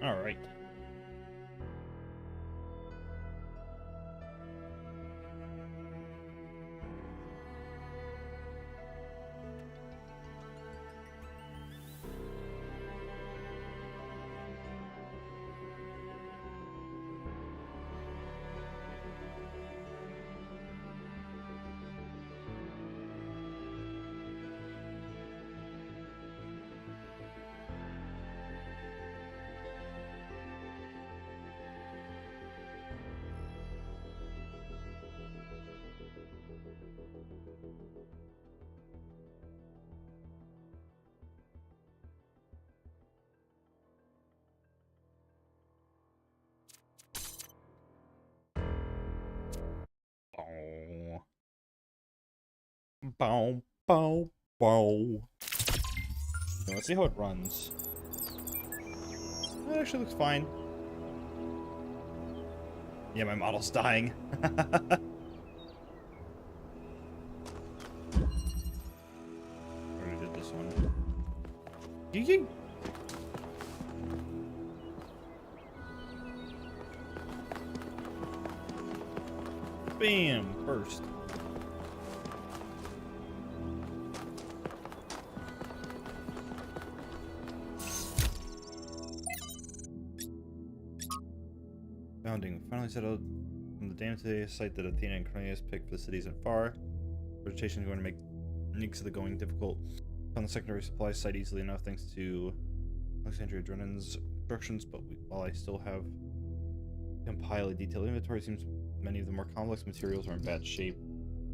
All right. Bow. Bow, bow, bow. So let's see how it runs. It actually looks fine. Yeah, my model's dying. Already did this one. Yee. Bam! First. Founding. Finally settled from the dam today, a site that Athena and Cornelius picked for the cities and far. Vegetation is going to make needs of the going difficult. Found the secondary supply site easily enough thanks to Alexandria Drennan's instructions, but while I still have to compile a detailed inventory, it seems many of the more complex materials are in bad shape.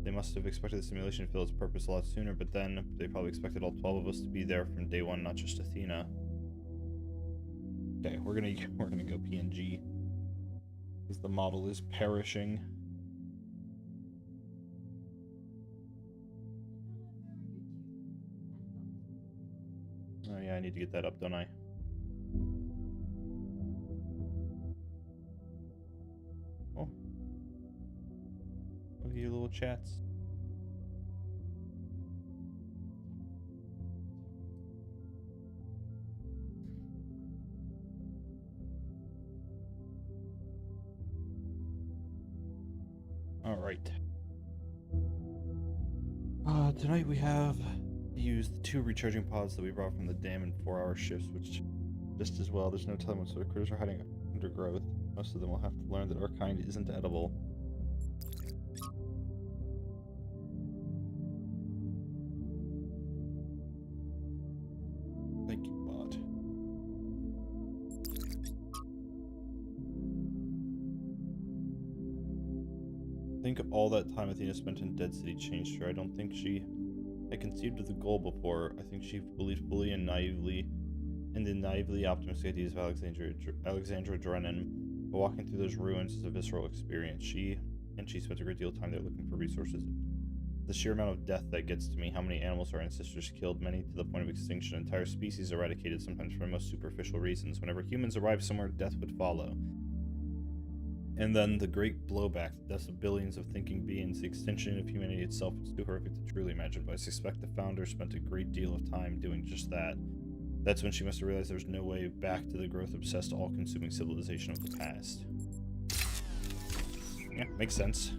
They must have expected the simulation to fill its purpose a lot sooner, but then they probably expected all 12 of us to be there from day one, not just Athena. Okay, we're gonna go PNG. Because the model is perishing. Oh yeah, I need to get that up, don't I? Oh. Look at your little chats. Alright. Tonight we have used the 2 recharging pods that we brought from the dam in 4-hour shifts, which just as well, there's no telling what sort of critters are hiding undergrowth. Most of them will have to learn that our kind isn't edible. Thank you, bot. I think all that time Athena spent in Dead City changed her. I don't think she had conceived of the goal before. I think she believed fully and naively in the naively optimistic ideas of Alexandra Drennan. But walking through those ruins is a visceral experience. She spent a great deal of time there looking for resources. The sheer amount of death that gets to me, how many animals our ancestors killed, many to the point of extinction, entire species eradicated, sometimes for the most superficial reasons. Whenever humans arrived somewhere, death would follow. And then the great blowback, the deaths of billions of thinking beings, the extinction of humanity itself is too horrific to truly imagine, but I suspect the founder spent a great deal of time doing just that. That's when she must have realized there was no way back to the growth-obsessed, all-consuming civilization of the past. Yeah, makes sense.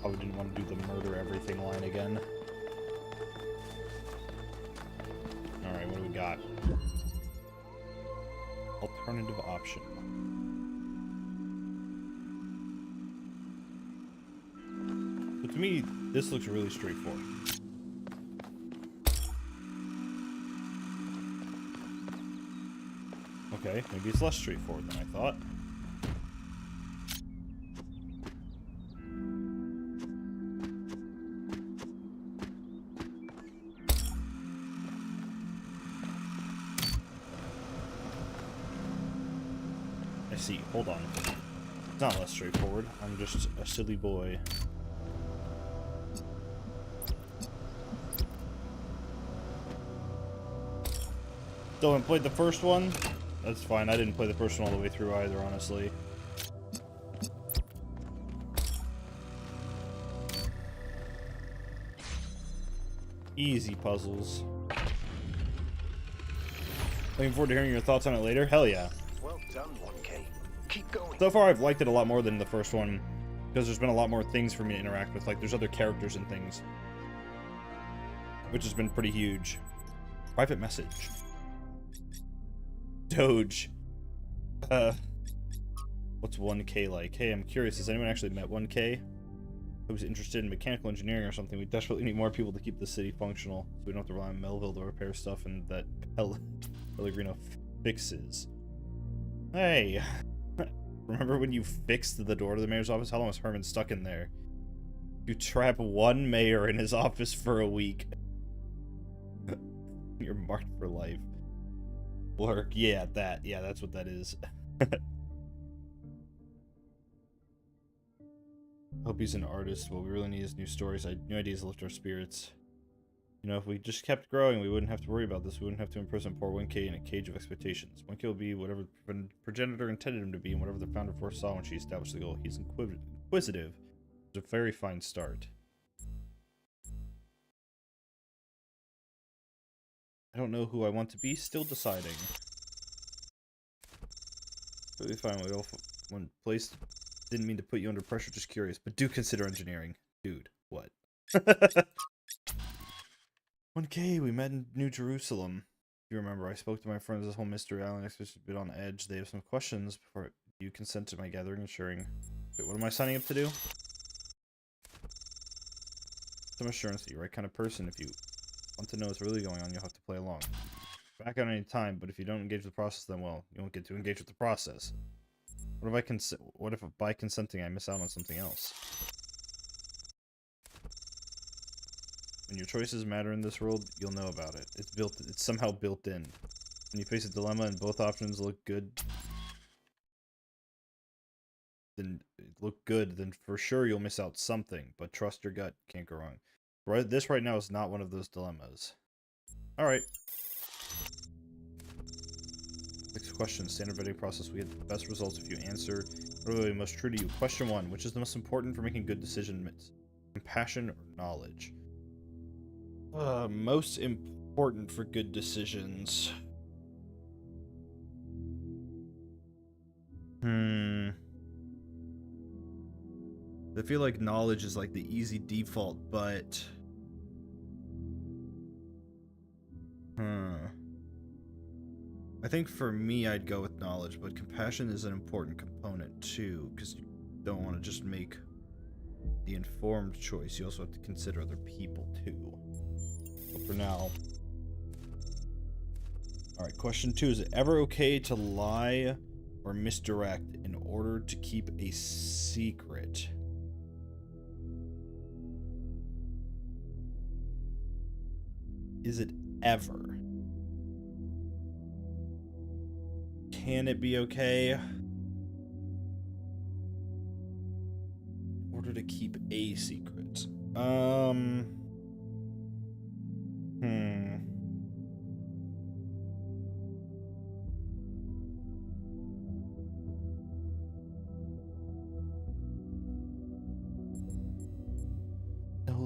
Probably didn't want to do the murder everything line again. Alright, what do we got? Alternative option. But to me, this looks really straightforward. Okay, maybe it's less straightforward than I thought. See, hold on. It's not less straightforward. I'm just a silly boy. Still haven't played the first one? That's fine. I didn't play the first one all the way through either, honestly. Easy puzzles. Looking forward to hearing your thoughts on it later. Hell yeah. Well done, 1K. Keep going. So far, I've liked it a lot more than the first one, because there's been a lot more things for me to interact with. Like, there's other characters and things, which has been pretty huge. Private message. Doge. What's 1K like? Hey, I'm curious, has anyone actually met 1K? Who's interested in mechanical engineering or something? We desperately need more people to keep the city functional, so we don't have to rely on Melville to repair stuff and that Pellegrino fixes. Hey, remember when you fixed the door to the mayor's office? How long was Herman stuck in there? You trap one mayor in his office for a week. You're marked for life. Work, yeah, that's what that is. Hope he's an artist. What we really need is new stories, new ideas to lift our spirits. You know, if we just kept growing, we wouldn't have to worry about this. We wouldn't have to imprison poor 1K in a cage of expectations. 1K will be whatever the progenitor intended him to be and whatever the founder foresaw when she established the goal. He's inquisitive. It's a very fine start. I don't know who I want to be. Still deciding. Really fine. When placed... Didn't mean to put you under pressure, just curious. But do consider engineering. Dude, what? 1K, we met in New Jerusalem. You remember, I spoke to my friends. This whole Mystery Island expedition is a bit on edge. They have some questions before you consent to my gathering and sharing. Wait, what am I signing up to do? Some assurance that you're the right kind of person. If you want to know what's really going on, you'll have to play along. Back out any time, but if you don't engage with the process, then well, you won't get to engage with the process. What if by consenting I miss out on something else? When your choices matter in this world, you'll know about it. It's somehow built in. When you face a dilemma and both options look good, then for sure you'll miss out something, but trust your gut, can't go wrong. This right now is not one of those dilemmas. Alright. Next question, standard vetting process. We get the best results if you answer what are really most true to you. Question 1, which is the most important for making good decisions? Compassion or knowledge? Most important for good decisions. I feel like knowledge is like the easy default, but... I think for me, I'd go with knowledge, but compassion is an important component too, because you don't want to just make the informed choice. You also have to consider other people too. But for now... Alright, question 2. Is it ever okay to lie or misdirect in order to keep a secret? Is it ever? Can it be okay? In order to keep a secret. No,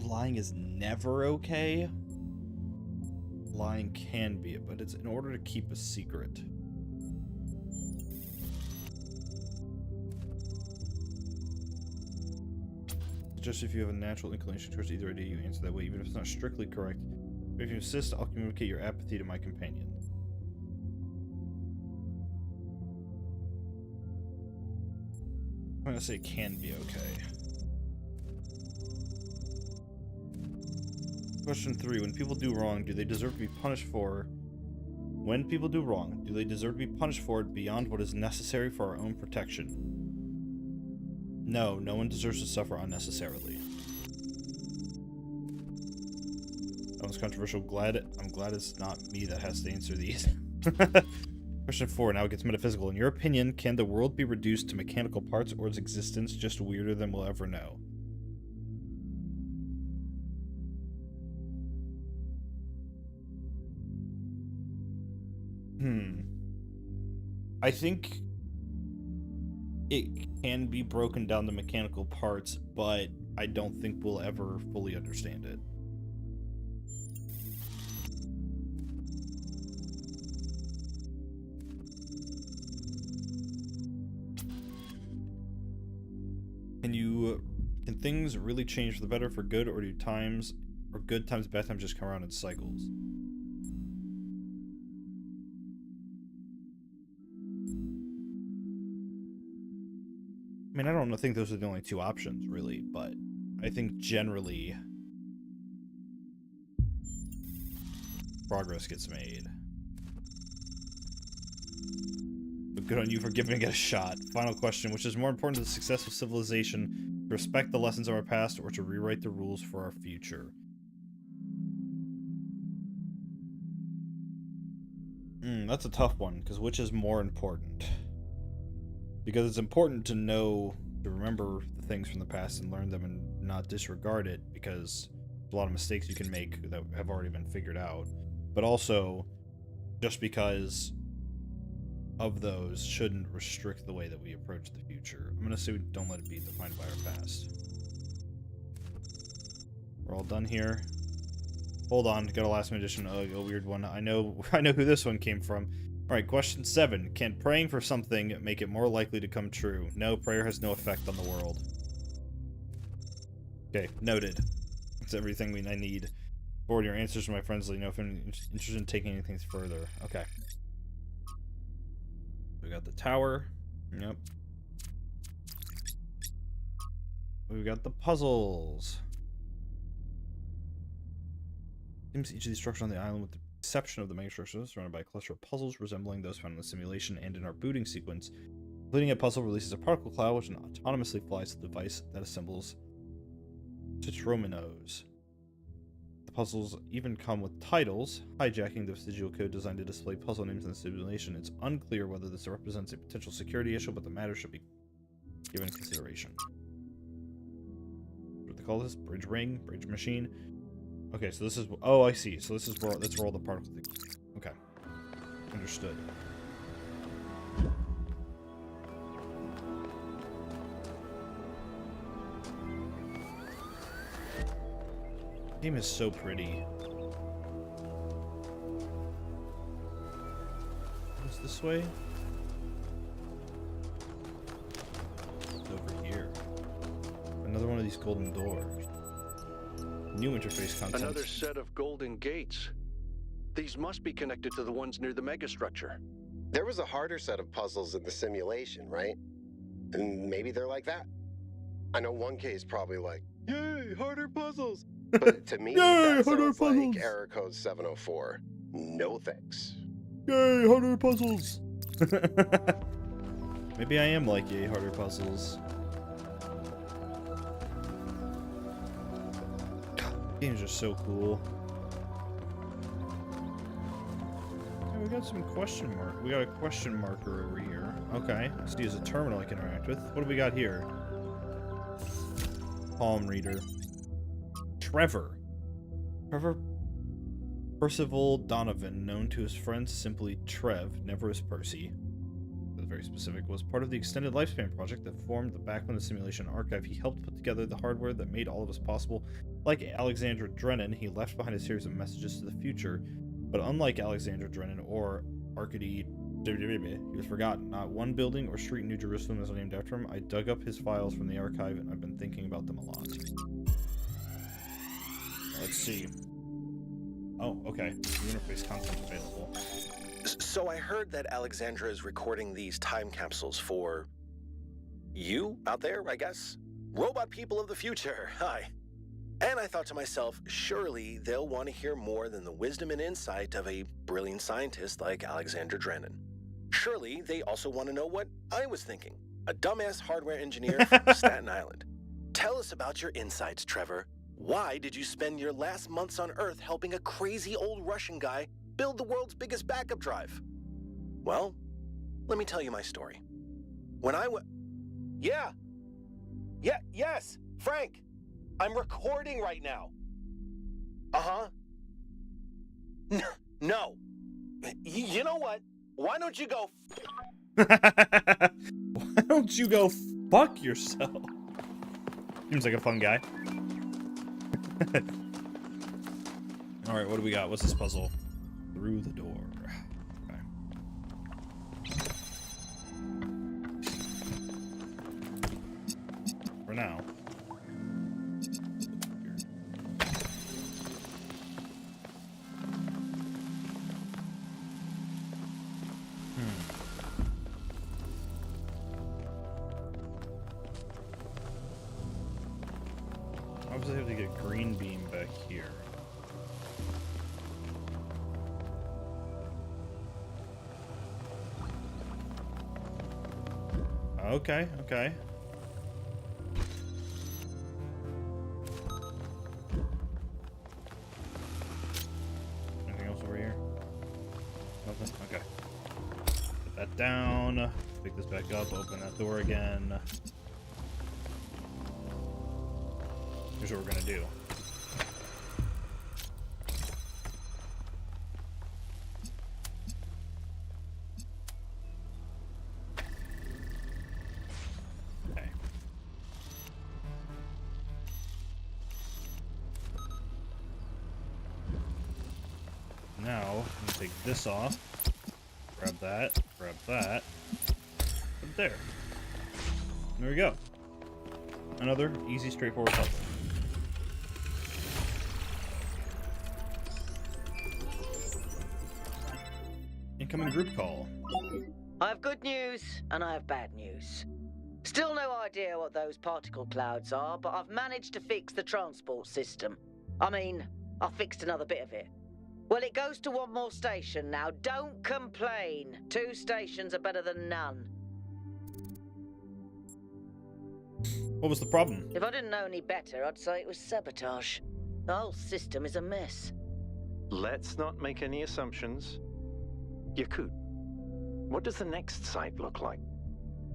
lying is never okay. Lying can be, but it's in order to keep a secret. Just if you have a natural inclination towards either idea, you answer that way, even if it's not strictly correct. But if you insist, I'll communicate your apathy to my companion. I'm gonna say it can be okay. Question 3. When people do wrong, do they deserve to be punished for... When people do wrong, do they deserve to be punished for it beyond what is necessary for our own protection? No, no one deserves to suffer unnecessarily. That was controversial. I'm glad it's not me that has to answer these. Question 4. Now it gets metaphysical. In your opinion, can the world be reduced to mechanical parts, or is existence just weirder than we'll ever know? I think it can be broken down to mechanical parts, but I don't think we'll ever fully understand it. Can things really change for the better, for good, or good times, bad times just come around in cycles? I mean, I don't think those are the only two options, really, but I think generally progress gets made. But good on you for giving it a shot. Final question, which is more important to the success of civilization, to respect the lessons of our past or to rewrite the rules for our future? That's a tough one, because which is more important? Because it's important to know, to remember the things from the past and learn them and not disregard it, because there's a lot of mistakes you can make that have already been figured out. But also, just because of those shouldn't restrict the way that we approach the future. I'm going to say don't let it be defined by our past. We're all done here. Hold on, got a last minute addition. Oh, a weird one. I know who this one came from. Alright, question 7. Can praying for something make it more likely to come true? No, prayer has no effect on the world. Okay, noted. That's everything I need. Forward your answers to my friends. Let me know if I'm interested in taking anything further. Okay. We got the tower. Yep. We've got the puzzles. Seems each of these structures on the island, with the exception of the megastructure, is surrounded by a cluster of puzzles resembling those found in the simulation and in our booting sequence. Completing a puzzle releases a particle cloud which autonomously flies to the device that assembles Tetrominos. The puzzles even come with titles, hijacking the vestigial code designed to display puzzle names in the simulation. It's unclear whether this represents a potential security issue, but the matter should be given consideration. What do they call this? Bridge ring? Bridge machine? Okay, so this is... Oh, I see. So this is where... That's where all the particles... Okay. Understood. The game is so pretty. What's this way? It's over here. Another one of these golden doors. New interface content. Another set of golden gates. These must be connected to the ones near the megastructure. There was a harder set of puzzles in the simulation, right? And maybe they're like that. I know 1K is probably like, yay, harder puzzles. But to me, that sounds like error code 704. No thanks. Yay, harder puzzles. Maybe I am like yay, harder puzzles. Games are so cool. Yeah, we got some question mark. We got a question marker over here. Okay, let's use a terminal I can interact with. What do we got here? Palm reader. Trevor Percival Donovan, known to his friends simply Trev, never as Percy. That's very specific. Was part of the Extended Lifespan project that formed the Backland the Simulation Archive. He helped put together the hardware that made all of this possible. Like Alexandra Drennan, he left behind a series of messages to the future, but unlike Alexandra Drennan or Arkady, he was forgotten. Not one building or street in New Jerusalem is named after him. I dug up his files from the archive, and I've been thinking about them a lot. Let's see. Oh, okay. The interface content available. So I heard that Alexandra is recording these time capsules for you out there, I guess? Robot people of the future, hi. And I thought to myself, surely they'll want to hear more than the wisdom and insight of a brilliant scientist like Alexandra Drennan. Surely they also want to know what I was thinking, a dumbass hardware engineer from Staten Island. Tell us about your insights, Trevor. Why did you spend your last months on Earth helping a crazy old Russian guy build the world's biggest backup drive? Well, let me tell you my story. When I was... Yes, Frank! I'm recording right now. Uh-huh. No. You know what? Why don't you go... Why don't you go fuck yourself? Seems like a fun guy. Alright, what do we got? What's this puzzle? Through the door. Okay. For now. Okay, okay. Anything else over here? Nothing? Okay. Put that down. Pick this back up. Open that door again. Here's what we're gonna do. Okay. Now, I'm gonna take this off. Grab that. Grab that. Put it there. There we go. Another easy, straightforward puzzle. Incoming group call. I have good news and I have bad news. Still no idea what those particle clouds are, but I've managed to fix the transport system. I mean, I fixed another bit of it. Well, it goes to one more station now. Don't complain. 2 stations are better than none. What was the problem? If I didn't know any better, I'd say it was sabotage. The whole system is a mess. Let's not make any assumptions. Yakut, what does the next site look like?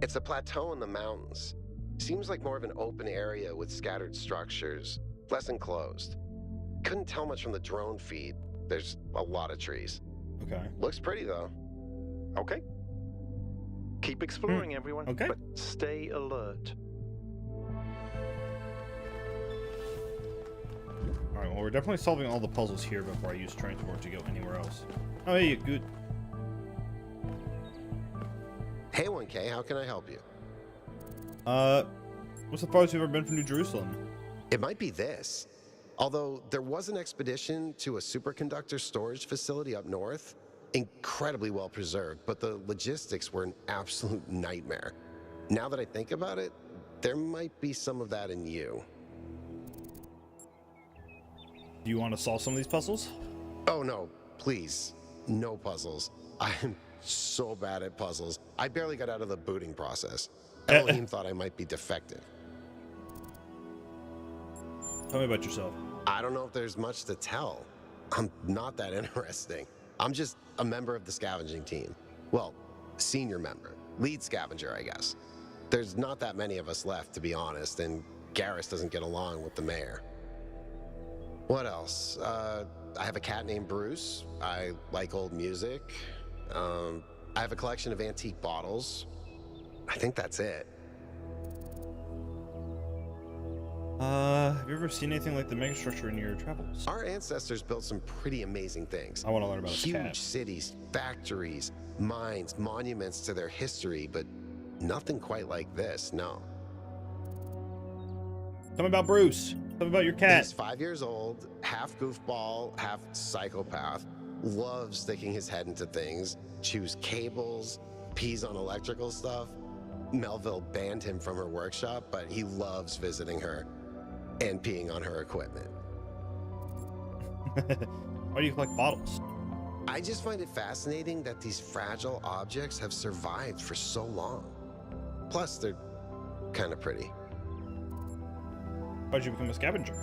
It's a plateau in the mountains. Seems like more of an open area with scattered structures, less enclosed. Couldn't tell much from the drone feed. There's a lot of trees. Okay. Looks pretty though. Okay. Keep exploring, everyone. Okay. But stay alert. Alright, well, we're definitely solving all the puzzles here before I use transport to go anywhere else. Oh, hey, good. Hey 1K, how can I help you? What's the farthest you've ever been from New Jerusalem? It might be this. Although there was an expedition to a superconductor storage facility up north, incredibly well preserved, but the logistics were an absolute nightmare. Now that I think about it, there might be some of that in you. Do you want to solve some of these puzzles? Oh no, please, no puzzles. I'm so bad at puzzles. I barely got out of the booting process. Elohim thought I might be defective. Tell me about yourself. I don't know if there's much to tell. I'm not that interesting. I'm just a member of the scavenging team. Well, senior member. Lead scavenger, I guess. There's not that many of us left, to be honest, and Garrus doesn't get along with the mayor. What else? I have a cat named Bruce. I like old music. I have a collection of antique bottles. I think that's it. Have you ever seen anything like the megastructure in your travels? Our ancestors built some pretty amazing things. I want to learn about this Huge cat. cities, factories, mines, monuments to their history, but nothing quite like this, no. Tell me about Bruce. Tell me about your cat. He's 5 years old, half goofball, half psychopath, loves sticking his head into things, chews cables, pees on electrical stuff. Melville banned him from her workshop, but he loves visiting her and peeing on her equipment. Why do you collect bottles? I just find it fascinating that these fragile objects have survived for so long. Plus, they're kind of pretty. Why'd you become a scavenger?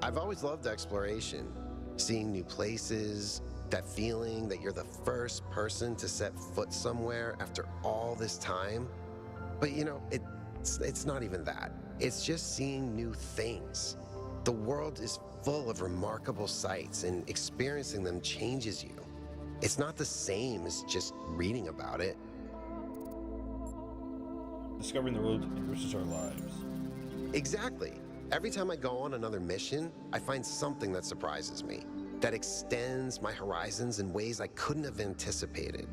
I've always loved exploration, seeing new places, that feeling that you're the first person to set foot somewhere after all this time. But you know, it's not even that. It's just seeing new things. The world is full of remarkable sights, and experiencing them changes you. It's not the same as just reading about it. Discovering the world enriches our lives. Exactly. Every time I go on another mission, I find something that surprises me, that extends my horizons in ways I couldn't have anticipated.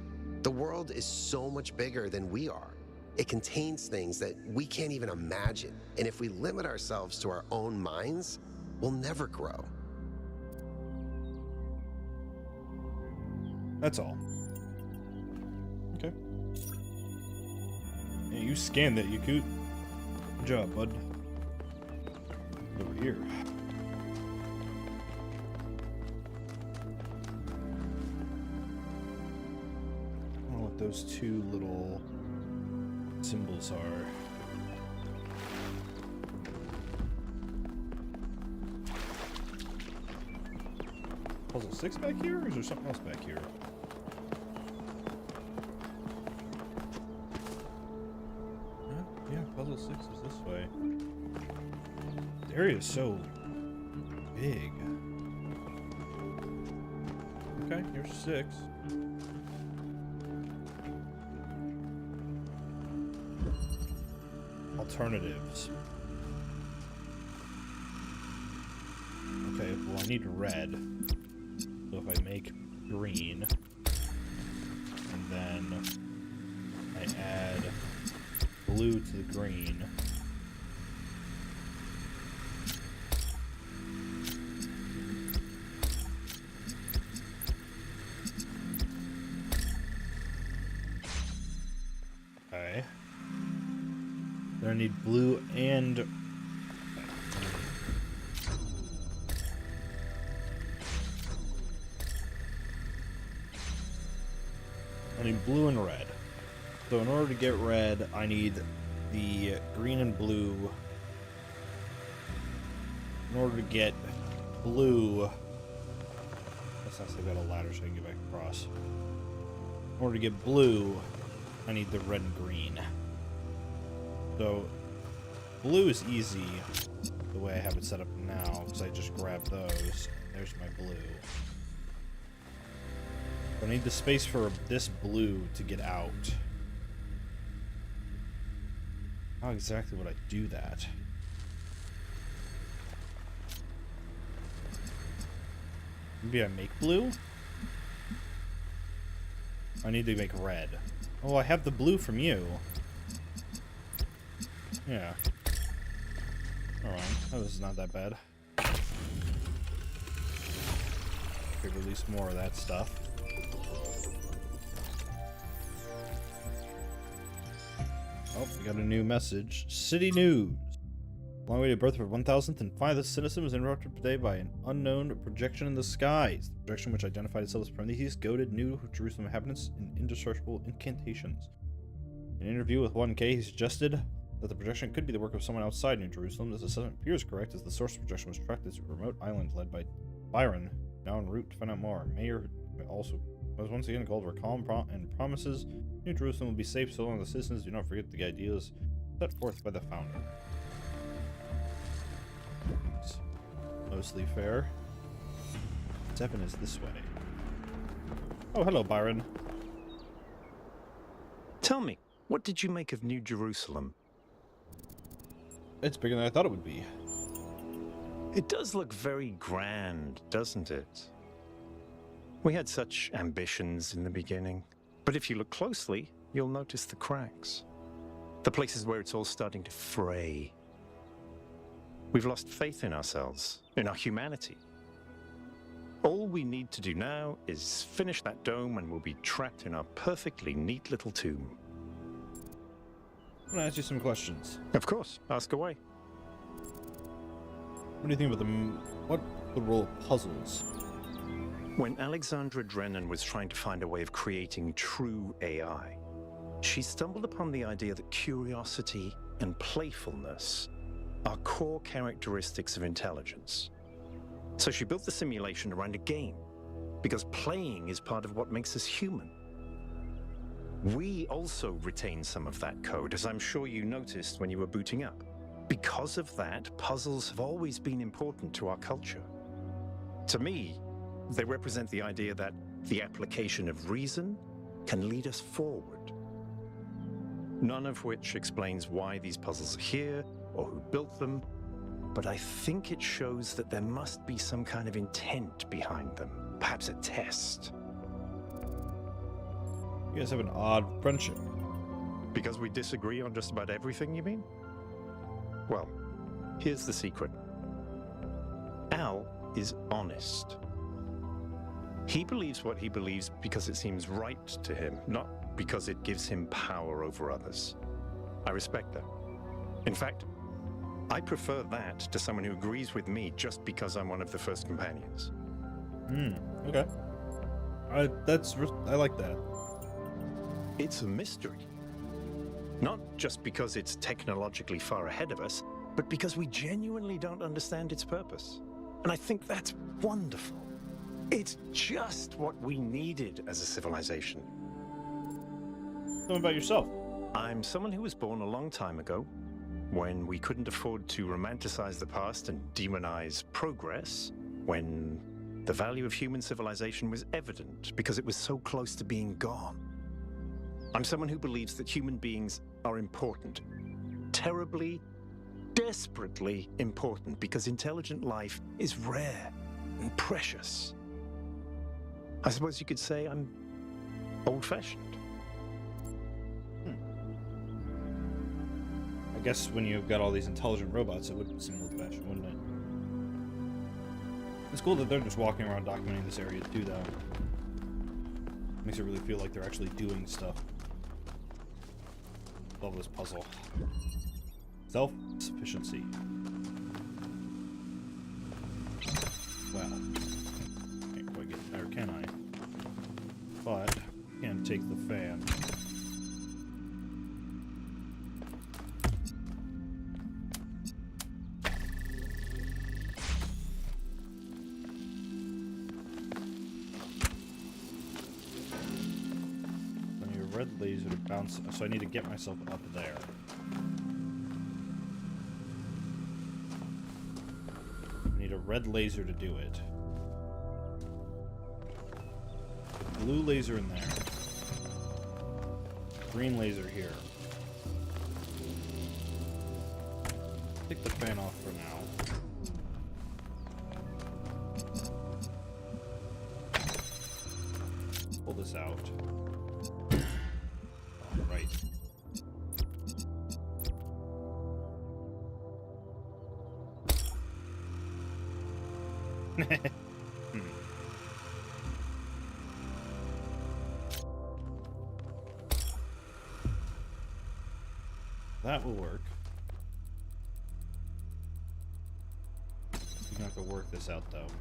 The world is so much bigger than we are. It contains things that we can't even imagine. And if we limit ourselves to our own minds, we'll never grow. That's all. Okay. Yeah, you scanned that, Yakut. Good job, bud. Over here. I don't know what those two little symbols are. Puzzle 6 back here, or is there something else back here? Yeah, puzzle 6 is this way. The area is so big. Okay, here's 6. Alternatives. Okay, well I need red. So if I make green, and then I add blue to the green, okay, then I need blue and blue and red. So in order to get red, I need the green and blue. In order to get blue, let's not say that a ladder so I can get back across. In order to get blue, I need the red and green. So blue is easy the way I have it set up now, because I just grab those. There's my blue. I need the space for this blue to get out. How exactly would I do that? Maybe I make blue? I need to make red. Oh, I have the blue from you. Yeah. Alright, that was not that bad. Could release more of that stuff. Oh, we got a new message. City News. Long-awaited birth of 1000th and 5th citizen was interrupted today by an unknown projection in the skies. The projection, which identified itself as Prometheus, goaded New Jerusalem inhabitants in indestructible incantations. In an interview with 1K, he suggested that the projection could be the work of someone outside New Jerusalem. This assessment appears correct, as the source of the projection was tracked to a remote island led by Byron, now en route to find out more. Mayor also was once again called for calm and promises New Jerusalem will be safe so long as the citizens do not forget the ideas set forth by the founder. It's mostly fair. 7 is this way. Oh, hello, Byron. Tell me, what did you make of New Jerusalem? It's bigger than I thought it would be. It does look very grand, doesn't it? We had such ambitions in the beginning. But if you look closely, you'll notice the cracks. The places where it's all starting to fray. We've lost faith in ourselves, in our humanity. All we need to do now is finish that dome and we'll be trapped in our perfectly neat little tomb. I'm gonna ask you some questions. Of course, ask away. What do you think about what the role of puzzles? When Alexandra Drennan was trying to find a way of creating true AI, she stumbled upon the idea that curiosity and playfulness are core characteristics of intelligence. So she built the simulation around a game, because playing is part of what makes us human. We also retain some of that code, as I'm sure you noticed when you were booting up. Because of that, puzzles have always been important to our culture. To me, they represent the idea that the application of reason can lead us forward. None of which explains why these puzzles are here or who built them, but I think it shows that there must be some kind of intent behind them, perhaps a test. You guys have an odd friendship. Because we disagree on just about everything, you mean? Well, here's the secret. Al is honest. He believes what he believes because it seems right to him, not because it gives him power over others. I respect that. In fact, I prefer that to someone who agrees with me just because I'm one of the first companions. Okay. I like that. It's a mystery. Not just because it's technologically far ahead of us, but because we genuinely don't understand its purpose. And I think that's wonderful. It's just what we needed as a civilization. Tell me about yourself. I'm someone who was born a long time ago, when we couldn't afford to romanticize the past and demonize progress, when the value of human civilization was evident because it was so close to being gone. I'm someone who believes that human beings are important, terribly, desperately important, because intelligent life is rare and precious. I suppose you could say I'm old-fashioned. I guess when you've got all these intelligent robots, it would seem old-fashioned, wouldn't it? It's cool that they're just walking around documenting this area too, though. Makes it really feel like they're actually doing stuff. Love this puzzle. Self-sufficiency. Well, can't quite get there, can I? But can take the fan. Red laser to bounce, so I need to get myself up there. I need a red laser to do it. Blue laser in there. Green laser here. Take the fan off for now. Pull this out. Right. That will work. We're not gonna work this out though.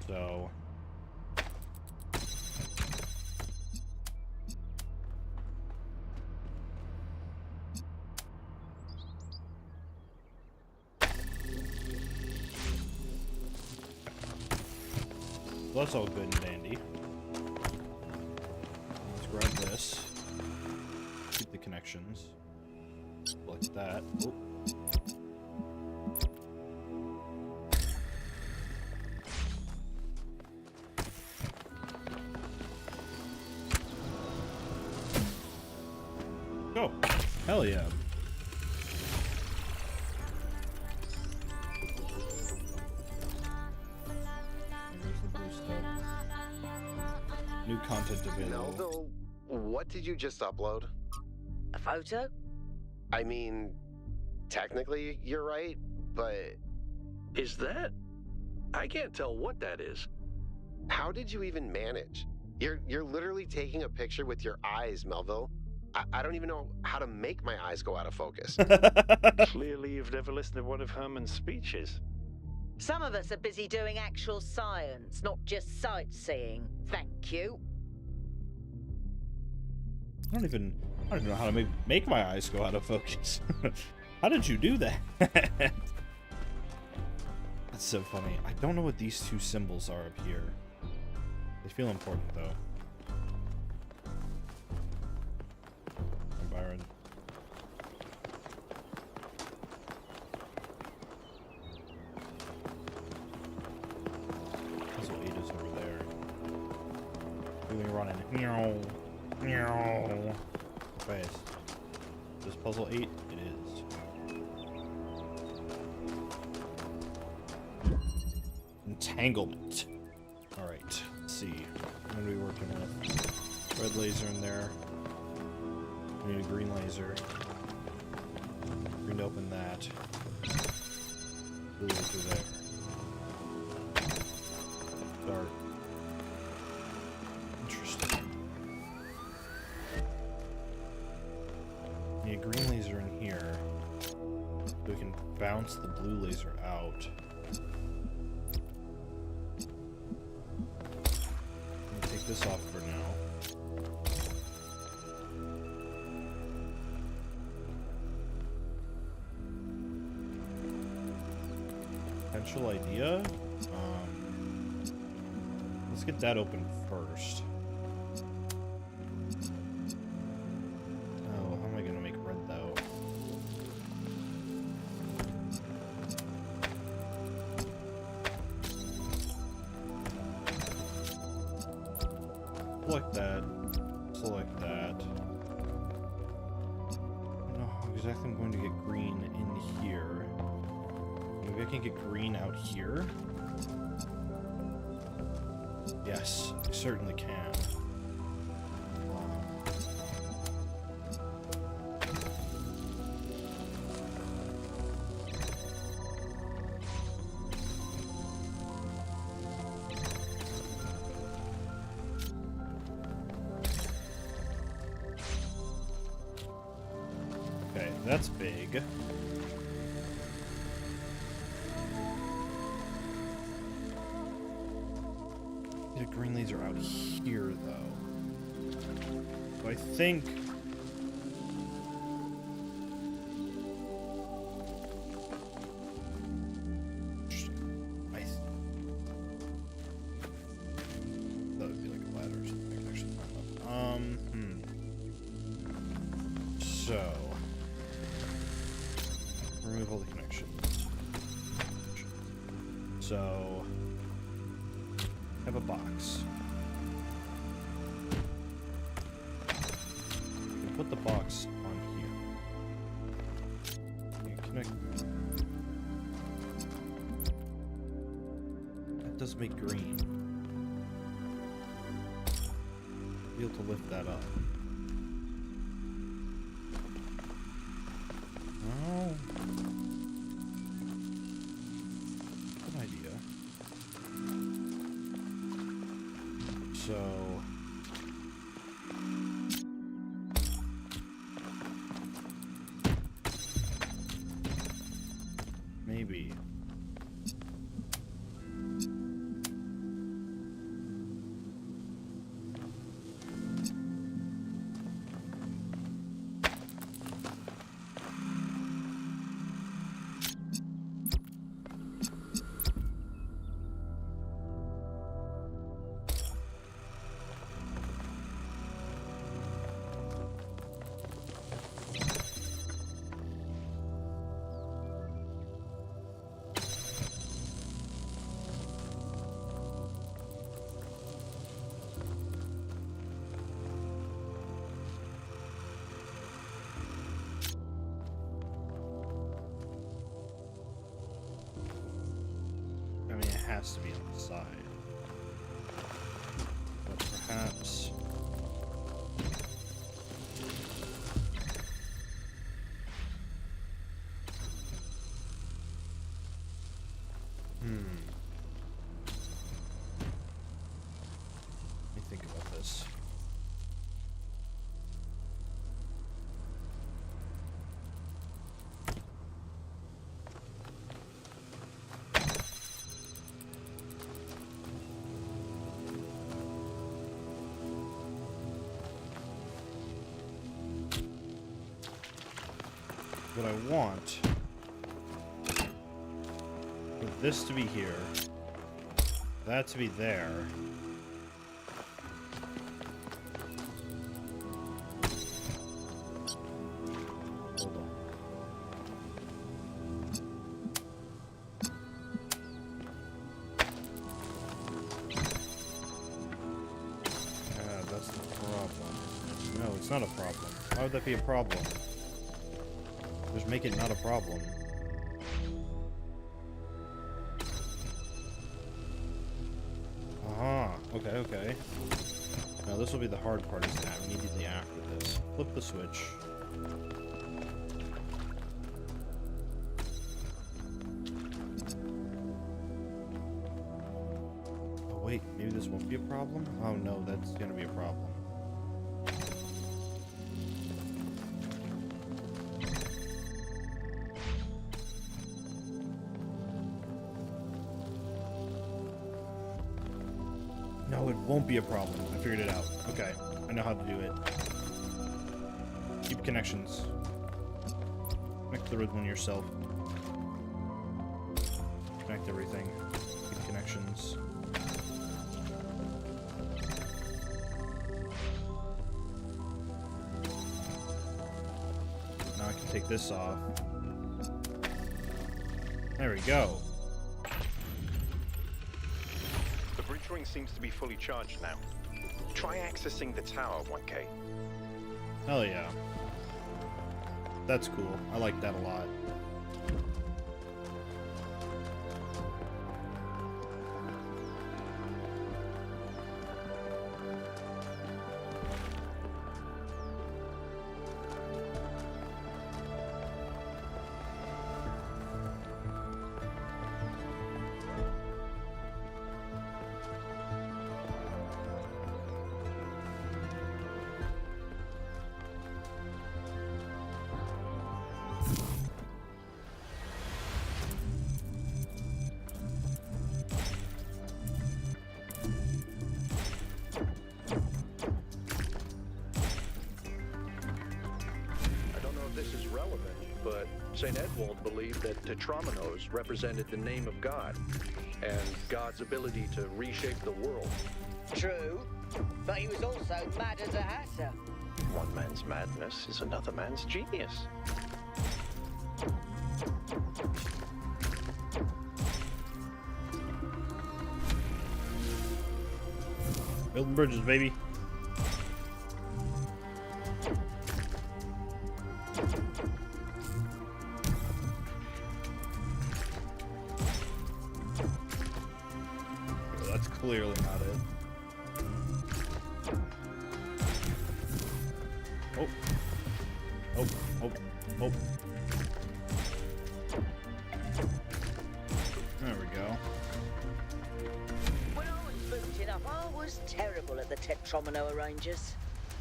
So that's all good and dandy. Let's grab this. Keep the connections. Like that. Oh. Go! Hell yeah. New content available. Melville, what did you just upload? A photo? I mean, technically you're right, but Is that? I can't tell what that is. how did you even manage? You're literally taking a picture with your eyes, Melville. I don't even know how to make my eyes go out of focus. Clearly you've never listened to one of Herman's speeches. Some of us are busy doing actual science, not just sightseeing. Thank you. I don't even know how to make my eyes go out of focus. How did you do that? That's so funny. I don't know what these two symbols are up here. They feel important though. And Byron. Puzzle 8 is over there. Really running. Meow. Meow. Fast. Is this puzzle 8? It is. Entanglement. Alright, let's see. What are we working with? Red laser in there. We need a green laser. Green to open that. Blue laser there. Dark. Interesting. Need a green laser in here. So we can bounce the blue laser out. Take this off for now. initial idea. Let's get that open first. Oh, how am I gonna make red though? Select that. Select that. No, exactly. I'm going to get green in here. Maybe I can get green out here. Yes, I certainly can. Okay, that's big. The green laser out here, though. So I think... That would be like a ladder or something. I could actually climb up. So... remove all the connections. So... have a box. You can put the box on here. You can connect. That does make green. Be able to lift that up. Oh. Good idea. So maybe has to be on the side. But perhaps... Let me think about this. What I want for this to be here, that to be there. Hold on. That's the problem. No, it's not a problem. Why would that be a problem? Just make it not a problem. Aha, okay, okay. Now this will be the hard part, is that immediately after this. Flip the switch. Oh wait, maybe this won't be a problem? Oh no, that's gonna be a problem. No, it won't be a problem. I figured it out. Okay, I know how to do it. Keep connections. Connect the red one yourself. Connect connect everything. Good connections. Now I can take this off. There we go. The bridge ring seems to be fully charged now. Try accessing the tower, 1K. Hell yeah. That's cool. I like that a lot. But St. Edwald believed that Tetramenos represented the name of God and God's ability to reshape the world. True, but he was also mad as a hatter. One man's madness is another man's genius. Building bridges, baby. That's clearly not it. Oh. Oh, oh, oh. There we go. When I was booted up, I was terrible at the Tetromino arrangers.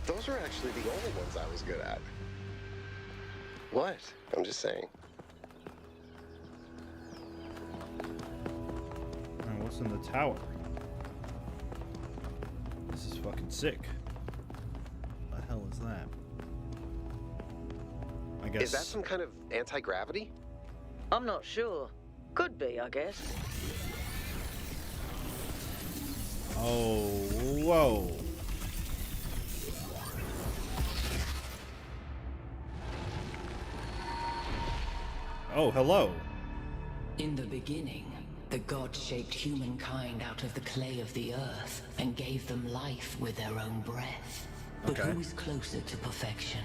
Those were actually the only ones I was good at. What? I'm just saying. And what's in the tower? This is fucking sick. What the hell is that? I guess. Is that some kind of anti-gravity? I'm not sure. Could be, I guess. Oh, whoa. Oh, hello. In the beginning, the gods shaped humankind out of the clay of the earth and gave them life with their own breath. But Okay. who is closer to perfection,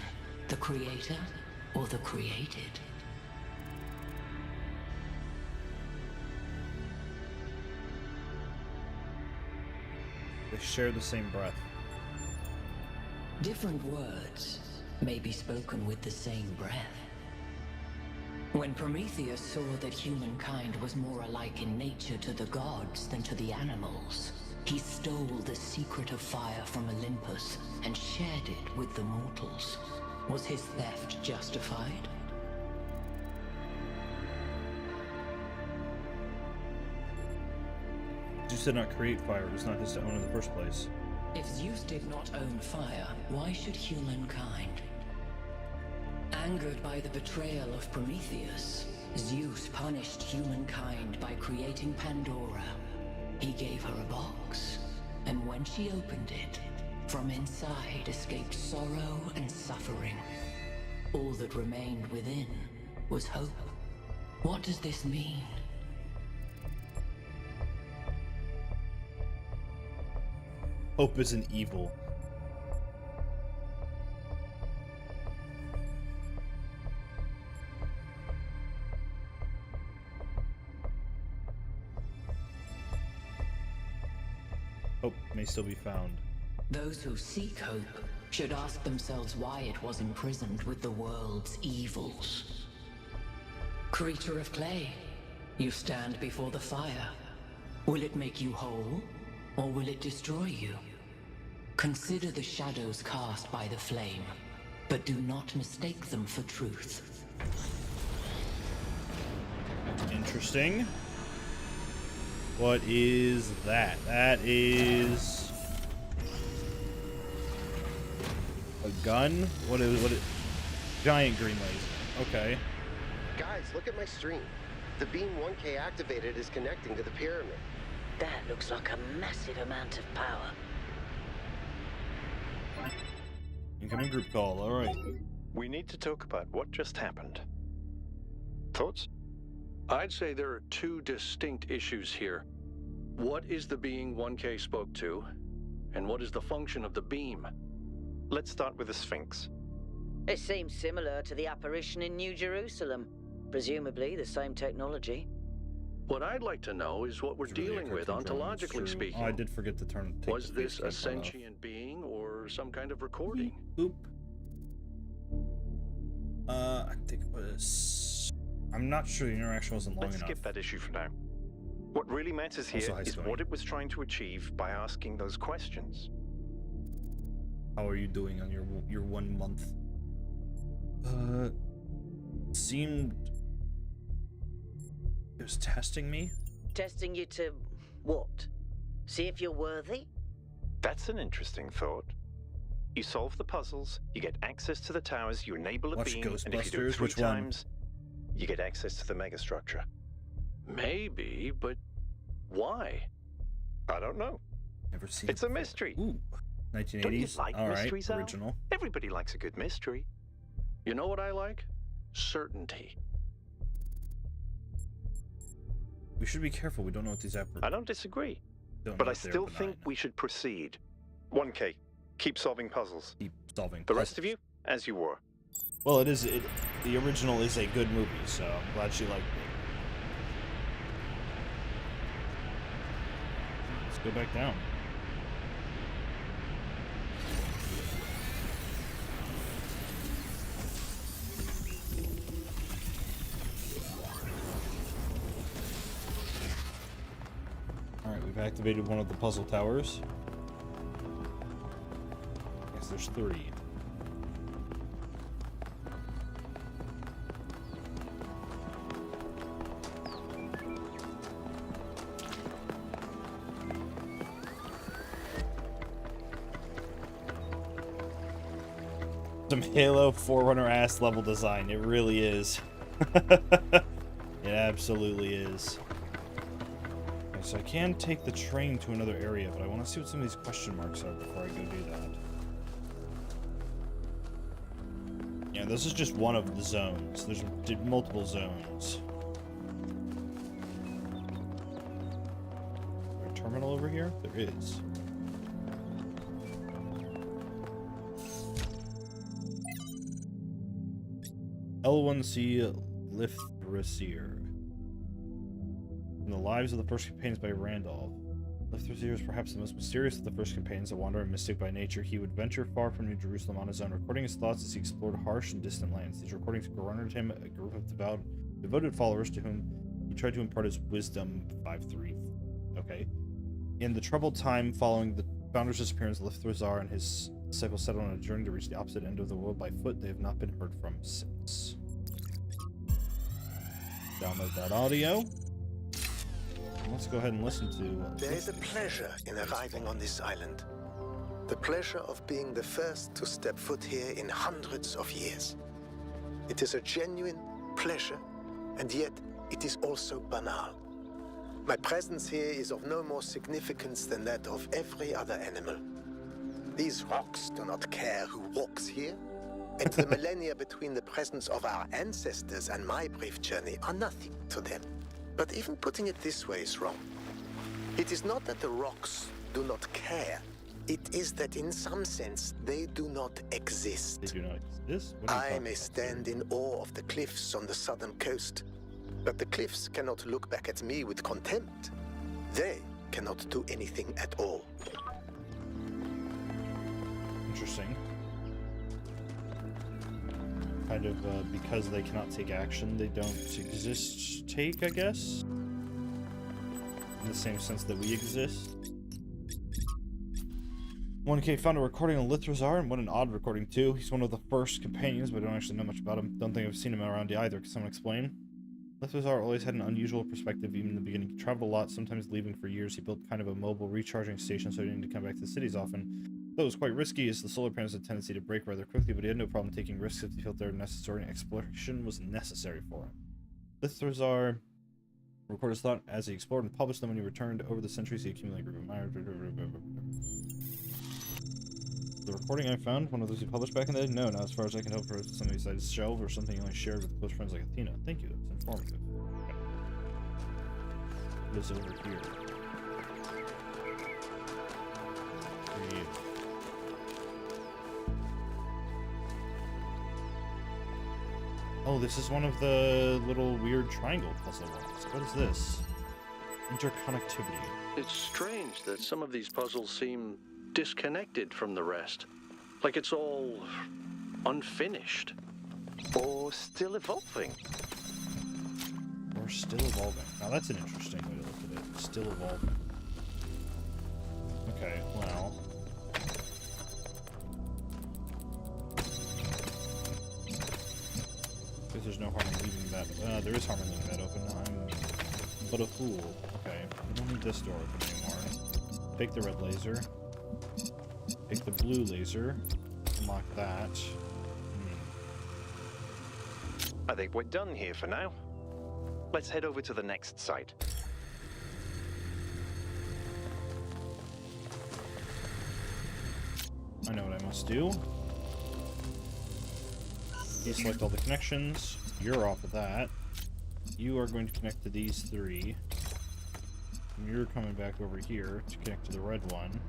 the creator or the created? They share the same breath. Different words may be spoken with the same breath. When Prometheus saw that humankind was more alike in nature to the gods than to the animals, he stole the secret of fire from Olympus and shared it with the mortals. Was his theft justified? Zeus did not create fire. It was not his to own in the first place. If Zeus did not own fire, why should humankind? Angered by the betrayal of Prometheus, Zeus punished humankind by creating Pandora. He gave her a box, and when she opened it, from inside escaped sorrow and suffering. All that remained within was hope. What does this mean? Hope isn't evil. Hope may still be found. Those who seek hope should ask themselves why it was imprisoned with the world's evils. Creature of clay, you stand before the fire. Will it make you whole, or will it destroy you? Consider the shadows cast by the flame, but do not mistake them for truth. Interesting. What is that? That is a gun? What is giant green laser. Okay. Guys, look at my stream. The beam 1K activated is connecting to the pyramid. That looks like a massive amount of power. Incoming group call, alright. We need to talk about what just happened. Thoughts? I'd say there are two distinct issues here. What is the being 1K spoke to, and what is the function of the beam? Let's start with the Sphinx. It seems similar to the apparition in New Jerusalem. Presumably the same technology. What I'd like to know is what we're It's really dealing a with, cartoon drawing, it's ontologically true. speaking. Oh, I did forget to take Was the this face a cam part off. sentient being or some kind of recording? Oop. I think it was... I'm not sure the interaction wasn't long Let's enough. skip that issue for now. What really matters here Also high is scoring. what it was trying to achieve by asking those questions. How are you doing on your 1 month? Seemed... It was testing me? Testing you to what? See if you're worthy? That's an interesting thought. You solve the puzzles, you get access to the towers, you enable a Watch beam, and if you do Ghostbusters, it 3 which one? times, you get access to the megastructure. Maybe, but why? I don't know. Never seen It's it a before. mystery. Ooh. 1980s? Don't you like All right, mysteries, Al? original. Everybody likes a good mystery. You know what I like? Certainty. We should be careful. We don't know what these apparitions I don't disagree, don't but know I if they're still think benign. we should proceed. 1K, keep solving puzzles. Keep solving The rest puzzles. of you, as you were. Well, the original is a good movie, so I'm glad she liked it. Let's go back down. Alright, we've activated one of the puzzle towers. I guess there's 3. Some Halo Forerunner ass level design. It really is. It absolutely is. Okay, so I can take the train to another area, but I want to see what some of these question marks are before I go do that. Yeah, this is just one of the zones. There's multiple zones. Is there a terminal over here? There is. L1C Lithrasir. From the Lives of the First Companions by Randolph. Lithrasir is perhaps the most mysterious of the first companions, a wanderer and mystic by nature. He would venture far from New Jerusalem on his own, recording his thoughts as he explored harsh and distant lands. These recordings garnered him a group of devoted followers to whom he tried to impart his wisdom. 5-3. Okay. In the troubled time following the founder's disappearance, Lithrasir and his disciples set on a journey to reach the opposite end of the world by foot. They have not been heard from since. Download that audio. Let's go ahead and listen to... There is a pleasure in arriving on this island. The pleasure of being the first to step foot here in hundreds of years. It is a genuine pleasure, and yet it is also banal. My presence here is of no more significance than that of every other animal. These rocks do not care who walks here, and the millennia between the presence of our ancestors and my brief journey are nothing to them. But even putting it this way is wrong. It is not that the rocks do not care. It is that in some sense they do not exist. They do not exist? What are you I talking may about? stand in awe of the cliffs on the southern coast, but the cliffs cannot look back at me with contempt. They cannot do anything at all. Interesting. Kind of, because they cannot take action, they don't exist take, I guess? In the same sense that we exist. 1K found a recording on Lithrasir, and what an odd recording too. He's one of the first companions, but I don't actually know much about him. Don't think I've seen him around either. Can someone explain? Lithrasir always had an unusual perspective even in the beginning. He traveled a lot, sometimes leaving for years. He built kind of a mobile recharging station so he didn't need to come back to the cities often. Though it was quite risky, as the solar panels had a tendency to break rather quickly, but he had no problem taking risks if he felt their necessary and exploration was necessary for him. Lithrasir Record his thought as he explored and published them when he returned. Over the centuries, he accumulated the recording I found, one of those you published back in the day? No, not as far as I can tell, for something besides shelf or something you only shared with close friends like Athena. Thank you, it's informative. What is over here? For you. Oh, this is one of the little weird triangle puzzle ones. What is this? Interconnectivity. It's strange that some of these puzzles seem disconnected from the rest. Like it's all unfinished. Or still evolving. Or still evolving. Now that's an interesting way to look at it. Still evolving. Okay, well. Because there's no harm in leaving that. There is harm in leaving that open. I'm but a fool. Okay, we don't need this door open anymore. Take the red laser. Take the blue laser. Unlock that. I think we're done here for now. Let's head over to the next site. I know what I must do. Deselect all the connections. You're off of that. You are going to connect to these three. And you're coming back over here to connect to the red one.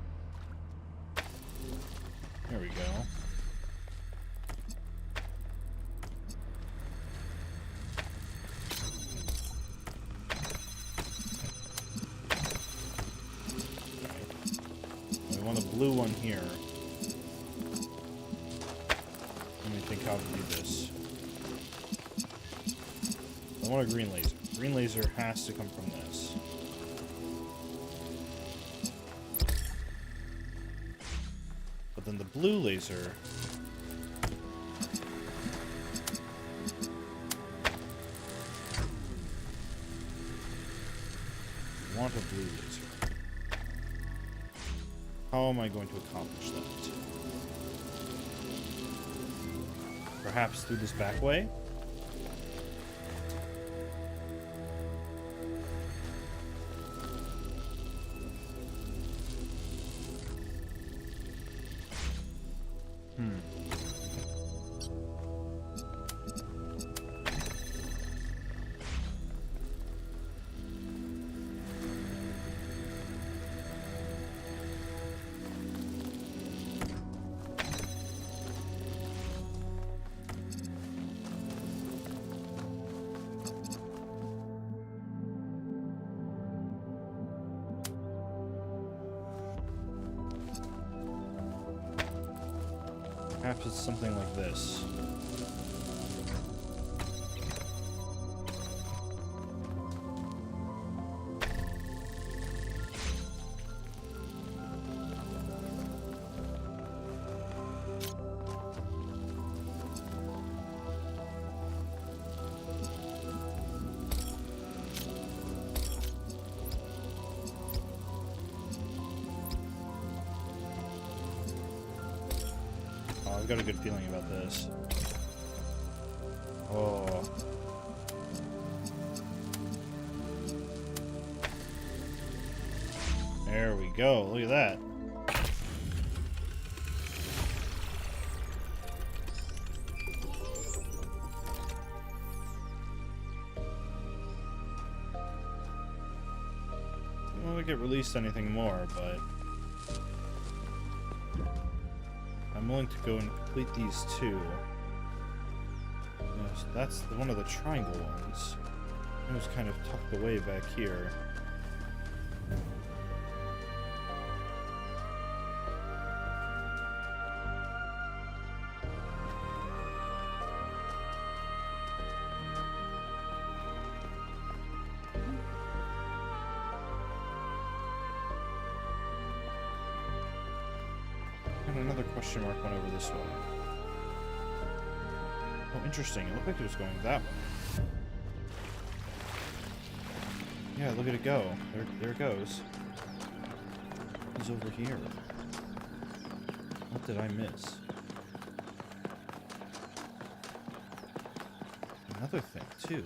There we go. Okay. We want a blue one here. Let me think how to do this. I want a green laser. Green laser has to come from this. But then the blue laser... I want a blue laser. How am I going to accomplish that? Perhaps through this back way? Perhaps it's something like this. I've got a good feeling about this. Oh. There we go. Look at that. I don't think it released anything more, but I'm willing to go and complete these two. Yes, that's one of the triangle ones. It was kind of tucked away back here. And another question mark went over this way. Oh, interesting. It looked like it was going that way. Yeah, look at it go. There it goes. It's over here. What did I miss? Another thing, too.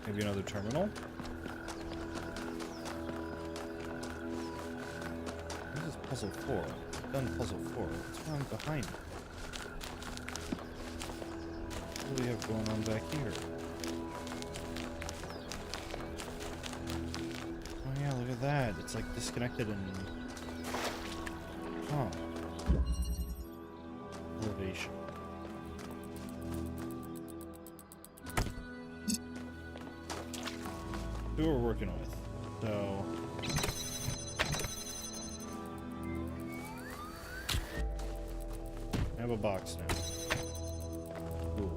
Maybe another terminal? This is puzzle 4. I've done puzzle 4. What's wrong behind it? What do we have going on back here? Oh yeah, look at that. It's like disconnected and... Oh. Elevation. Who we're working with. So... I have a box now. Cool.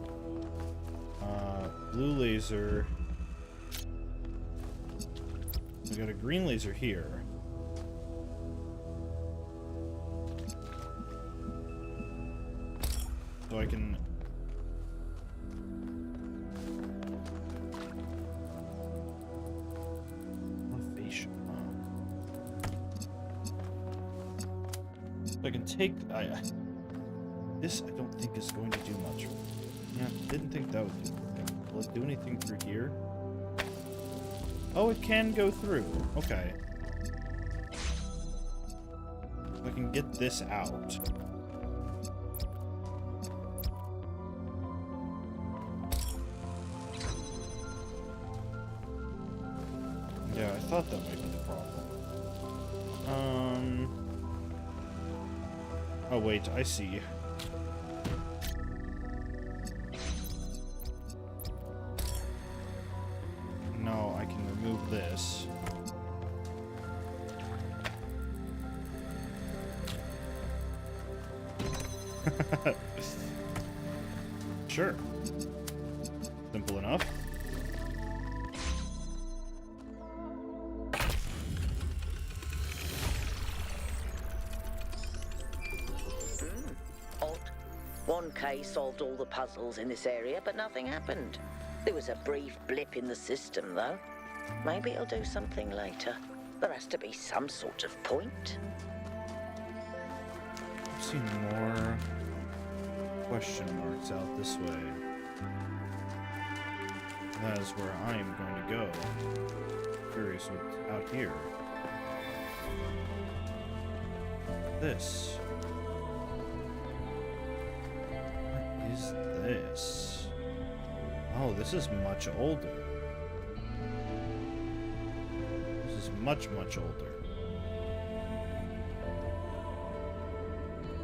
Blue laser. We got a green laser here. So I can... I can take... This I don't think is going to do much. Yeah, didn't think that would do anything. Will it do anything through here? Oh, it can go through. Okay. I can get this out. Yeah, I thought that might be the problem. Oh wait, I see. No, I can remove this. Sure. Simple enough. Odd. 1K solved all the puzzles in this area, but nothing happened. There was a brief blip in the system, though. Maybe it'll do something later. There has to be some sort of point. I've seen more question marks out this way. That is where I am going to go. Curious what's out here. This. What is this? Oh, this is much older. This is much, much older.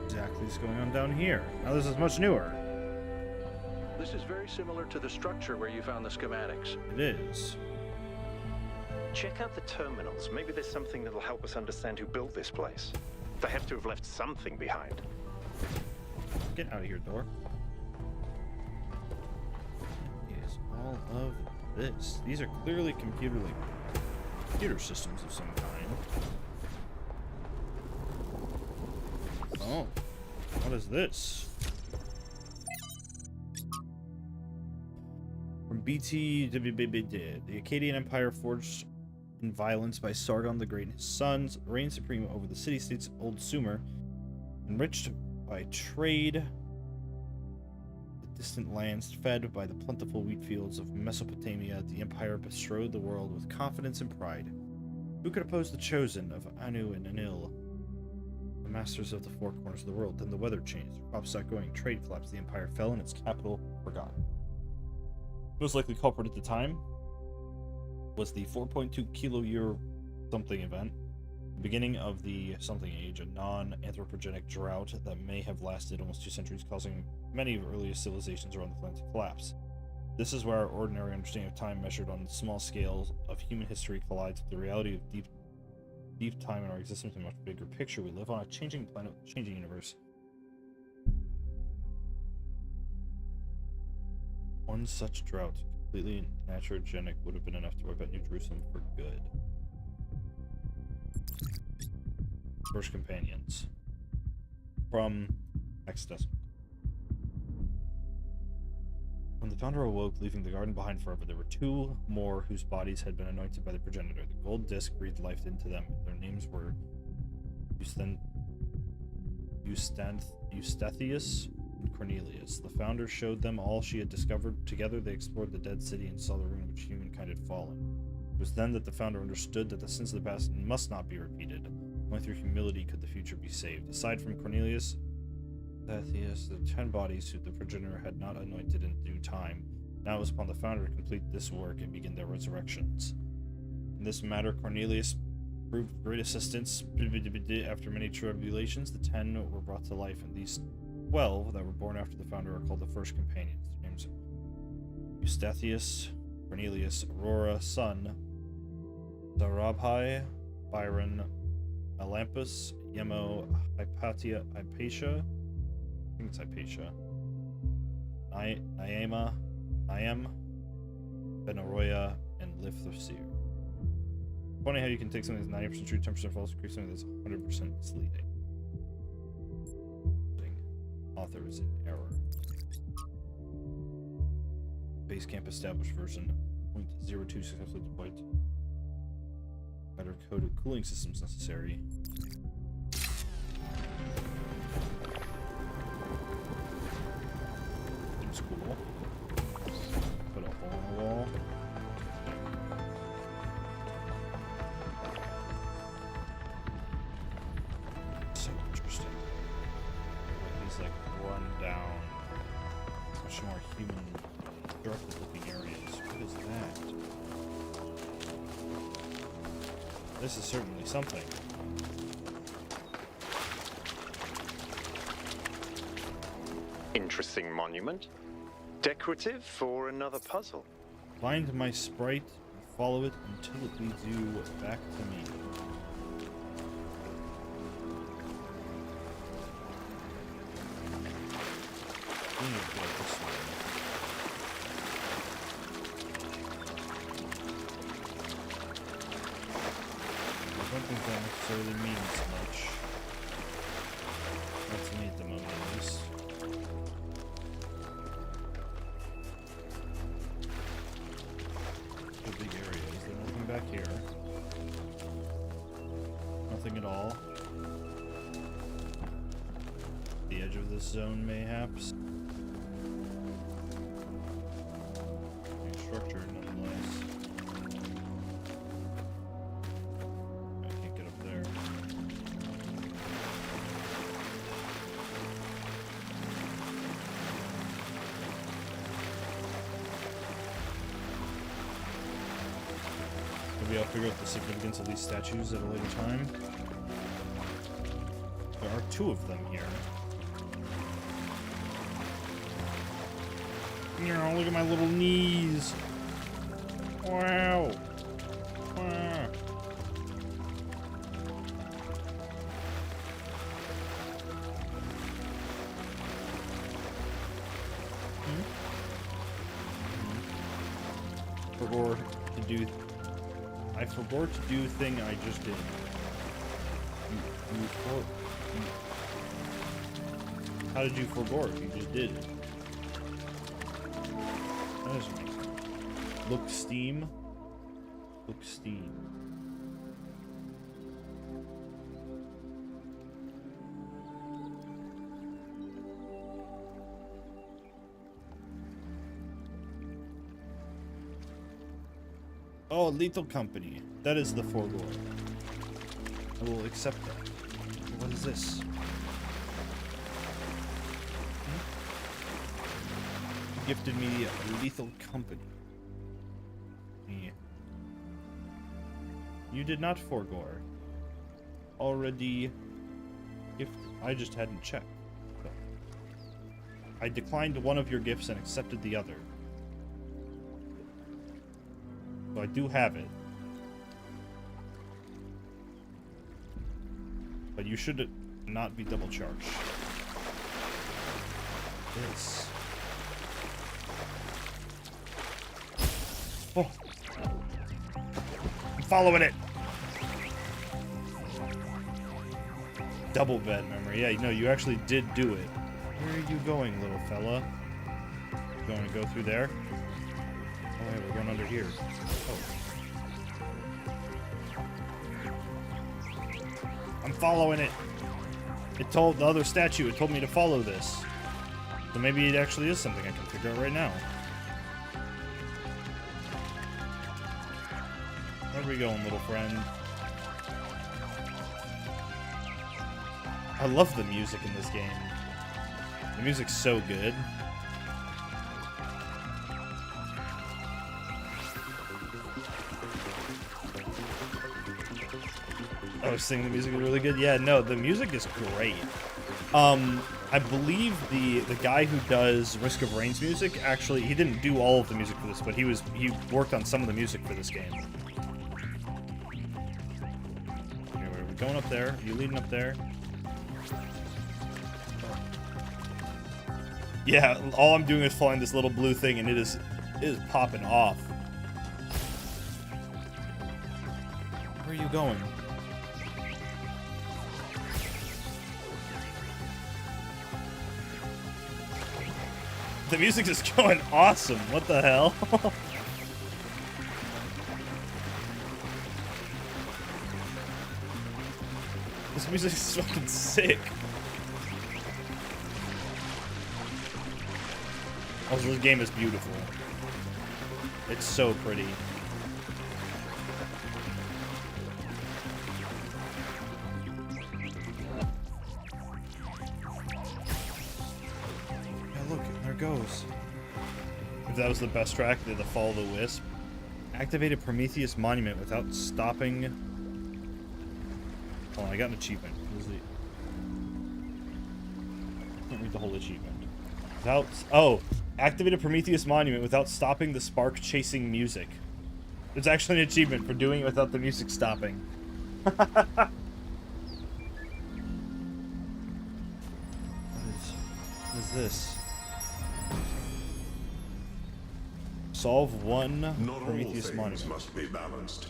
Exactly what's going on down here. Now this is much newer. This is very similar to the structure where you found the schematics. It is. Check out the terminals. Maybe there's something that'll help us understand who built this place. They have to have left something behind. Get out of here, door. What is all of this? These are clearly computer systems of some kind. Oh, what is this? From BT, the Akkadian Empire forged in violence by Sargon the Great and his sons, reigned supreme over the city-states of Old Sumer, enriched by trade, the distant lands fed by the plentiful wheat fields of Mesopotamia, the empire bestrode the world with confidence and pride. Who could oppose the chosen of Anu and Anil, the masters of the four corners of the world? Then the weather changed, crops stopped growing, trade collapsed, the empire fell, and its capital forgotten. Most likely culprit at the time was the 4.2 kilo-year something event, the beginning of the something age, a non-anthropogenic drought that may have lasted almost 2 centuries, causing many of the earliest civilizations around the planet to collapse. This is where our ordinary understanding of time measured on small scales of human history collides with the reality of deep time in our existence in a much bigger picture. We live on a changing planet with a changing universe. One such drought, completely naturogenic, would have been enough to wipe out New Jerusalem for good. First companions. From Exodus. When the founder awoke, leaving the garden behind forever, there were 2 more whose bodies had been anointed by the progenitor. The gold disc breathed life into them. Their names were Eustathius, and Cornelius. The founder showed them all she had discovered. Together they explored the dead city and saw the ruin in which humankind had fallen. It was then that the founder understood that the sins of the past must not be repeated. Only through humility could the future be saved. Aside from Cornelius, Stathius, the 10 bodies who the progenitor had not anointed in due time, now it was upon the founder to complete this work and begin their resurrections. In this matter, Cornelius proved great assistance. After many tribulations, the 10 were brought to life, and these 12 that were born after the founder are called the first companions. Their names are Eustathius, Cornelius, Aurora, Sun, Sarabhai, Byron, Olympus, Yemo, Hypatia, Hypatia, I think it's Hypatia, Niam, Benoroya, and Lithosir. Funny how you can take something that's 90% true, 10% false, create something that's 100% misleading. Author is in error. Basecamp established version 0.02 successfully deployed. Better coded cooling systems necessary. Seems cool. Put a hole in the wall. So interesting. He's like run down much more human constructed looking areas. What is that? This is certainly something. Interesting monument. Decorative for another puzzle. Find my sprite and follow it until it leads you back to me. I don't think that necessarily means much. Not to me at the moment, at least. The big area. Is there nothing back here? Nothing at all. The edge of this zone, mayhaps. Structure, nonetheless. I can't get up there. Maybe I'll figure out the significance of these statues at a later time. There are 2 of them here. Look at my little knees. Wow. Wow. I forgot to do thing I just did. How did you forgot? You just did it. That is amazing. Look Steam. Look Steam. Oh, Lethal Company. That is the foregoing. I will accept that. What is this? Gifted me a Lethal Company. You did not forego. Already gifted. I just hadn't checked. So. I declined one of your gifts and accepted the other. So I do have it. But you should not be double charged. This. Oh. I'm following it. Double bed memory. Yeah, no, you actually did do it. Where are you going, little fella? Going to go through there? Oh, yeah, we're going under here. Oh. I'm following it. It told the other statue, it told me to follow this. So maybe it actually is something I can figure out right now. Where are we going, little friend? I love the music in this game. The music's so good. I was thinking the music is really good. Yeah, no, the music is great. I believe the guy who does Risk of Rain's music, actually, he didn't do all of the music for this, but he worked on some of the music for this game. Anyway, we're going up there. Are you leading up there? Yeah, all I'm doing is flying this little blue thing, and it is popping off. Where are you going? The music is going awesome. What the hell? This music is fucking sick. Also, this game is beautiful. It's so pretty. Look, there it goes. If that was the best track, the Fall of the Wisp. Activated Prometheus Monument without stopping. Hold on, I got an achievement. What is it? Can't read the whole achievement. Without. Oh! Activated Prometheus Monument without stopping the spark chasing music. It's actually an achievement for doing it without the music stopping. What is this? Solve one Not Prometheus all things Monument. must be balanced.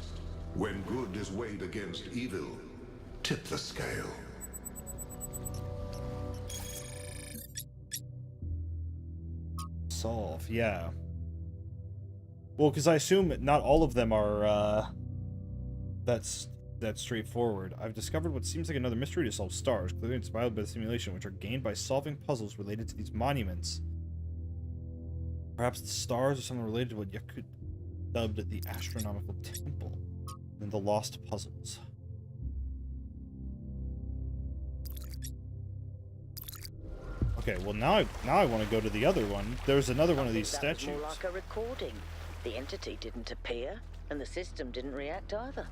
When good is weighed against evil, tip the scale. Solve, yeah. Well, because I assume not all of them are that's straightforward. I've discovered what seems like another mystery to solve: stars, clearly inspired by the simulation, which are gained by solving puzzles related to these monuments. Perhaps the stars are something related to what Yakut dubbed the astronomical temple and the lost puzzles. Okay, well now I want to go to the other one. There's another one of these statues. That was more like a recording. The entity didn't appear, and the system didn't react either.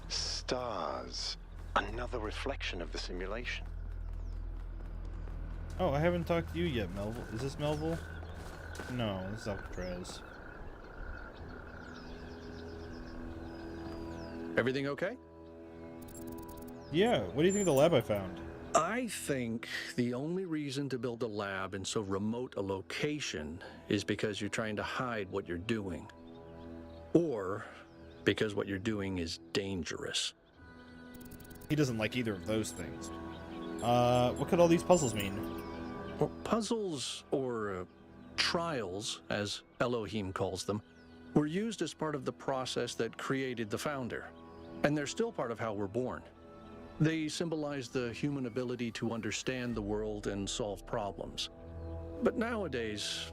Stars. Another reflection of the simulation. Oh, I haven't talked to you yet, Melville. Is this Melville? No, this is Alcatraz. Everything okay? Yeah, what do you think of the lab I found? I think the only reason to build a lab in so remote a location is because you're trying to hide what you're doing. Or because what you're doing is dangerous. He doesn't like either of those things. What could all these puzzles mean? Well, puzzles, or trials, as Elohim calls them, were used as part of the process that created the Founder. And they're still part of how we're born. They symbolize the human ability to understand the world and solve problems. But nowadays,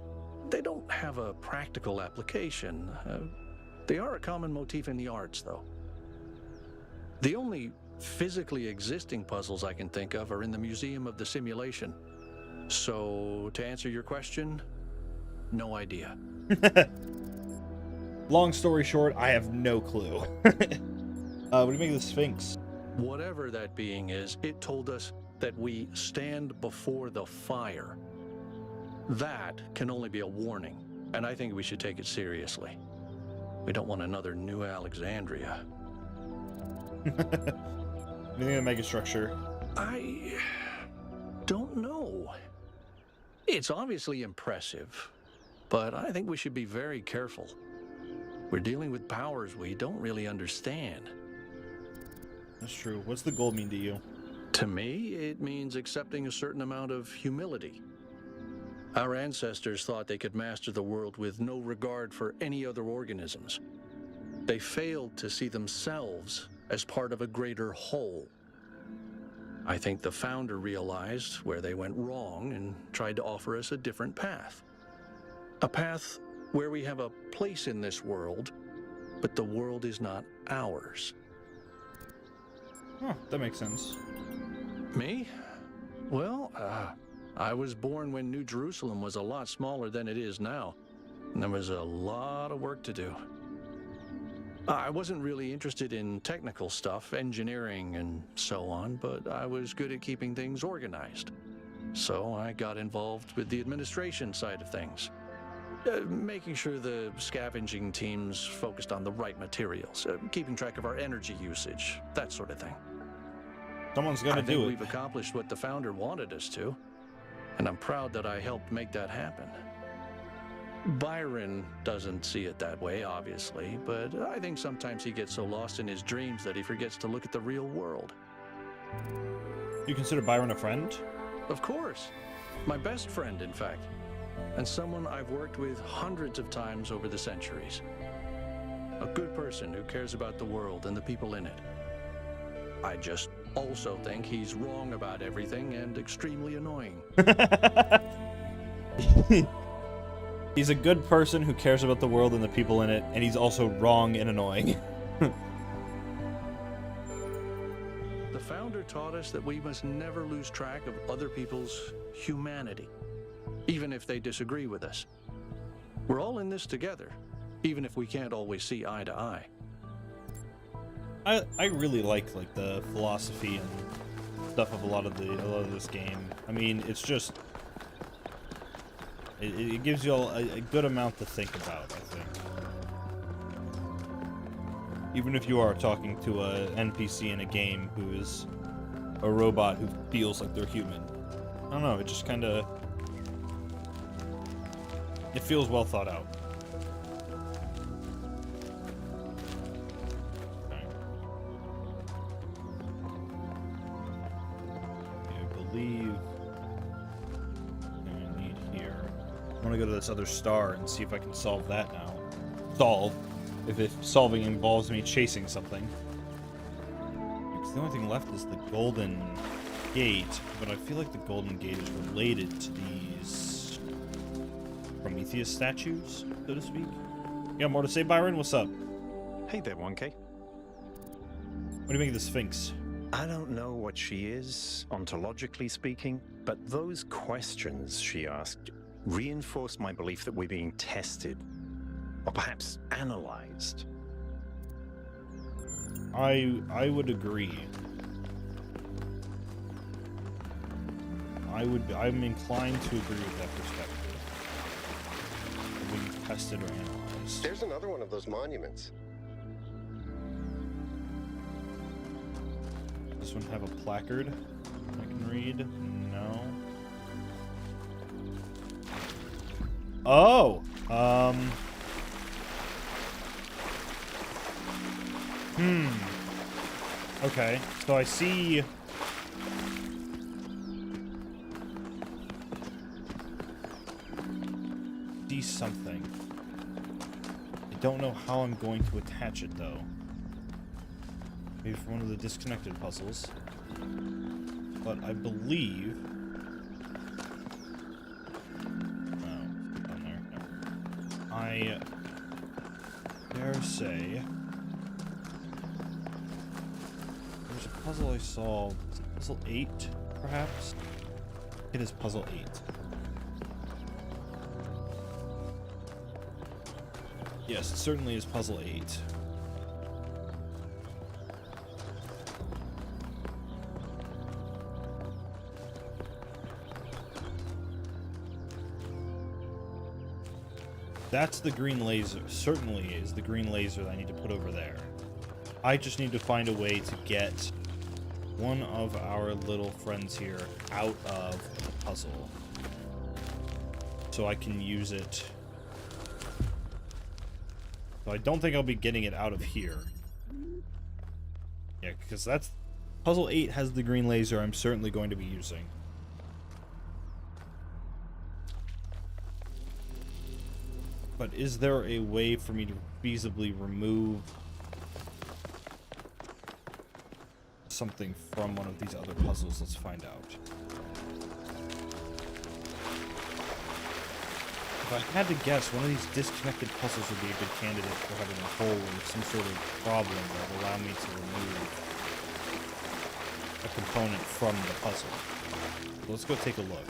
they don't have a practical application. They are a common motif in the arts, though. The only physically existing puzzles I can think of are in the Museum of the Simulation. So, to answer your question, no idea. Long story short, I have no clue. What do you make of the Sphinx? Whatever that being is, it told us that we stand before the fire. That can only be a warning, and I think we should take it seriously. We don't want another New Alexandria. Anything in the megastructure? I don't know. It's obviously impressive, but I think we should be very careful. We're dealing with powers we don't really understand. That's true. What's the goal mean to you? To me, it means accepting a certain amount of humility. Our ancestors thought they could master the world with no regard for any other organisms. They failed to see themselves as part of a greater whole. I think the Founder realized where they went wrong and tried to offer us a different path. A path where we have a place in this world, but the world is not ours. Huh, that makes sense. Me? Well, I was born when New Jerusalem was a lot smaller than it is now, and there was a lot of work to do. I wasn't really interested in technical stuff, engineering and so on, but I was good at keeping things organized. So I got involved with the administration side of things, making sure the scavenging teams focused on the right materials, keeping track of our energy usage, that sort of thing. Someone's got to do it. We've accomplished what the Founder wanted us to, and I'm proud that I helped make that happen. Byron doesn't see it that way, obviously, but I think sometimes he gets so lost in his dreams that he forgets to look at the real world. You consider Byron a friend? Of course. My best friend, in fact. And someone I've worked with hundreds of times over the centuries. A good person who cares about the world and the people in it. I just also think he's wrong about everything and extremely annoying. He's a good person who cares about the world and the people in it, and he's also wrong and annoying. The Founder taught us that we must never lose track of other people's humanity, even if they disagree with us. We're all in this together, even if we can't always see eye to eye. I really like the philosophy and stuff of a lot of this game. I mean, it's just it gives you all a good amount to think about, I think. Even if you are talking to a NPC in a game who is a robot who feels like they're human. I don't know, it just kind of... It feels well thought out. Okay. I believe... I need here. I want to go to this other star and see if I can solve that now. If solving involves me chasing something. Because the only thing left is the Golden Gate, but I feel like the Golden Gate is related to these Prometheus statues, so to speak. You got more to say, Byron? What's up? Hey there, 1K. What do you make of the Sphinx? I don't know what she is, ontologically speaking, but those questions she asked reinforced my belief that we're being tested, or perhaps analyzed. I would agree. I'm inclined to agree with that perspective. Being tested or analyzed. There's another one of those monuments. Does this one have a placard I can read? No. Oh! Okay, so I see... something. I don't know how I'm going to attach it, though. Maybe for one of the disconnected puzzles. But I believe... Oh, down there. No. I dare say... There's a puzzle I solved. Puzzle 8, perhaps? It is puzzle 8. Yes, it certainly is puzzle 8. That's the green laser. Certainly is the green laser that I need to put over there. I just need to find a way to get one of our little friends here out of the puzzle, so I can use it. So I don't think I'll be getting it out of here. Yeah, because that's... Puzzle 8 has the green laser I'm certainly going to be using. But is there a way for me to feasibly remove something from one of these other puzzles. Let's find out. If I had to guess, one of these disconnected puzzles would be a good candidate for having a hole or some sort of problem that would allow me to remove a component from the puzzle. So let's go take a look.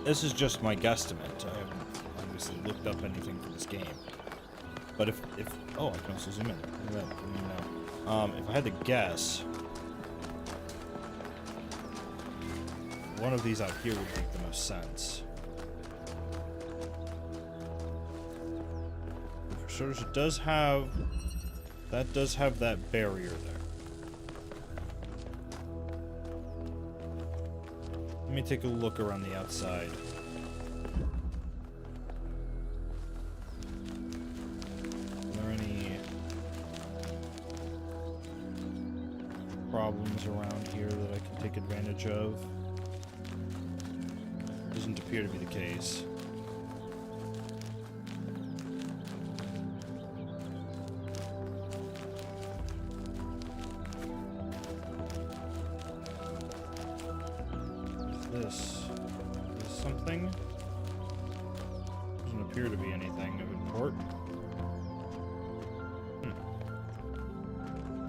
This is just my guesstimate. I haven't obviously looked up anything for this game. But if oh, I can also zoom in. Look at that. If I had to guess, one of these out here would make the most sense. For sure, it does have that barrier there. Let me take a look around the outside. Are there any problems around here that I can take advantage of? Doesn't appear to be the case. Is this something? Doesn't appear to be anything of import.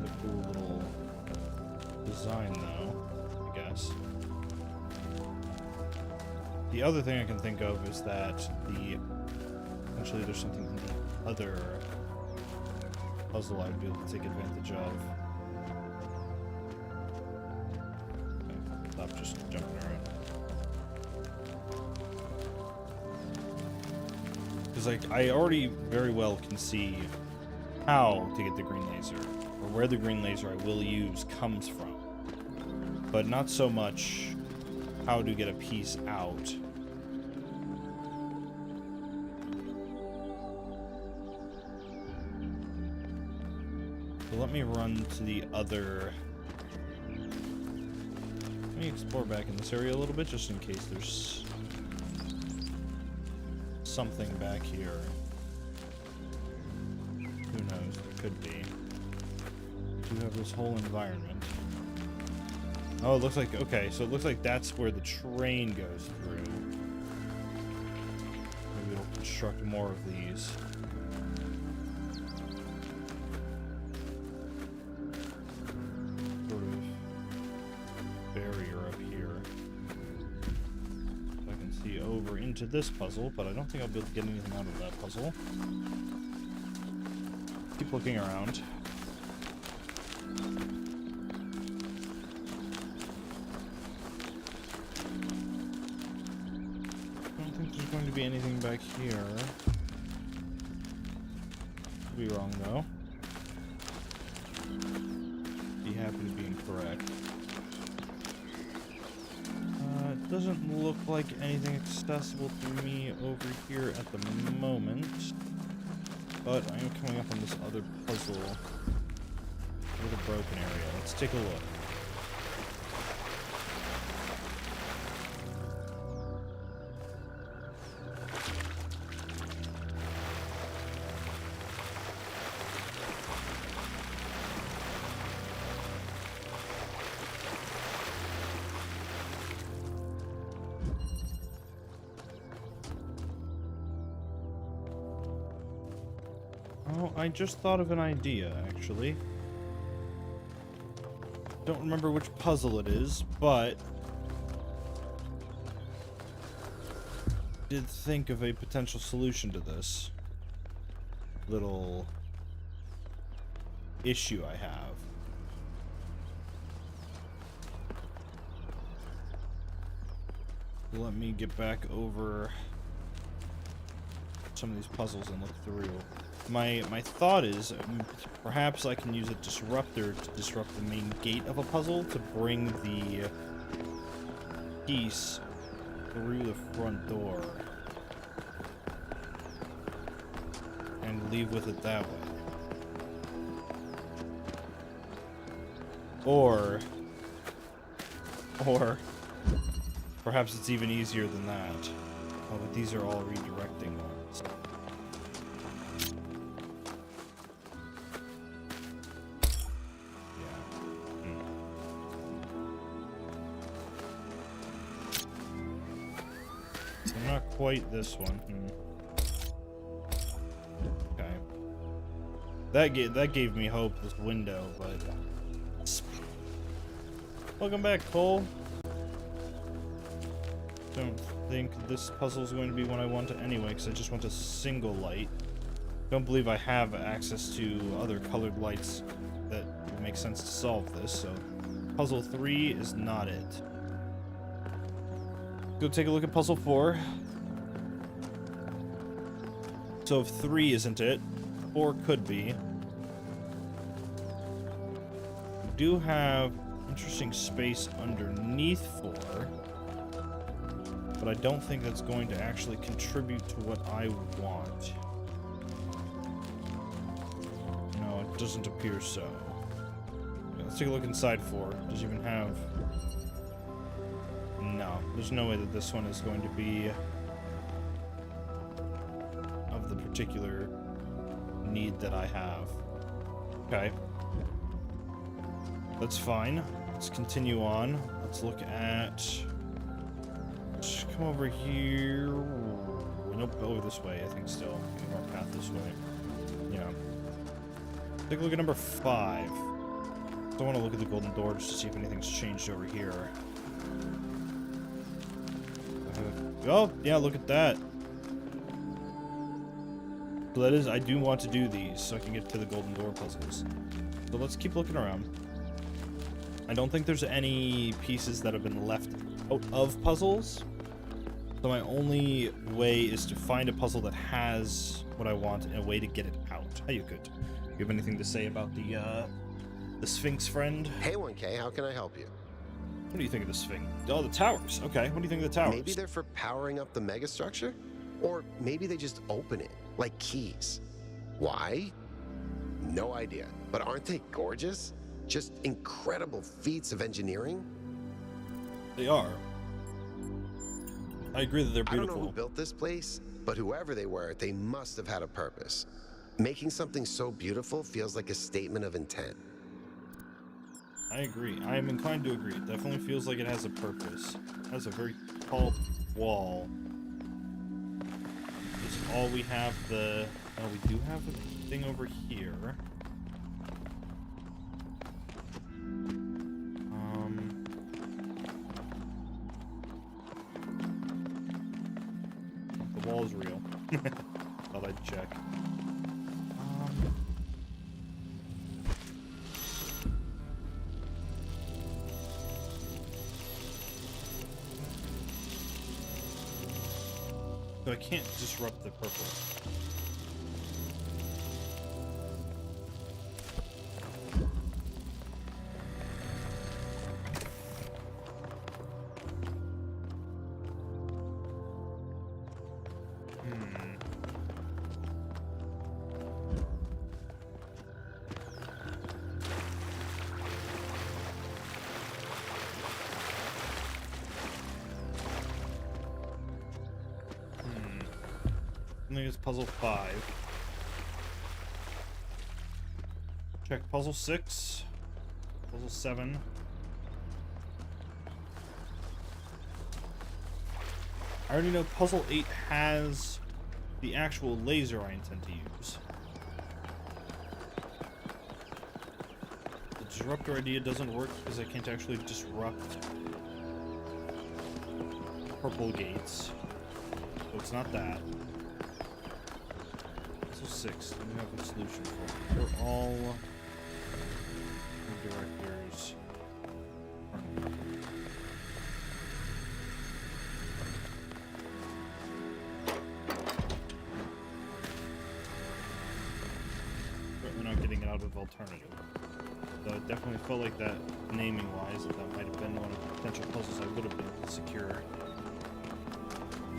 A cool little design, though, I guess. The other thing I can think of is that potentially there's something in the other puzzle I'd be able to take advantage of. Okay, stop just jumping around. Because I already very well can see how to get the green laser, or where the green laser I will use comes from, but not so much how to get a piece out. So let me run to the other... Let me explore back in this area a little bit, just in case there's something back here. Who knows? There could be. We do have this whole environment. Oh, it looks like... Okay, so it looks like that's where the train goes through. Maybe we'll construct more of these. Sort of barrier up here. I can see over into this puzzle, but I don't think I'll be able to get anything out of that puzzle. Keep looking around. There's going to be anything back here. Could be wrong though. Be happy to be incorrect. It doesn't look like anything accessible to me over here at the moment. But I am coming up on this other puzzle with a broken area. Let's take a look. Oh, I just thought of an idea, actually. Don't remember which puzzle it is, but did think of a potential solution to this little issue I have. Let me get back over some of these puzzles and look through. My thought is perhaps I can use a disruptor to disrupt the main gate of a puzzle to bring the piece through the front door and leave with it that way. Or perhaps it's even easier than that. Oh, but these are all redirecting ones. Not quite this one. Okay. That gave me hope, this window, but... Welcome back, Cole. Don't think this puzzle is going to be one I want anyway, because I just want a single light. Don't believe I have access to other colored lights that would make sense to solve this, so puzzle 3 is not it. Go take a look at puzzle 4. So if 3 isn't it, 4 could be. We do have interesting space underneath 4, but I don't think that's going to actually contribute to what I want. No, it doesn't appear so. Okay, let's take a look inside 4. Does it even have... No, there's no way that this one is going to be of the particular need that I have. Okay. That's fine. Let's continue on. Let's look at... Let's come over here. Nope, over this way, I think still. Getting our path this way. Yeah. Take a look at number 5. I want to look at the golden door just to see if anything's changed over here. Oh, yeah, look at that. So that is, I do want to do these so I can get to the golden door puzzles. So let's keep looking around. I don't think there's any pieces that have been left out of puzzles. So my only way is to find a puzzle that has what I want and a way to get it out. Hey, you good? You have anything to say about the Sphinx friend? Hey, 1K, how can I help you? What do you think of the Sphinx? Oh, the towers. Okay, what do you think of the towers? Maybe they're for powering up the megastructure? Or maybe they just open it, like keys. Why? No idea. But aren't they gorgeous? Just incredible feats of engineering? They are. I agree that they're I don't beautiful. know who built this place, but whoever they were, they must have had a purpose. Making something so beautiful feels like a statement of intent. I agree. I am inclined to agree. It definitely feels like it has a purpose. It has a very tall wall. Is all we have the... Oh, we do have a thing over here. The wall is real. Thought I'd check. So I can't disrupt the purple. I think it's puzzle 5. Check puzzle 6. Puzzle 7. I already know puzzle 8 has the actual laser I intend to use. The disruptor idea doesn't work because I can't actually disrupt purple gates. So it's not that. 6. We have a solution for it. They're all directors. Certainly not getting it out of alternative. So it definitely felt like that, naming wise, that might have been one of the potential puzzles I would have been able to secure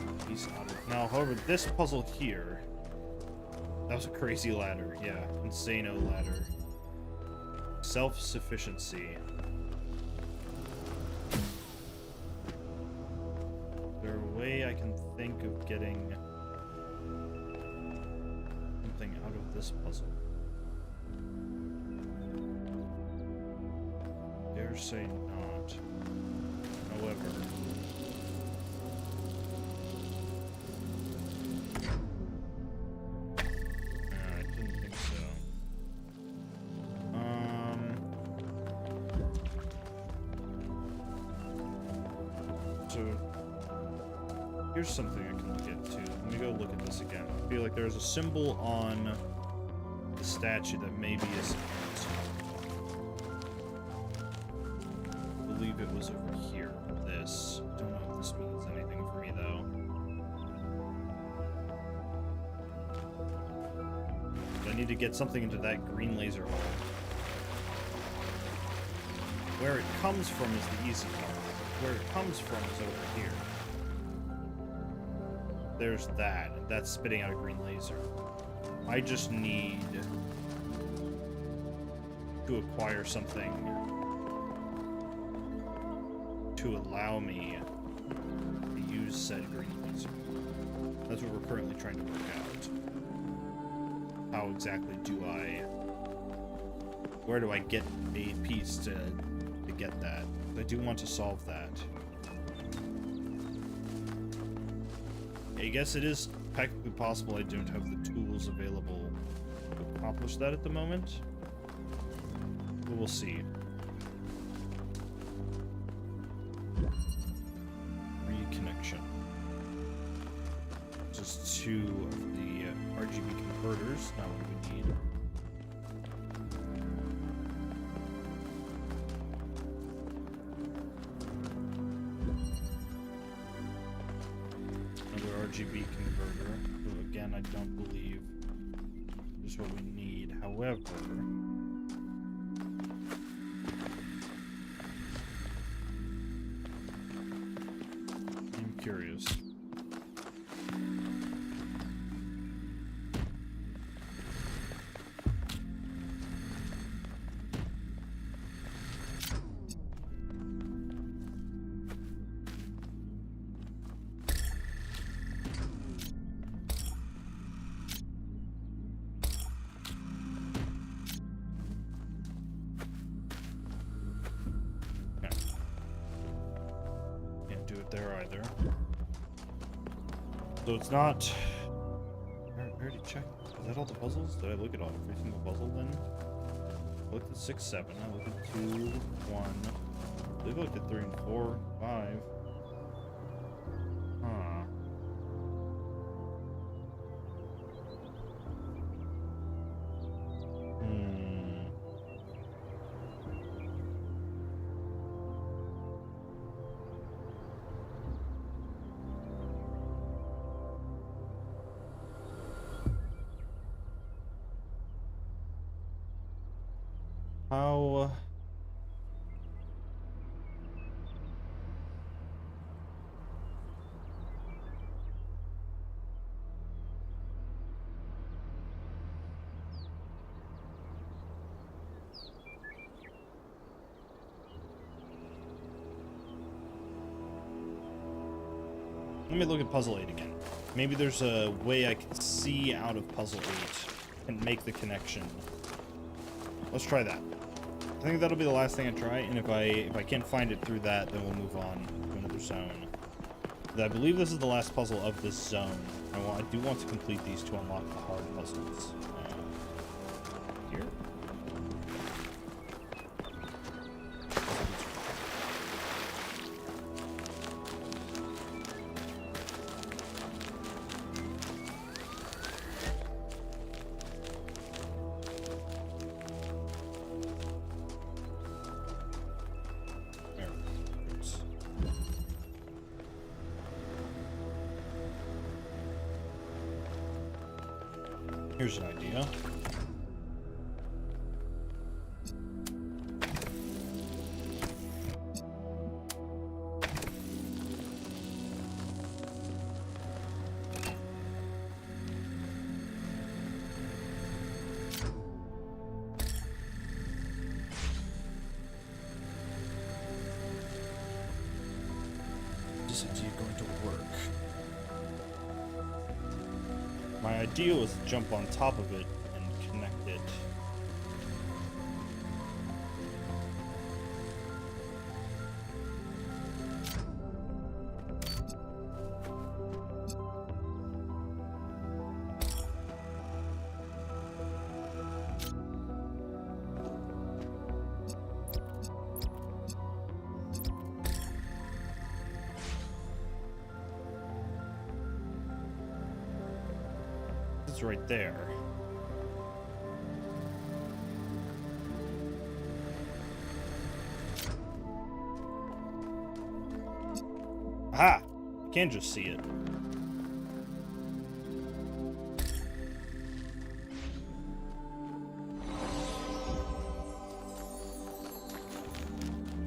a piece out of. Now, however, this puzzle here. That was a crazy ladder, yeah. Insano ladder. Self-sufficiency. Is there a way I can think of getting something out of this puzzle? Dare say not. However... Here's something I can look at too. Let me go look at this again. I feel like there's a symbol on the statue that maybe isn't. I believe it was over here. This. Don't know if this means anything for me though. I need to get something into that green laser hole. Where it comes from is the easy part. Where it comes from is over here. There's that, and that's spitting out a green laser. I just need to acquire something to allow me to use said green laser. That's what we're currently trying to work out. How exactly do I... Where do I get a piece to get that? I do want to solve that. I guess it is technically possible I don't have the tools available to accomplish that at the moment. But we'll see. Reconnection. Just 2 of the RGB converters. Not what we need. RGB converter, who again I don't believe is what we need. However, I'm curious. There either. So it's not... I already checked. Is that all the puzzles? Did I look at all every single puzzle then? I looked at 6, 7. I looked at 2, 1. I believe I looked at 3 and 4, 5. Huh. How... Let me look at Puzzle 8 again. Maybe there's a way I can see out of Puzzle 8 and make the connection. Let's try that. I think that'll be the last thing I try, and if I can't find it through that, then we'll move on to another zone. I believe this is the last puzzle of this zone. I do want to complete these to unlock the hard puzzles. Here. Here's an idea. Is this idea going to work? My idea was to jump on top of it and connect it. it's right there. Aha! You can't just see it.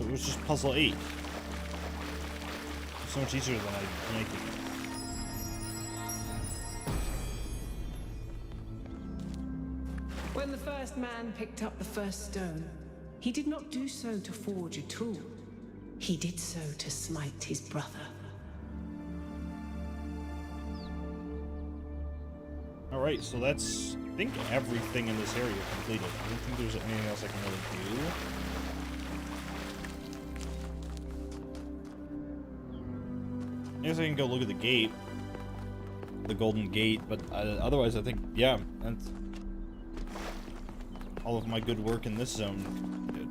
It was just puzzle 8. So much easier than I make it. When the first man picked up the first stone, he did not do so to forge a tool. He did so to smite his brother. Alright, so that's, I think, everything in this area completed. I don't think there's anything else I can really do. I guess I can go look at the gate. The golden gate, but otherwise I think, yeah, that's all of my good work in this zone did.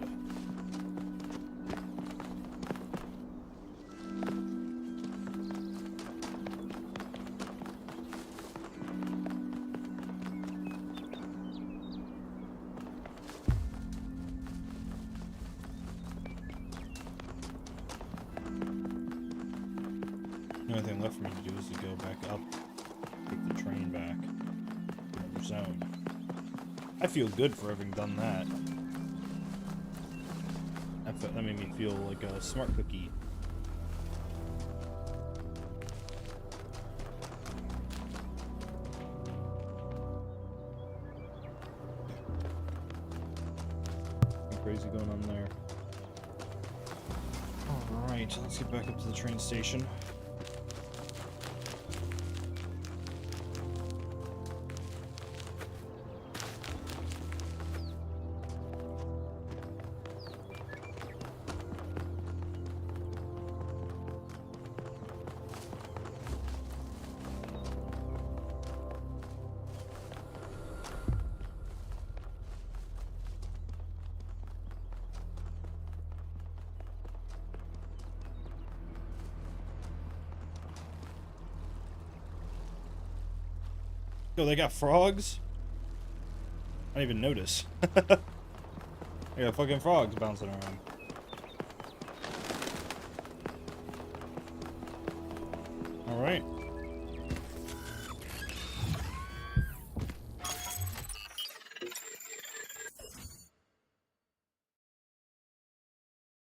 The only thing left for me to do is to go back up, take the train back to another zone. I feel good for having done that. That made me feel like a smart cookie. Nothing crazy going on there. Alright, let's get back up to the train station. Yo, they got frogs? I didn't even notice. They got fucking frogs bouncing around. Alright.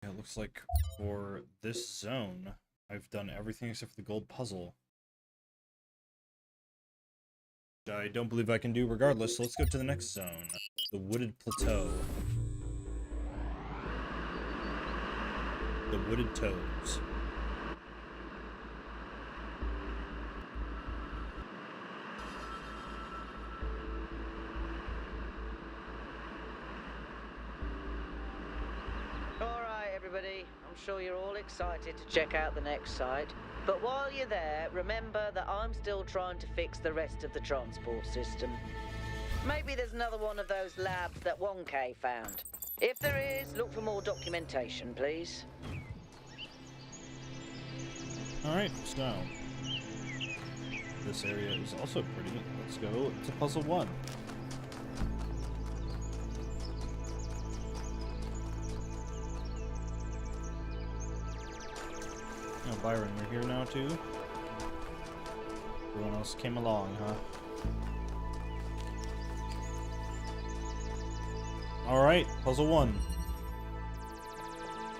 It looks like for this zone, I've done everything except for the gold puzzle. I don't believe I can do regardless, so let's go to the next zone. The Wooded Plateau. The Wooded Toes. Alright, everybody. I'm sure you're all excited to check out the next site. But while you're there, remember that I'm still trying to fix the rest of the transport system. Maybe there's another one of those labs that Wonkai found. If there is, look for more documentation, please. Alright, so this area is also pretty. Let's go to puzzle 1. Oh, Byron, you're here now too? Everyone else came along, huh? Alright, puzzle 1.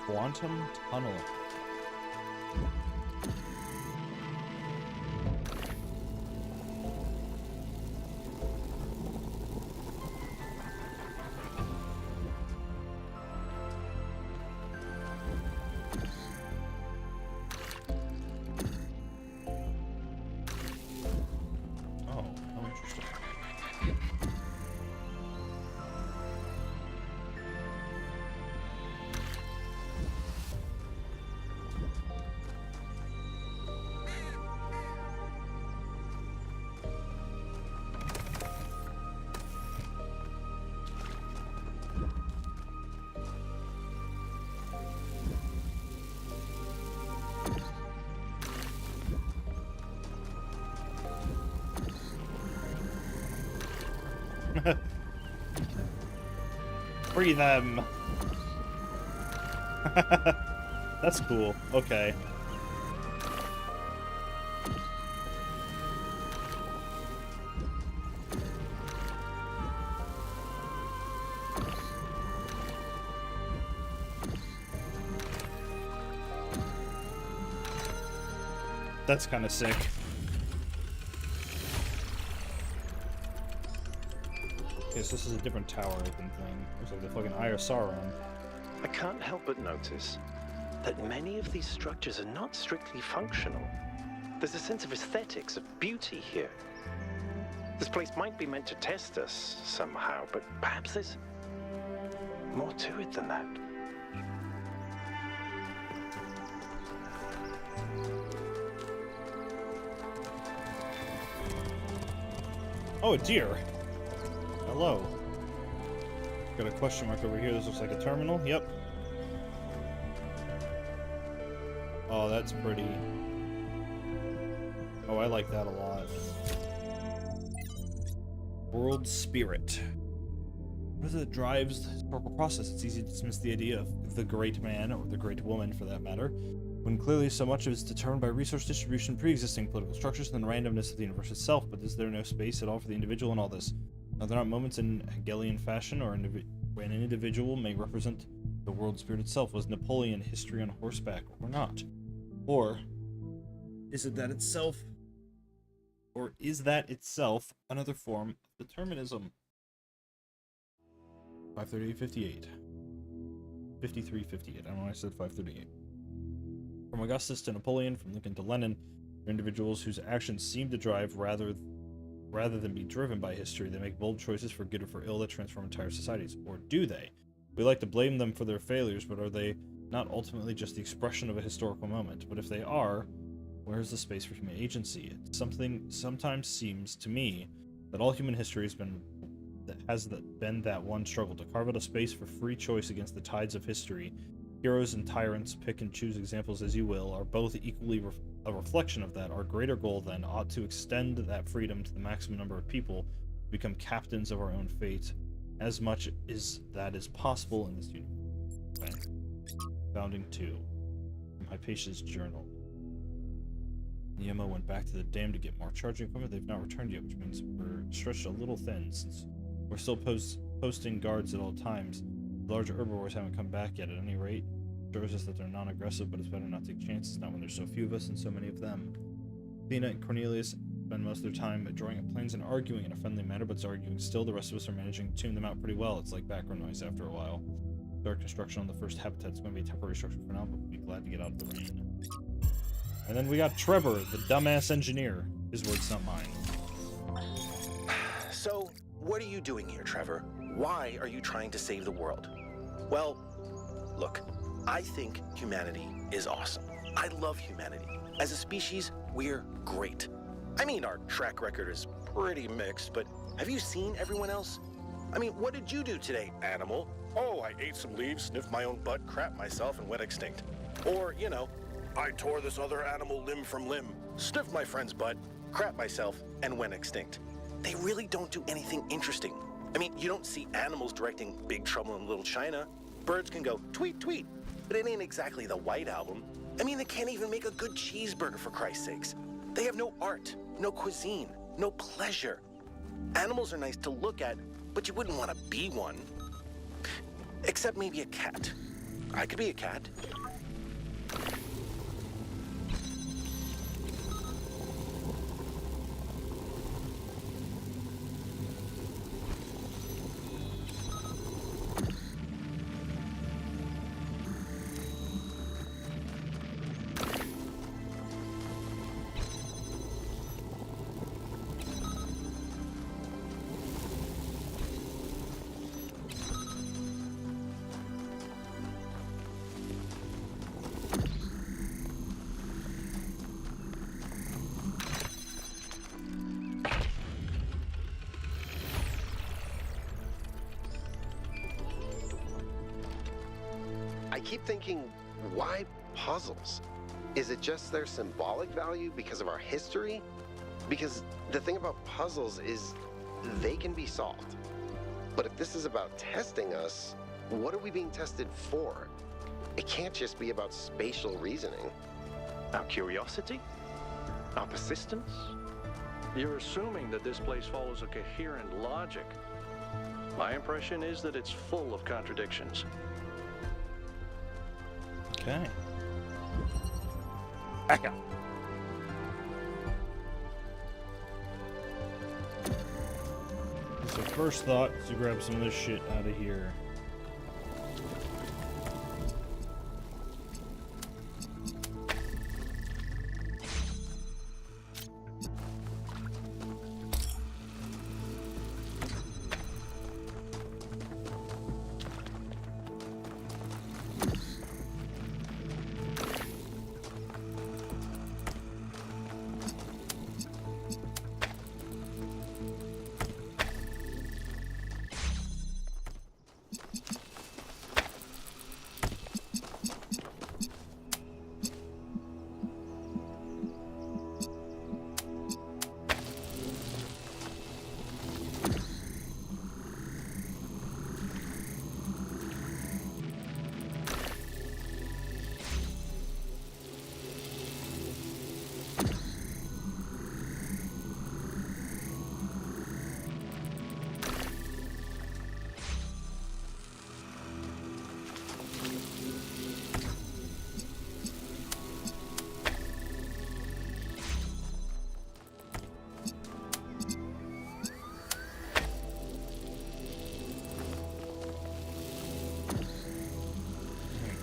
Quantum Tunnel. Free them. That's cool. Okay. That's kind of sick. Okay, so this is a different tower open thing. Looks like the fucking Eye of Sauron. I can't help but notice that many of these structures are not strictly functional. There's a sense of aesthetics, of beauty here. This place might be meant to test us somehow, but perhaps there's more to it than that. Oh, a deer. Hello. Got a question mark over here. This looks like a terminal. Yep. Oh, that's pretty. Oh, I like that a lot. World spirit. What is it that drives the historical process? It's easy to dismiss the idea of the great man, or the great woman for that matter, when clearly so much of it is determined by resource distribution, pre-existing political structures, and the randomness of the universe itself. But is there no space at all for the individual in all this? Are there not moments in Hegelian fashion, or when an individual may represent the world spirit itself? Was Napoleon history on horseback, or not? Or is that itself another form of determinism? 538.58. 53.58. I don't know why I said 538. From Augustus to Napoleon, from Lincoln to Lenin, they're individuals whose actions seem to drive rather than be driven by history. They make bold choices for good or for ill that transform entire societies. Or do they? We like to blame them for their failures, but are they not ultimately just the expression of a historical moment? But if they are, where is the space for human agency? It sometimes seems to me that all human history has been that one struggle to carve out a space for free choice against the tides of history. Heroes and tyrants, pick and choose examples as you will, are both equally a reflection of that. Our greater goal, then, ought to extend that freedom to the maximum number of people to become captains of our own fate, as much as that is possible in this universe. Okay. Founding 2. From Hypatia's journal. Niema went back to the dam to get more charging equipment. They've not returned yet, which means we're stretched a little thin, since we're still posting guards at all times. The larger herbivores haven't come back yet. At any rate, it shows us that they're non-aggressive, but it's better not to take chances, not when there's so few of us and so many of them. Athena and Cornelius spend most of their time drawing up plans and arguing in a friendly manner, but it's arguing still. The rest of us are managing to tune them out pretty well. It's like background noise after a while. Start construction on the first habitat. It's going to be a temporary structure for now, but we'll be glad to get out of the rain. And then we got Trevor, the dumbass engineer. His words, not mine. So, what are you doing here, Trevor? Why are you trying to save the world? Well, look, I think humanity is awesome. I love humanity. As a species, we're great. I mean, our track record is pretty mixed, but have you seen everyone else? I mean, what did you do today, animal? Oh, I ate some leaves, sniffed my own butt, crapped myself, and went extinct. Or, you know, I tore this other animal limb from limb, sniffed my friend's butt, crapped myself, and went extinct. They really don't do anything interesting. I mean, you don't see animals directing Big Trouble in Little China. Birds can go tweet, tweet, but it ain't exactly the White Album. I mean, they can't even make a good cheeseburger, for Christ's sakes. They have no art, no cuisine, no pleasure. Animals are nice to look at, but you wouldn't want to be one. Except maybe a cat. I could be a cat. I keep thinking, why puzzles? Is it just their symbolic value because of our history? Because the thing about puzzles is they can be solved. But if this is about testing us, what are we being tested for? It can't just be about spatial reasoning. Our curiosity? Our persistence? You're assuming that this place follows a coherent logic. My impression is that it's full of contradictions. Okay. Back up. So first thought is to grab some of this shit out of here.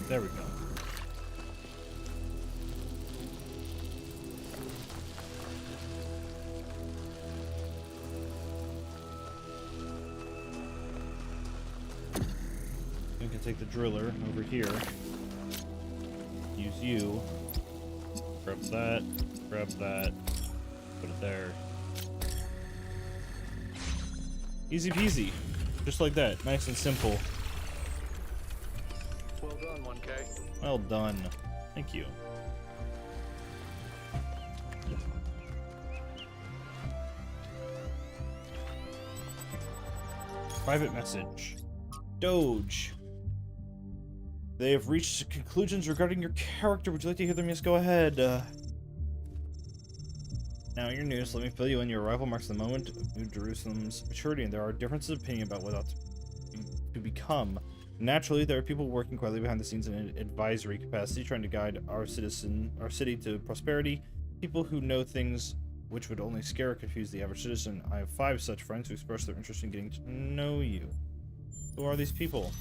There we go. We can take the driller over here. Use you. Grab that. Grab that. Put it there. Easy peasy. Just like that. Nice and simple. Well done, 1K. Well done. Thank you. Private message. Doge. They have reached conclusions regarding your character. Would you like to hear them? Yes, go ahead. Now, in your news, let me fill you in. Your arrival marks the moment of New Jerusalem's maturity, and there are differences of opinion about what ought to become. Naturally, there are people working quietly behind the scenes in an advisory capacity, trying to guide our city to prosperity. People who know things which would only scare or confuse the average citizen. I have 5 such friends who express their interest in getting to know you. Who are these people?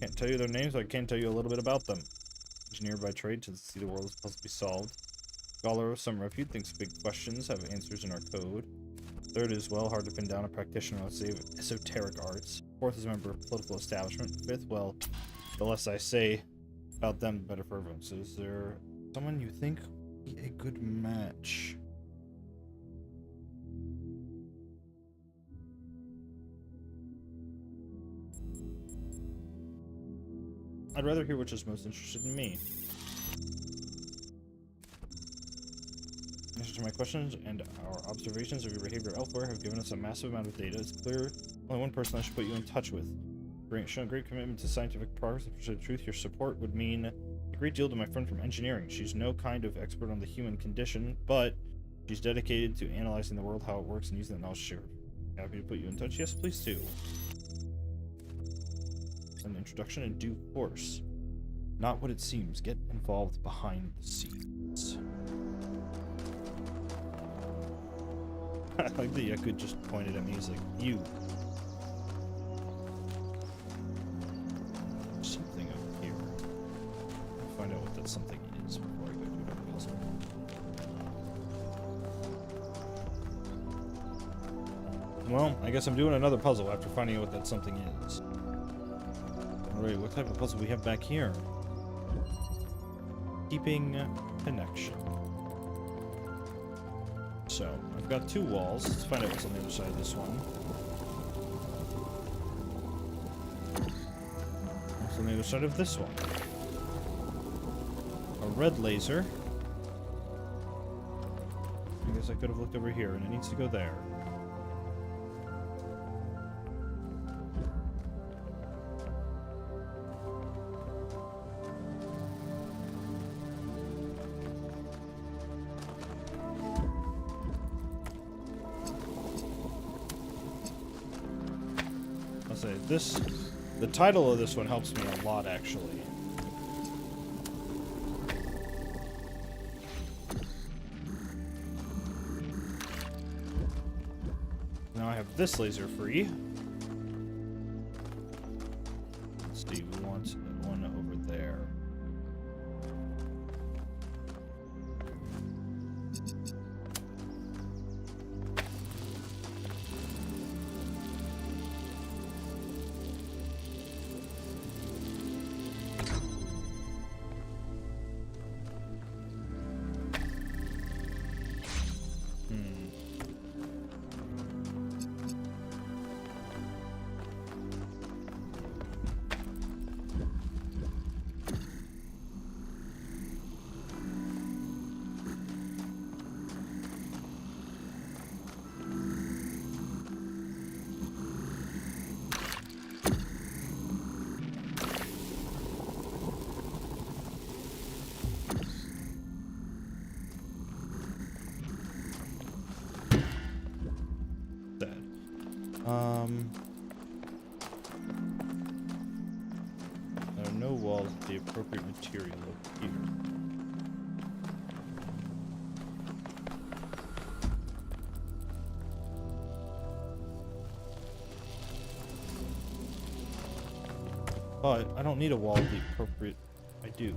Can't tell you their names, but I can tell you a little bit about them. Engineer by trade to see the world is supposed to be solved. Scholar of some repute thinks big questions have answers in our code. Third is, well, hard to pin down a practitioner, let's say, of esoteric arts. Fourth is a member of political establishment. Fifth, well, the less I say about them, the better for everyone. So is there someone you think would be a good match? I'd rather hear which is most interested in me. Answers to my questions and our observations of your behavior elsewhere have given us a massive amount of data. It's clear only one person I should put you in touch with. Shown great commitment to scientific progress and pursuit of truth. Your support would mean a great deal to my friend from engineering. She's no kind of expert on the human condition, but she's dedicated to analyzing the world, how it works, and using the knowledge shared. Happy to put you in touch. Yes, please do. An introduction in due course. Not what it seems. Get involved behind the scenes. I like that Yaku just pointed at me. He's like, you. Something up here. I'll find out what that something is before I go do another puzzle. Well, I guess I'm doing another puzzle after finding out what that something is. Alright, what type of puzzle we have back here? Keeping connection. So, I've got 2 walls. Let's find out what's on the other side of this one. What's on the other side of this one? A red laser. I guess I could have looked over here, and it needs to go there. say this. The title of this one helps me a lot, actually. Now I have this laser free. Let's see, we want one over there. There are no walls with the appropriate material up here. But I don't need a wall with the appropriate... I do.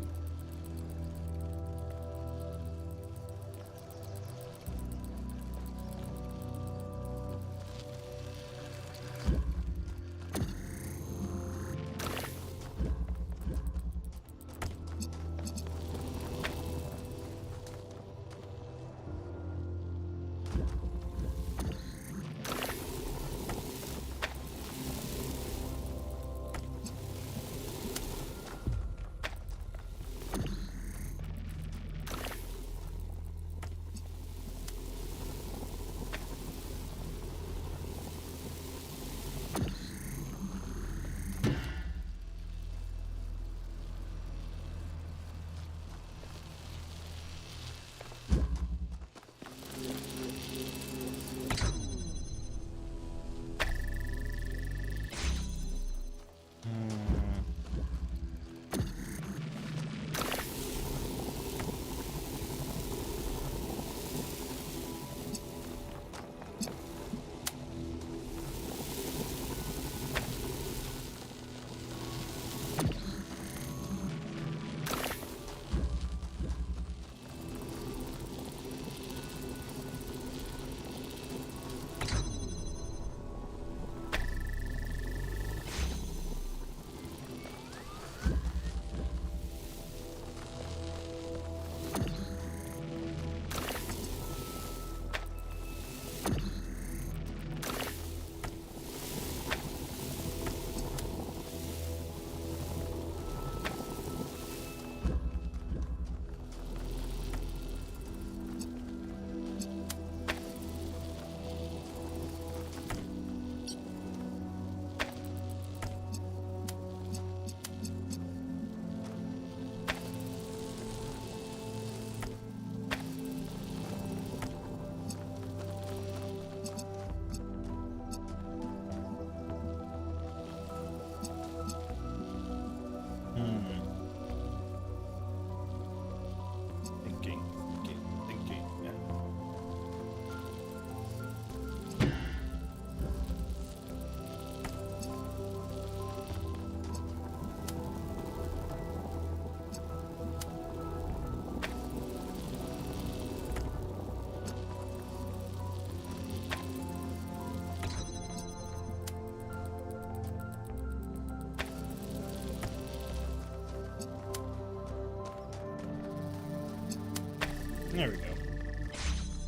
There we go.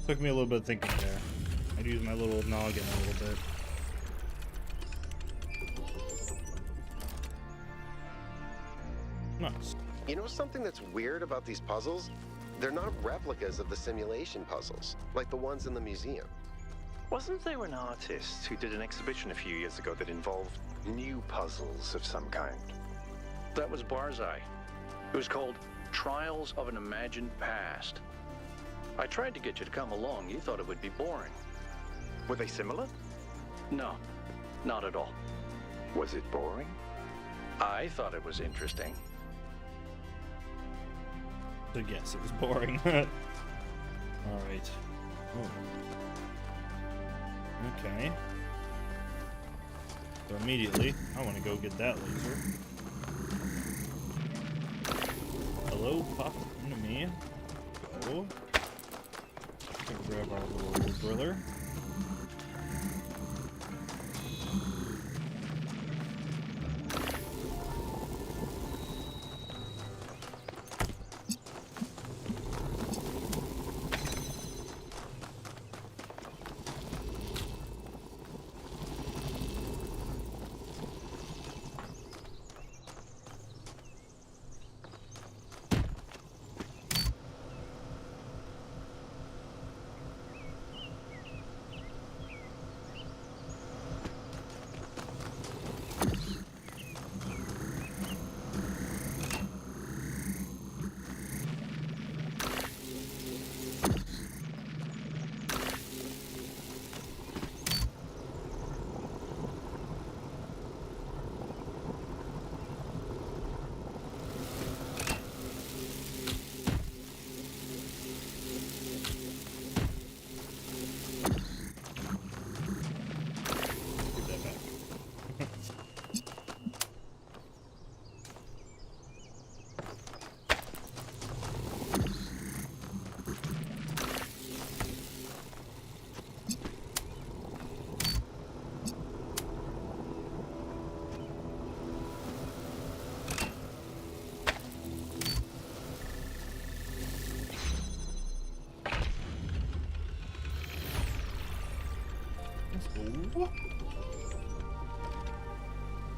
Took me a little bit of thinking there. I'd use my little noggin a little bit. Nice. You know something that's weird about these puzzles? They're not replicas of the simulation puzzles, like the ones in the museum. Wasn't there an artist who did an exhibition a few years ago that involved new puzzles of some kind? That was Barzai. It was called Trials of an Imagined Past. I tried to get you to come along. You thought it would be boring. Were they similar? No, not at all. Was it boring? I thought it was interesting. So yes, it was boring. Alright. Okay. So immediately, I want to go get that laser. Hello, pop into me. Oh. Grab our little driller.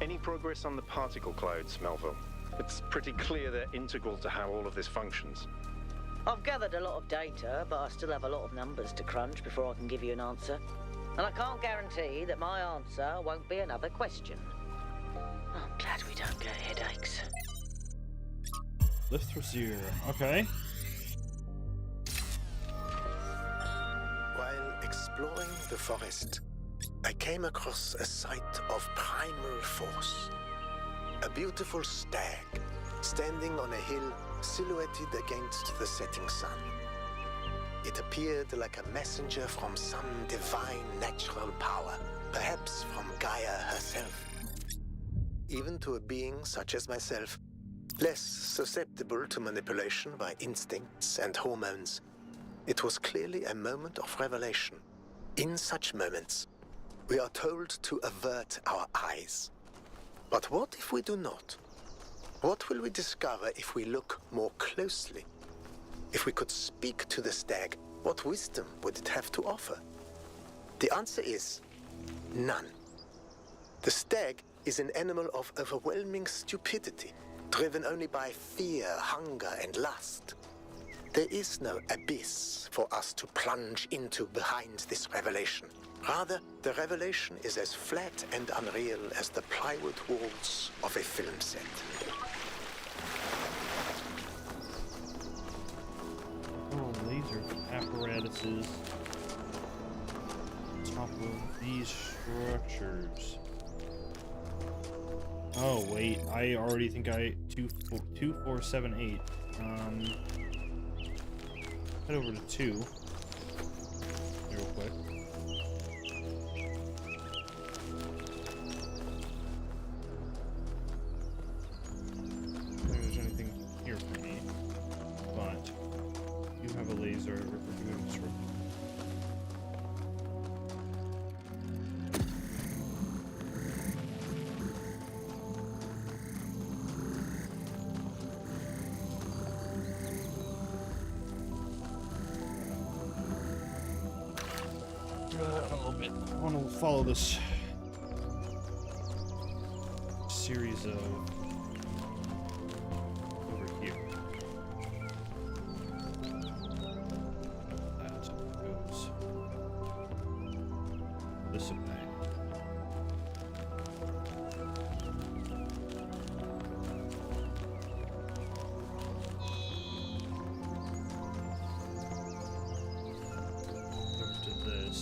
Any progress on the particle clouds, Melville? It's pretty clear they're integral to how all of this functions. I've gathered a lot of data, but I still have a lot of numbers to crunch before I can give you an answer. And I can't guarantee that my answer won't be another question. I'm glad we don't get headaches. Lift Brazier. Okay. While exploring the forest, I came across a site of primal force. A beautiful stag, standing on a hill silhouetted against the setting sun. It appeared like a messenger from some divine natural power, perhaps from Gaia herself. Even to a being such as myself, less susceptible to manipulation by instincts and hormones, it was clearly a moment of revelation. In such moments, we are told to avert our eyes. But what if we do not? What will we discover if we look more closely? If we could speak to the stag, what wisdom would it have to offer? The answer is none. The stag is an animal of overwhelming stupidity, driven only by fear, hunger, and lust. There is no abyss for us to plunge into behind this revelation. Rather, the revelation is as flat and unreal as the plywood walls of a film set. Oh, laser apparatuses on top of these structures. Oh wait, I already think I 2478. Head over to 2 real quick. I don't think there's anything here for me, but you have a laser. We're doing this. A little bit. I want to follow this series of over here. That goes this way. Over to this.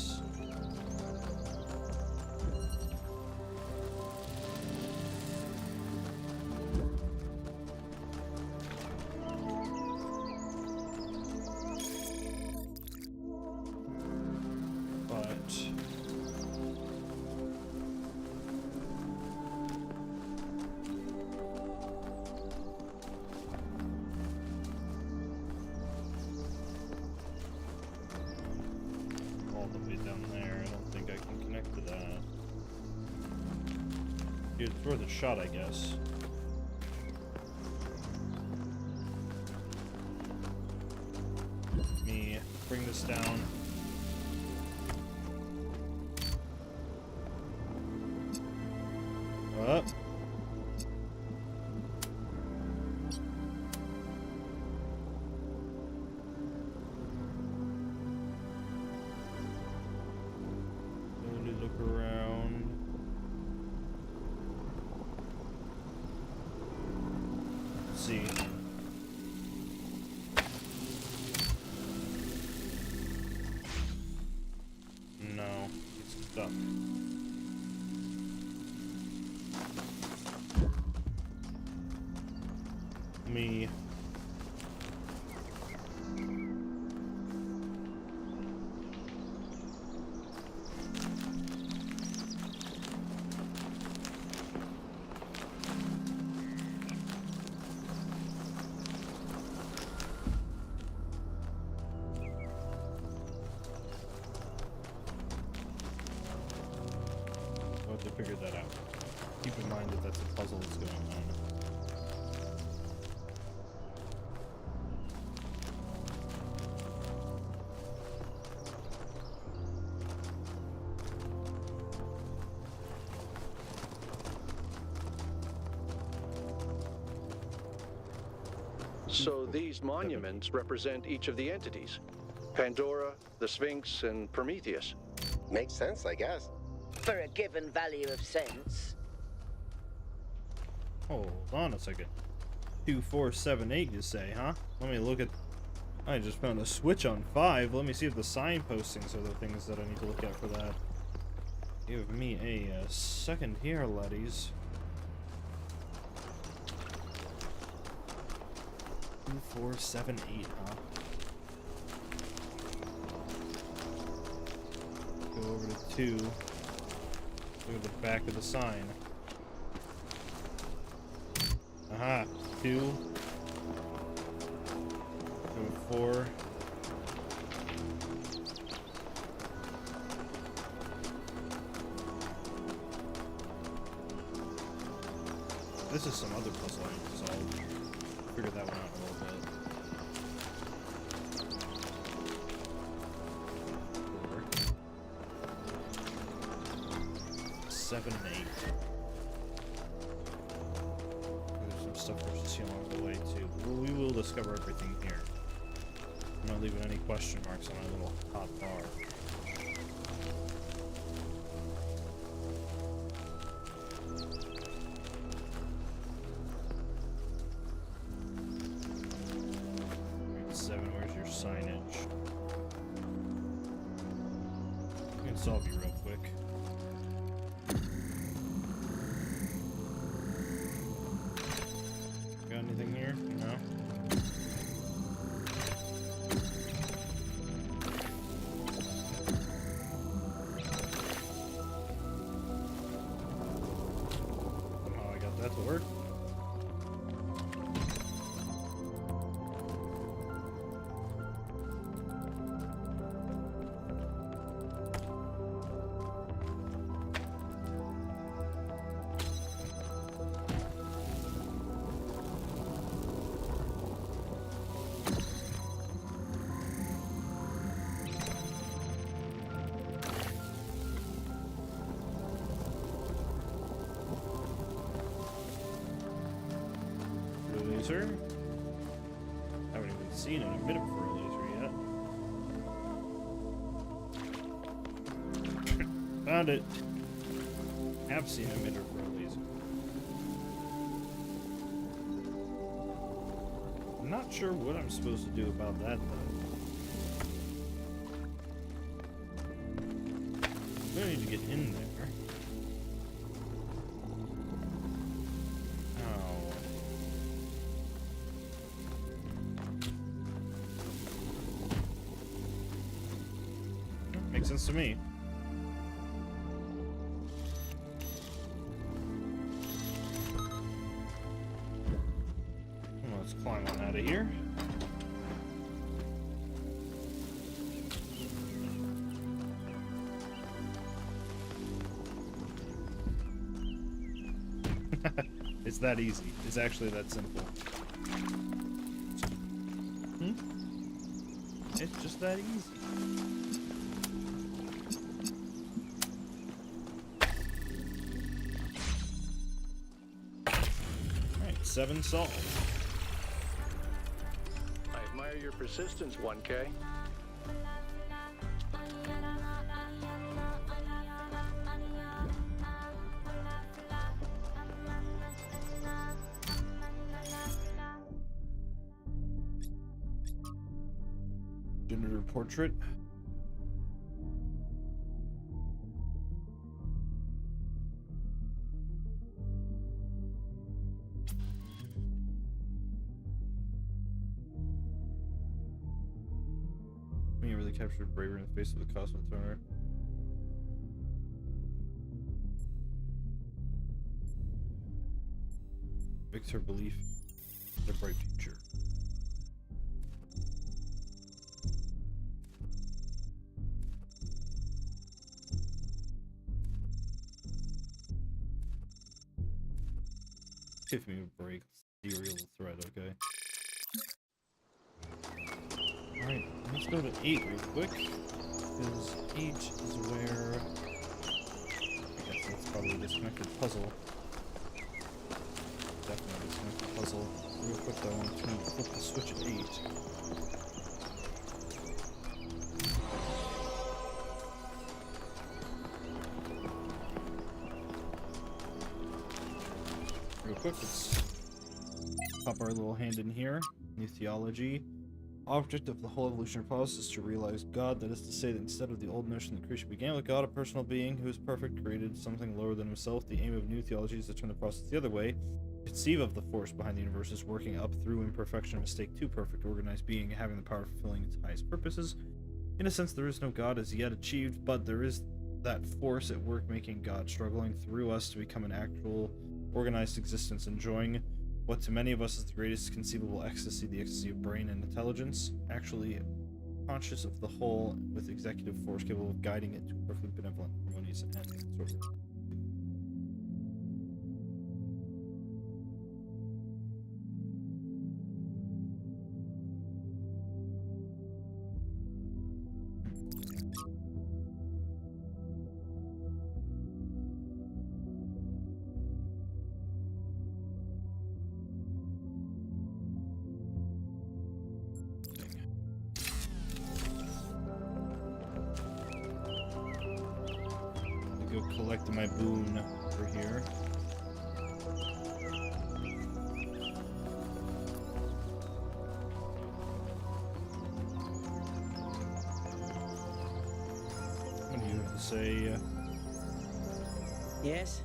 Dude, it's worth a shot, I guess. Let me bring this down. Up. Slowly look around. Let's see. No, it's stuck. Me. We'll have to figure that out. Keep in mind that that's a puzzle that's going on. So these monuments represent each of the entities. Pandora, the Sphinx, and Prometheus. Makes sense, I guess. For a given value of sense. Hold on a second. 2478, you say, huh? Let me look at... I just found a switch on 5. Let me see if the sign postings are the things that I need to look at for that. Give me a second here, laddies. 2478, huh? Go over to 2. Look at the back of the sign. Aha, 2. Go 4. This is some other puzzle I need to solve. Figure that one out a little bit. 4. 7 and 8. There's some stuff for us to see along the way too. We will discover everything here. I'm not leaving any question marks on my little hot bar. Grade 7, where's your signage? I can solve you real quick. Got anything here? No. Somehow I got that to work. Laser. Haven't even seen an emitter for a laser yet. Found it. Have seen an emitter for a laser. I'm not sure what I'm supposed to do about that though. I'm gonna need to get in there. Makes sense to me. Well, let's climb on out of here. It's that easy. It's actually that simple. It's just that easy. Alright, 7 solved. I admire your persistence, 1K. Gender portrait. We really captured bravery in the face of the cosmic threat. Makes her belief in a bright future. Give me a break. Serial threat, okay. Alright, let's go to 8 real quick. Because 8 is where... I guess that's probably a disconnected puzzle. Definitely a disconnected puzzle. Real quick though, I want to flip the switch at 8. Real quick, let's pop our little hand in here. New theology. Object of the whole evolutionary process is to realize God. That is to say that instead of the old notion that creation began with God, a personal being who is perfect, created something lower than himself. The aim of new theology is to turn the process the other way. Conceive of the force behind the universe as working up through imperfection, mistake to perfect, organized being, having the power of fulfilling its highest purposes. In a sense, there is no God as yet achieved, but there is that force at work making God, struggling through us to become an actual organized existence, enjoying what to many of us is the greatest conceivable ecstasy, the ecstasy of brain and intelligence, actually conscious of the whole with executive force capable of guiding it to a perfectly benevolent, harmonious end. Sort of. Collect my boon over here. What do you have to say? Yes?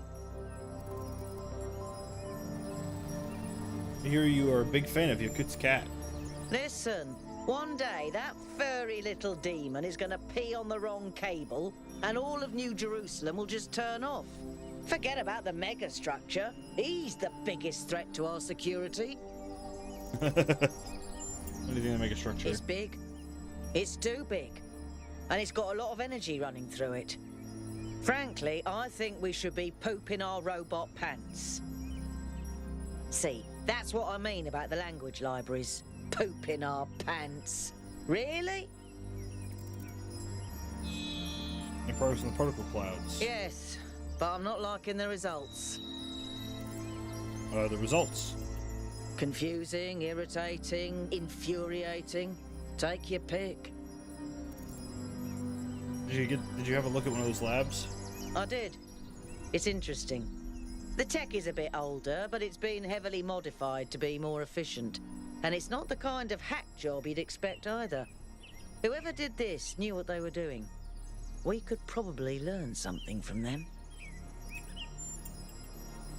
I hear you are a big fan of Yakut's cat. Listen, one day that furry little demon is going to pee on the wrong cable and all of New Jerusalem will just turn off. Forget about the megastructure. He's the biggest threat to our security. What do you think of the megastructure? It's big. It's too big. And it's got a lot of energy running through it. Frankly, I think we should be pooping our robot pants. See, that's what I mean about the language libraries. Pooping our pants. Really? It grows in the particle clouds. Yes, but I'm not liking the results. What are the results? Confusing, irritating, infuriating. Take your pick. Did you have a look at one of those labs? I did. It's interesting. The tech is a bit older, but it's been heavily modified to be more efficient. And it's not the kind of hack job you'd expect either. Whoever did this knew what they were doing. We could probably learn something from them.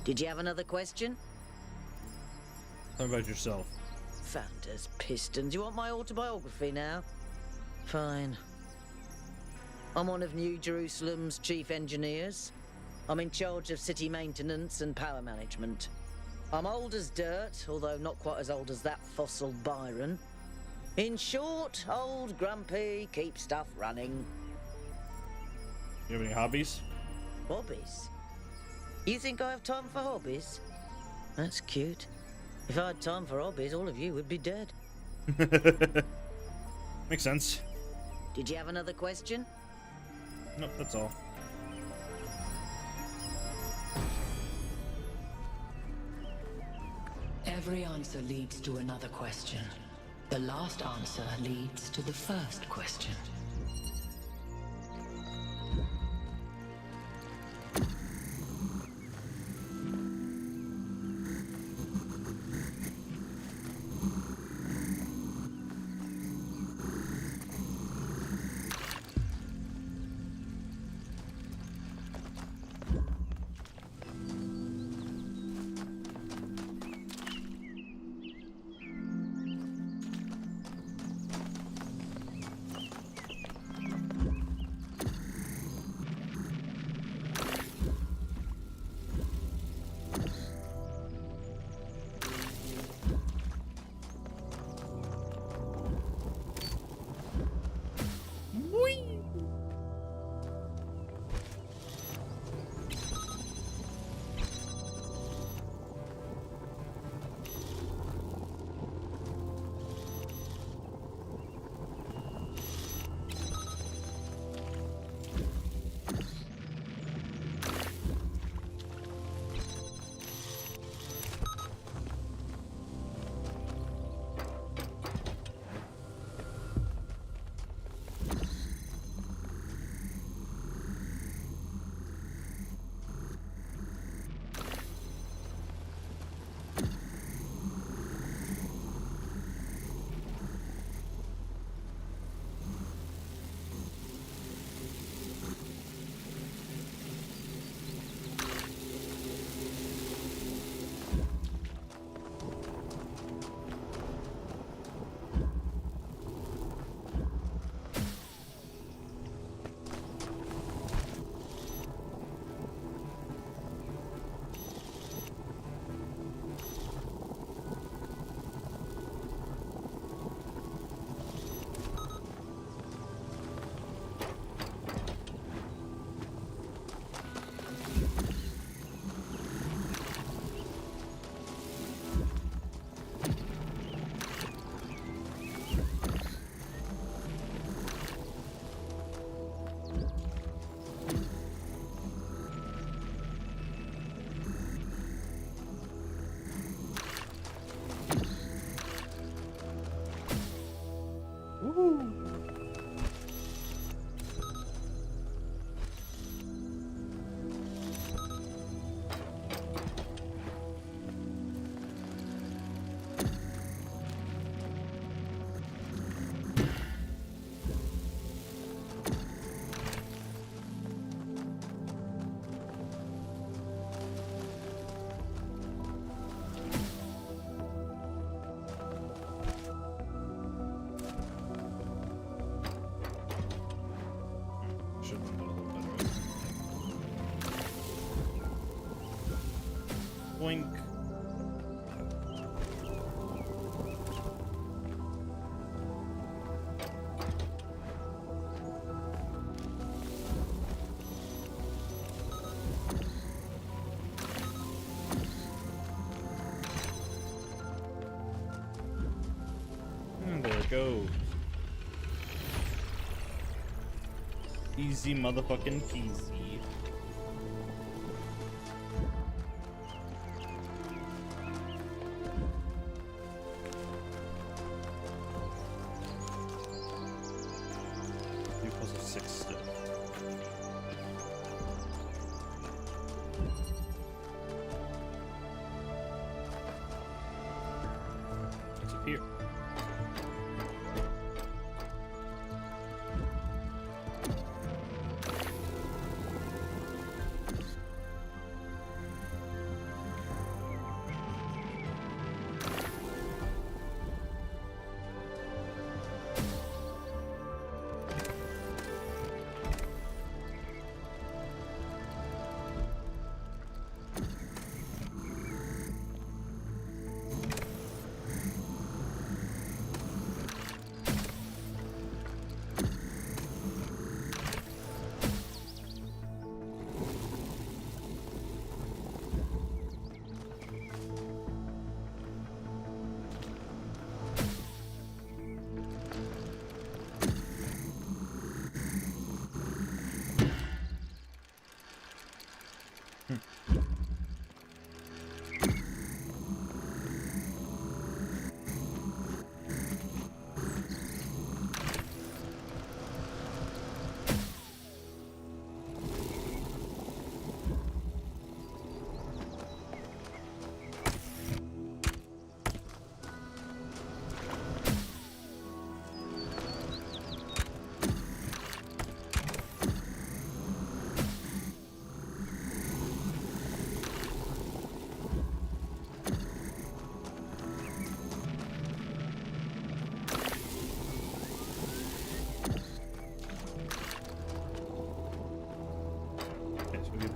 Did you have another question? Tell me about yourself. Founders Pistons. You want my autobiography now? Fine. I'm one of New Jerusalem's chief engineers. I'm in charge of city maintenance and power management. I'm old as dirt, although not quite as old as that fossil Byron. In short, old, grumpy, keep stuff running. You have any hobbies? Hobbies? You think I have time for hobbies? That's cute. If I had time for hobbies, all of you would be dead. Makes sense. Did you have another question? Nope, that's all. Every answer leads to another question. The last answer leads to the first question. Boink. And there it goes. Easy motherfucking peasy. Here.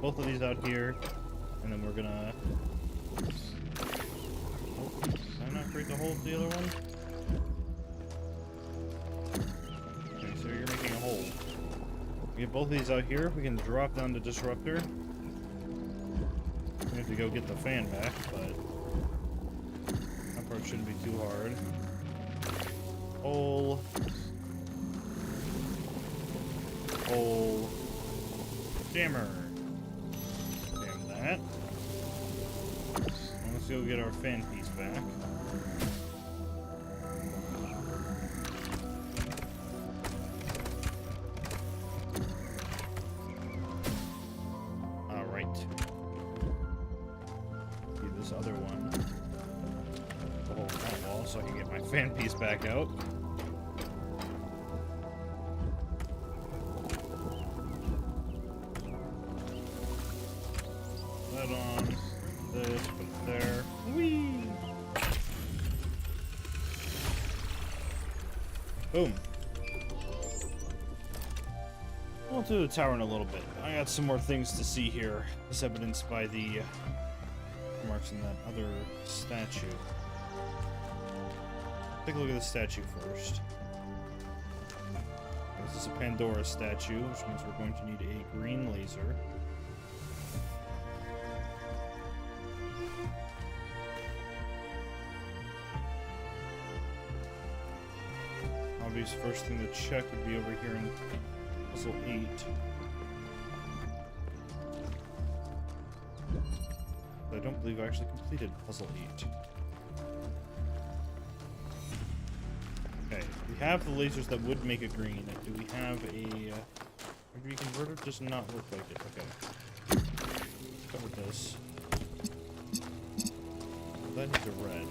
Both of these out here, and then we're gonna. Oh, did I not create the hole with the other one? Okay, so you're making a hole. We get both of these out here. We can drop down the disruptor. We have to go get the fan back, but that part shouldn't be too hard. Hole. Hole. Jammer. Let's go get our fan piece back. Alright. Do this other one. Hold that wall so I can get my fan piece back out. That on. This, put it there. Whee! Boom. We'll do the tower in a little bit. I got some more things to see here, as evidenced by the marks in that other statue. Take a look at the statue first. This is a Pandora statue, which means we're going to need a green laser. Obvious first thing to check would be over here in puzzle 8. But I don't believe I actually completed puzzle 8. Okay, we have the lasers that would make a green. Do we have a RGB converter? Does not look like it. Okay. Cover this. That is a red.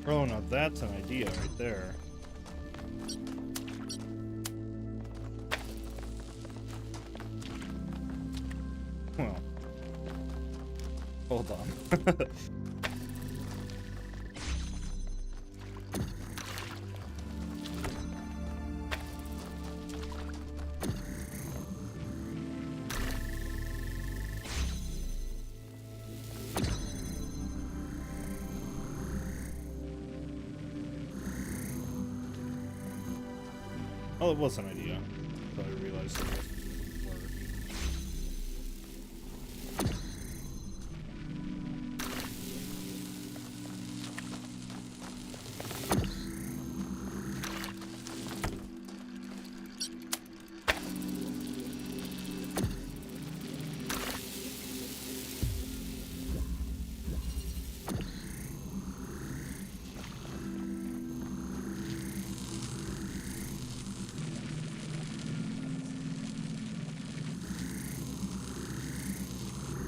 Oh, now that's an idea right there. Well, hold on. Oh, it was an idea. But I realized it wasn't work.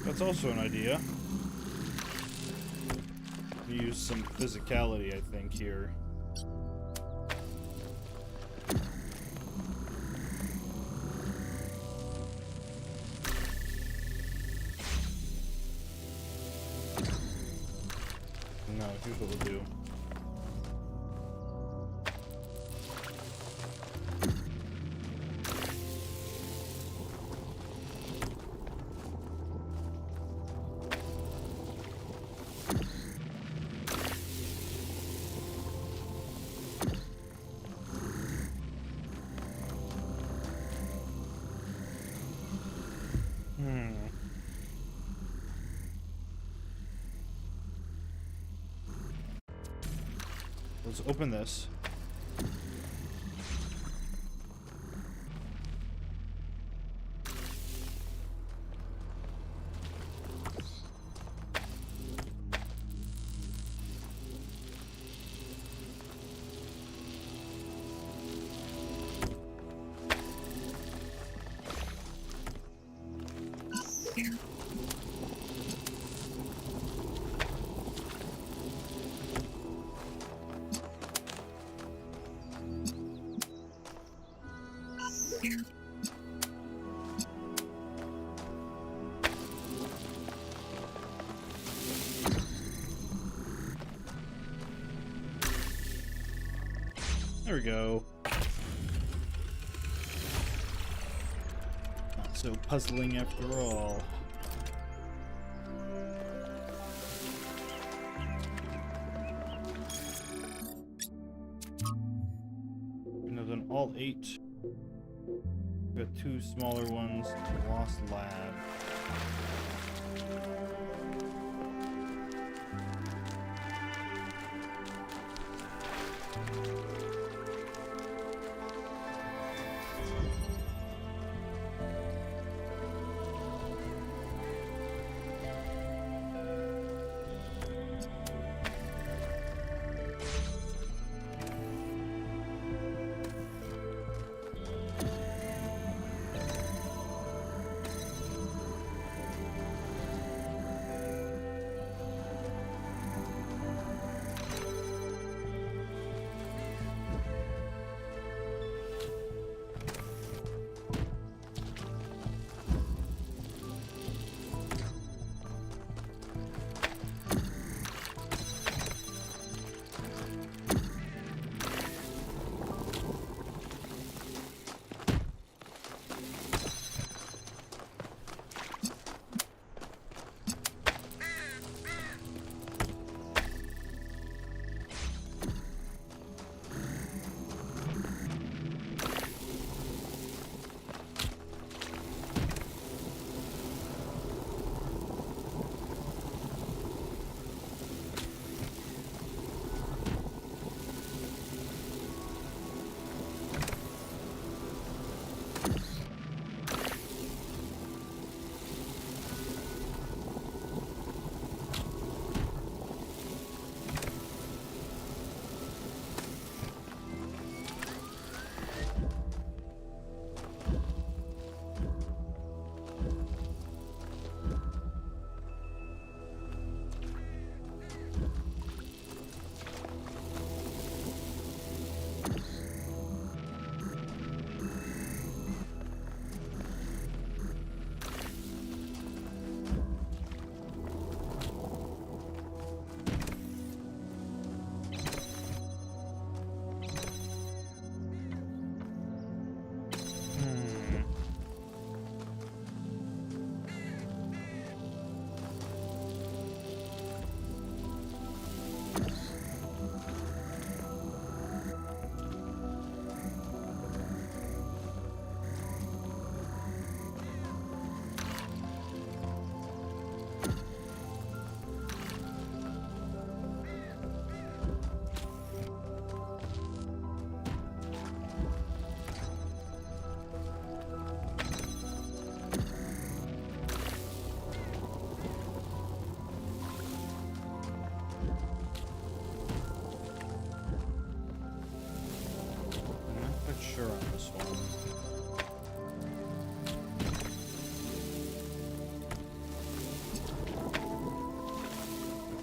That's also an idea. Use some physicality, I think, here. No, here's what we'll do. Let's open this. There we go. Not so puzzling after all. And I've done all 8. We've got 2 smaller ones. The Lost Lab.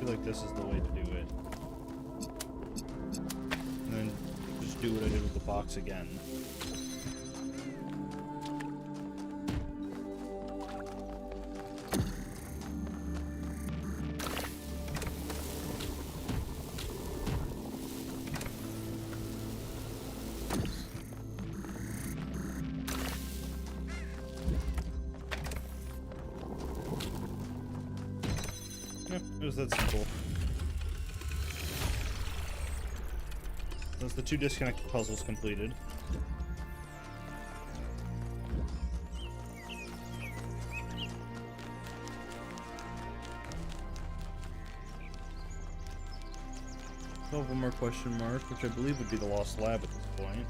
feel like this is the way to do it. And then just do what I did with the box again. Yep, it was that simple. That's the 2 disconnected puzzles completed. Still have one more question mark, which I believe would be the lost lab at this point.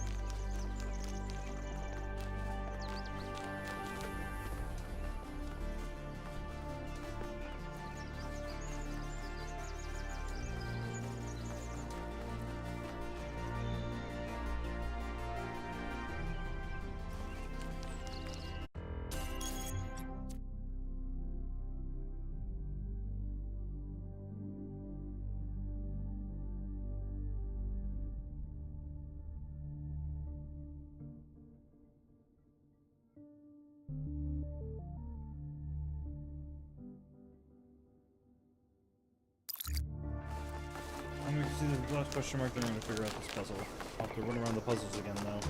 I'm going to see the last question mark, then I'm going to figure out this puzzle. I'll have to run around the puzzles again, though.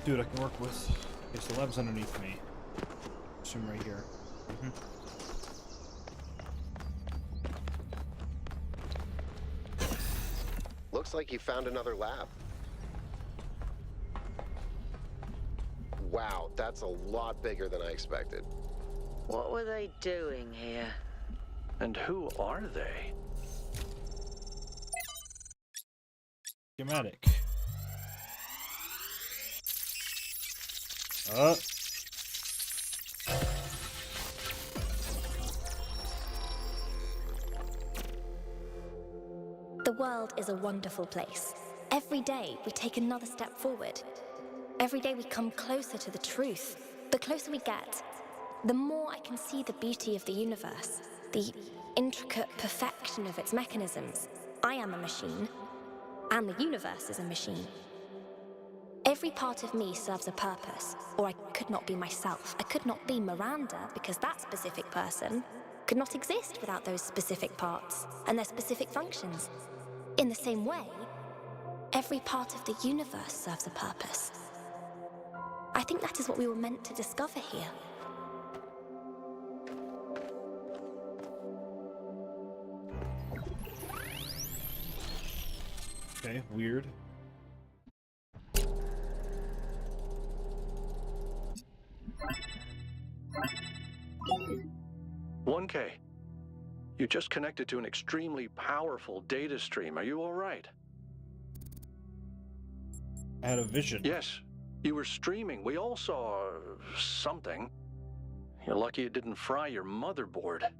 Dude, I can work with. Okay, so the lab's underneath me. Assume right here. Looks like you found another lab. Wow, that's a lot bigger than I expected. What were they doing here? And who are they? Schematic. The world is a wonderful place. Every day we take another step forward. Every day we come closer to the truth. The closer we get, the more I can see the beauty of the universe, the intricate perfection of its mechanisms. I am a machine, and the universe is a machine. Every part of me serves a purpose, or I could not be myself. I could not be Miranda, because that specific person could not exist without those specific parts and their specific functions. In the same way, every part of the universe serves a purpose. I think that is what we were meant to discover here. Okay, weird. "1K, you just connected to an extremely powerful data stream. Are you all right?" I had a vision. "Yes, you were streaming. We all saw something. You're lucky it didn't fry your motherboard.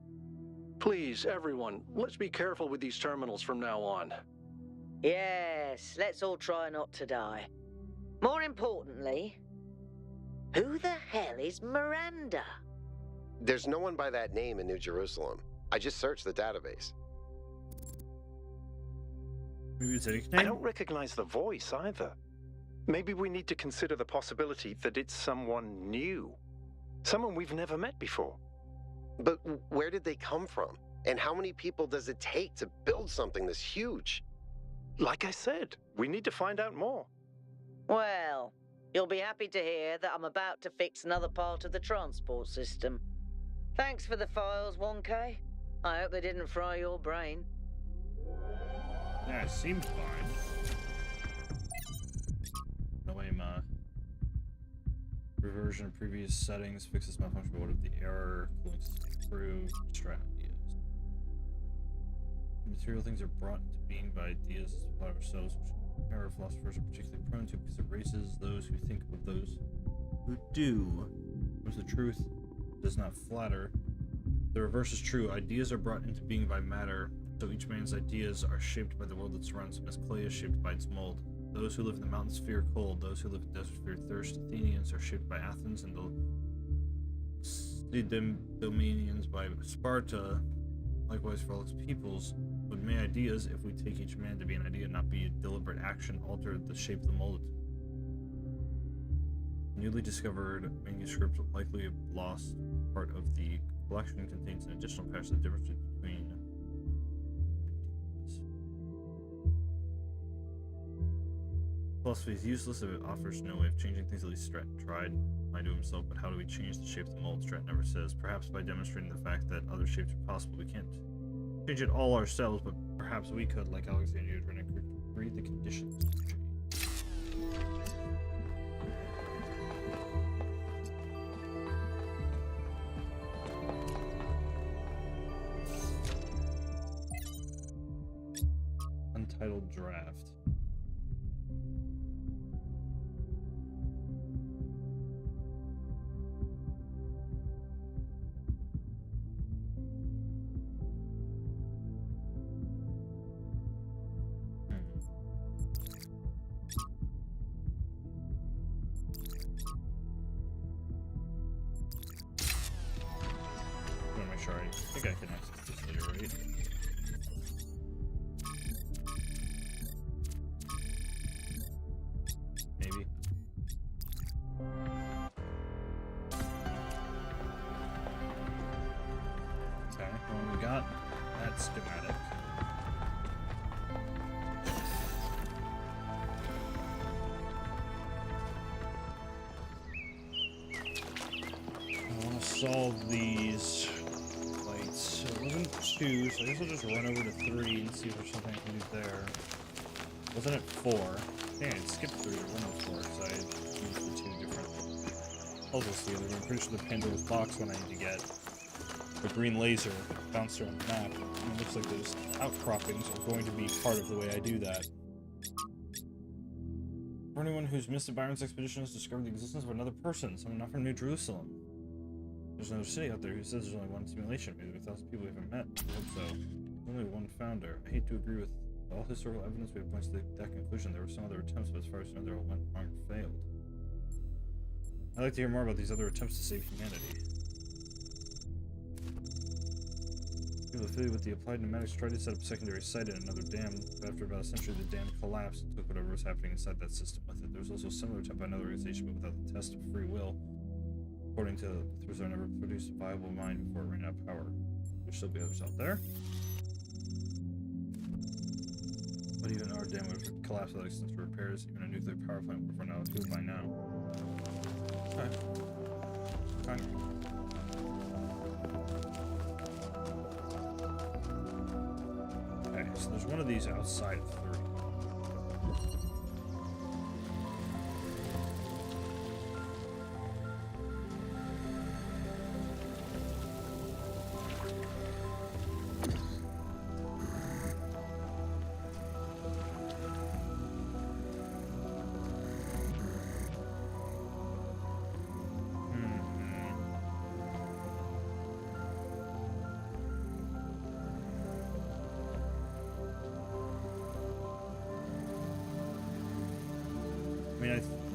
Please, everyone, let's be careful with these terminals from now on." Yes, let's all try not to die. More importantly, who the hell is Miranda? There's no one by that name in New Jerusalem. I just searched the database. Maybe it's a I nickname? don't recognize the voice either. Maybe we need to consider the possibility that it's someone new. Someone we've never met before. But where did they come from? And how many people does it take to build something this huge? Like I said, we need to find out more. Well, you'll be happy to hear that I'm about to fix another part of the transport system. Thanks for the files, 1K. I hope they didn't fry your brain. Yeah, it seemed fine. No aim, reversion of previous settings, fixes malfunction, what if the error, cooling system improved, strat ideas. Material things are brought into being by ideas by ourselves, which error philosophers are particularly prone to because it raises those who think of those who do. Whereas the truth does not flatter. The reverse is true. Ideas are brought into being by matter, so each man's ideas are shaped by the world that surrounds him, as clay is shaped by its mold. Those who live in the mountains fear cold, those who live in the desert fear thirst. Athenians are shaped by Athens, and the Lacedaemonians by Sparta. Likewise for all its peoples, with many ideas, if we take each man to be an idea, not be a deliberate action, alter the shape of the multitude. Newly discovered manuscript, likely lost part of the collection, contains an additional passage of the difference between. Philosophy is useless if it offers no way of changing things. At least Stratton tried. Lied to himself, but how do we change the shape of the mold? Stratton never says. Perhaps by demonstrating the fact that other shapes are possible. We can't change it all ourselves, but perhaps we could, like Alexandria Drennan, read the conditions of change. Untitled draft. Sure, I think I can access this later, right? Maybe. Okay, well, we got that schematic. I want to solve these. So it wasn't 2, so I guess I'll just run over to 3 and see if there's something I can do there. Wasn't it 4? Dang, I skipped 3 to run to 4, because I used the 2 different puzzles together. I'm pretty sure the Pandora's box one I need to get. The green laser bounced around the map. And it looks like those outcroppings are going to be part of the way I do that. For anyone who's missed the Byron's expedition has discovered the existence of another person, someone not from New Jerusalem. There's another city out there who says there's only one simulation, maybe 1,000 people we haven't met. I hope so. There's only one founder. I hate to agree with all historical evidence we have points to that conclusion. There were some other attempts, but as far as I know, they all went wrong and failed. I'd like to hear more about these other attempts to save humanity. People affiliated with the Applied Pneumatics tried to set up a secondary site in another dam, but after about a century, the dam collapsed and took whatever was happening inside that system with it. There was also a similar attempt by another organization, but without the test of free will. According to the Thurzar, never produced a viable mine before it ran out of power. There's still be others out there. But even our dam would collapse without extensive repairs. Even a nuclear power plant would run out of fuel by now. Okay. Okay. Okay, so there's one of these outside of 3.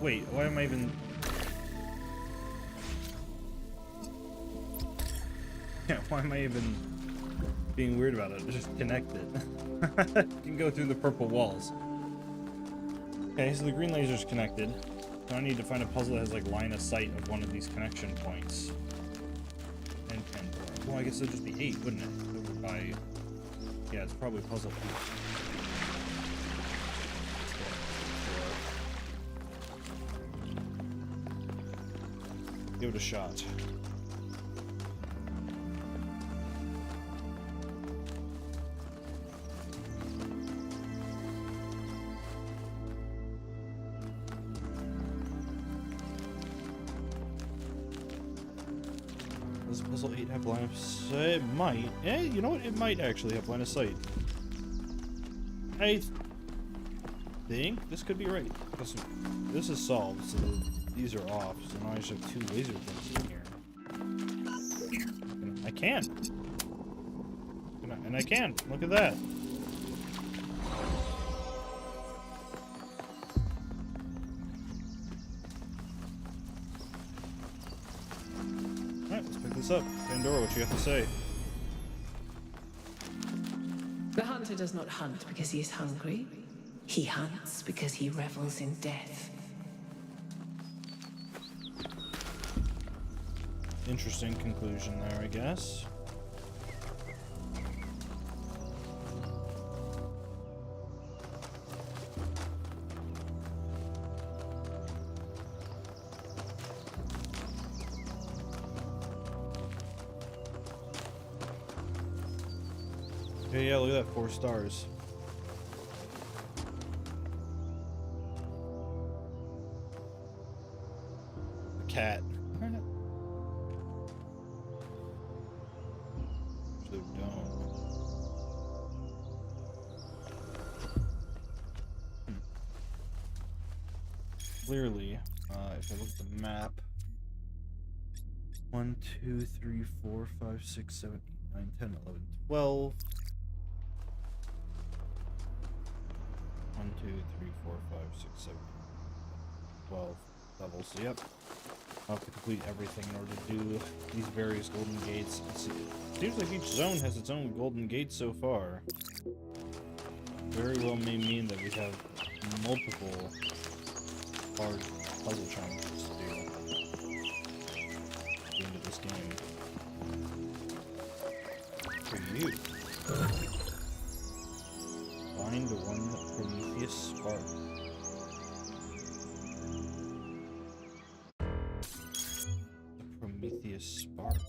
Wait, why am I even... Yeah, why am I even being weird about it? Just connect it. You can go through the purple walls. Okay, so the green laser's connected. Now I need to find a puzzle that has like line of sight of one of these connection points. And Pandora. Well, I guess it'd just be 8, wouldn't it? Over by... Yeah, it's probably puzzle 8. Give it a shot. Does puzzle 8 have line of sight? It might. Eh, you know what? It might actually have line of sight. I think this could be right. This is solved, so these are off, so now I just have 2 laser things in here. And I can! And I can! Look at that! Alright, let's pick this up. Pandora, what you have to say? The hunter does not hunt because he is hungry. He hunts because he revels in death. Interesting conclusion there, I guess. Okay, yeah, look at that, 4 stars. The cat. Blue dome. Clearly, if I look at the map, 1, 2, 3, 4, 5, 6, 7, 8, 9, 10, 11, 12. 1, 2, 3, 4, 5, 6, 7, 12 levels. So, yep. I'll have to complete everything in order to do these various golden gates. It seems like each zone has its own golden gate so far. Very well may mean that we have multiple hard puzzle challenges to do at the end of this game. For you. Find the one Prometheus spark. The Prometheus spark.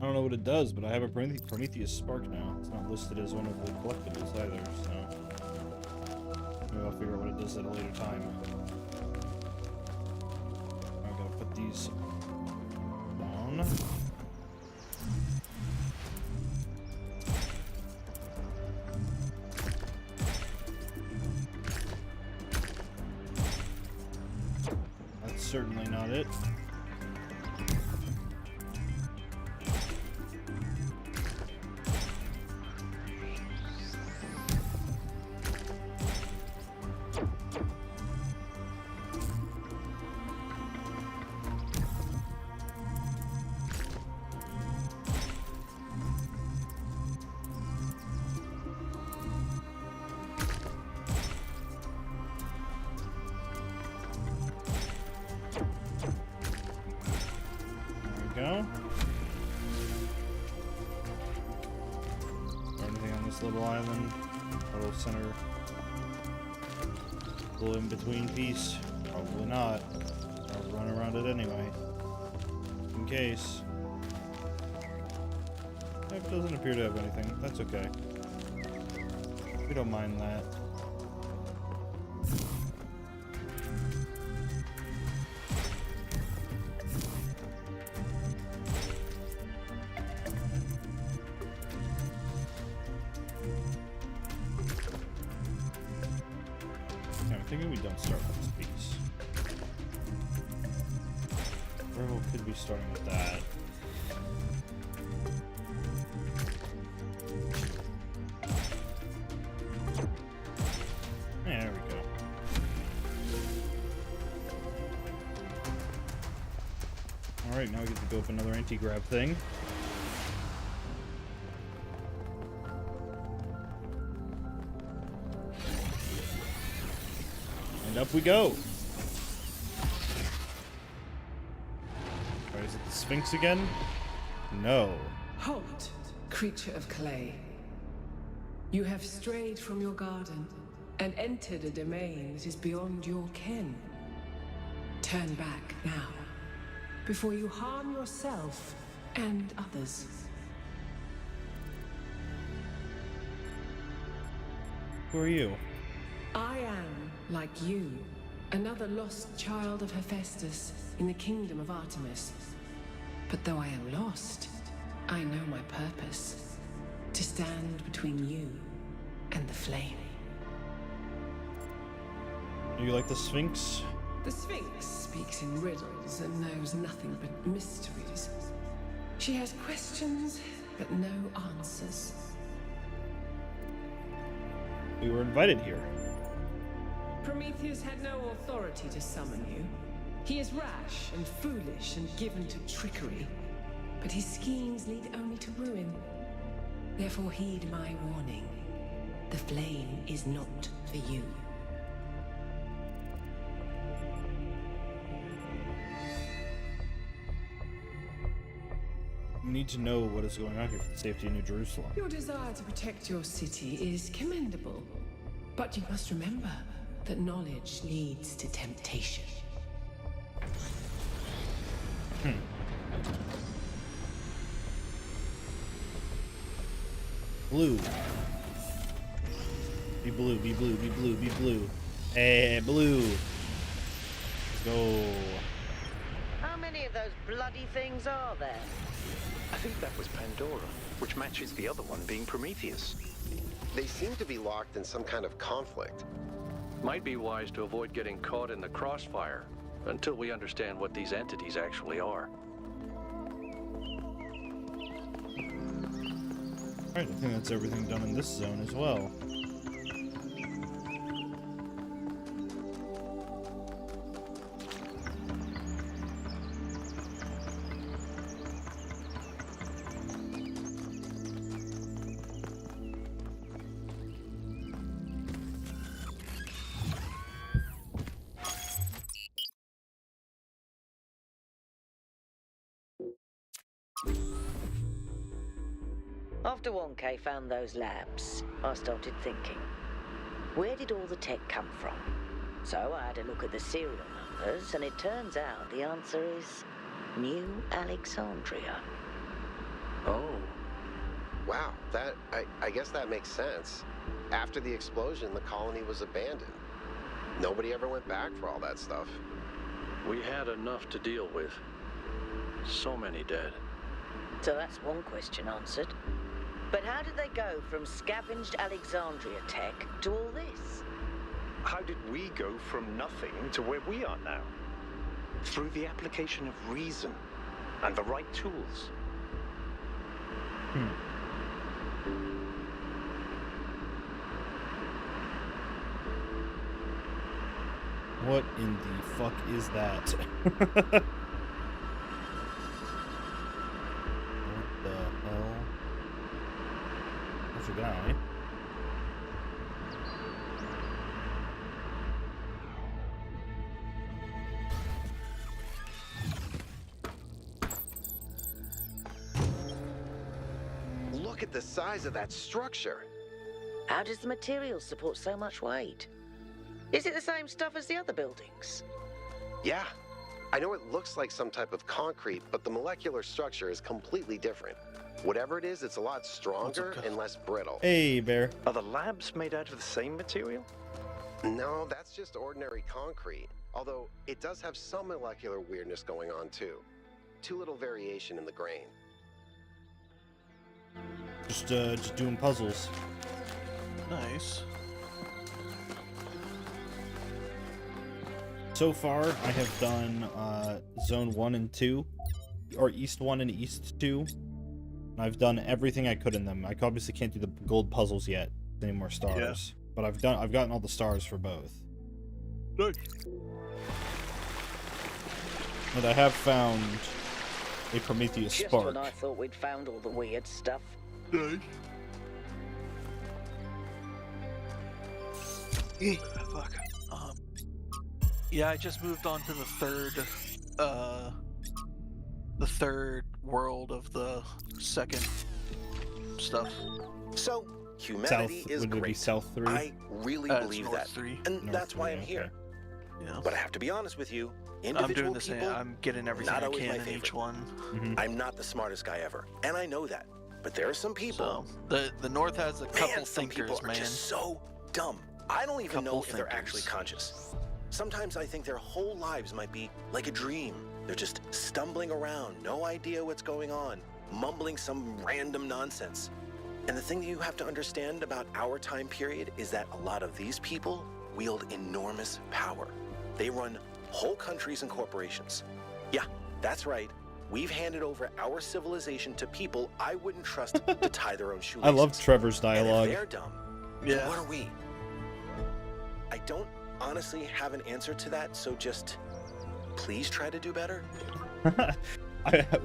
I don't know what it does, but I have a Prometheus spark now. It's not listed as one of the collectibles either, so maybe I'll figure out what it does at a later time. I gotta put these down. That's certainly not it. Go. Or anything on this little island, little center, little in between piece? Probably not. I'll run around it anyway, in case. It doesn't appear to have anything. That's okay. We don't mind that. I'm thinking we don't start with this piece. Or we could be starting with that. Yeah, there we go. Alright, now we get to go up another anti-grab thing. And up we go. Right, is it the Sphinx again? No. Halt, creature of clay. You have strayed from your garden and entered a domain that is beyond your ken. Turn back now, before you harm yourself and others. Who are you? I am, like you, another lost child of Hephaestus in the kingdom of Artemis. But though I am lost, I know my purpose. To stand between you and the flame. Do you like the Sphinx? The Sphinx speaks in riddles and knows nothing but mysteries. She has questions, but no answers. We were invited here. Prometheus had no authority to summon you. He is rash and foolish and given to trickery, but his schemes lead only to ruin. Therefore heed my warning. The flame is not for you. We need to know what is going on here for the safety of New Jerusalem. Your desire to protect your city is commendable, but you must remember that knowledge leads to temptation. Blue. Be blue, be blue, be blue, be blue. Hey, blue. Let's go. How many of those bloody things are there? I think that was Pandora, which matches the other one being Prometheus. They seem to be locked in some kind of conflict. Might be wise to avoid getting caught in the crossfire until we understand what these entities actually are. Alright, I think that's everything done in this zone as well. After 1K found those labs, I started thinking, where did all the tech come from? So I had a look at the serial numbers, and it turns out the answer is New Alexandria. Oh. Wow, I guess that makes sense. After the explosion, the colony was abandoned. Nobody ever went back for all that stuff. We had enough to deal with. So many dead. So that's one question answered. But how did they go from scavenged Alexandria tech to all this? How did we go from nothing to where we are now? Through the application of reason and the right tools. What in the fuck is that? What the hell? That's a guy. Look at the size of that structure. How does the material support so much weight? Is it the same stuff as the other buildings? Yeah. I know it looks like some type of concrete, but the molecular structure is completely different. Whatever it is, it's a lot stronger and less brittle. Hey, Bear. Are the labs made out of the same material? No, that's just ordinary concrete. Although, it does have some molecular weirdness going on, too. Too little variation in the grain. Just doing puzzles. Nice. So far, I have done Zone 1 and 2, or East 1 and East 2. And I've done everything I could in them. I obviously can't do the gold puzzles yet, any more stars. Yeah. But I've gotten all the stars for both. Good. And I have found a Prometheus Just spark. when I thought we'd found all the weird stuff. Nice. Fuck. Yeah, I just moved on to the third world of the second stuff. So, humanity is would it be great. South 3? I really believe North that. 3. And North that's why 3, I'm here. Yeah. But I have to be honest with you, I'm individual doing the same. people, I'm getting everything not I always can my in favorite. each one. Mm-hmm. I'm not the smartest guy ever, and I know that. But there are some people. So the North has a couple some people thinkers, are man. just so dumb. I don't even know Couple if they're actually thinkers. conscious. Sometimes I think their whole lives might be like a dream. They're just stumbling around, no idea what's going on, mumbling some random nonsense. And the thing that you have to understand about our time period is that a lot of these people wield enormous power. They run whole countries and corporations. Yeah, that's right. We've handed over our civilization to people I wouldn't trust to tie their own shoelaces. I love Trevor's dialogue. And if they're dumb, then what are we? I don't honestly have an answer to that, so just please try to do better.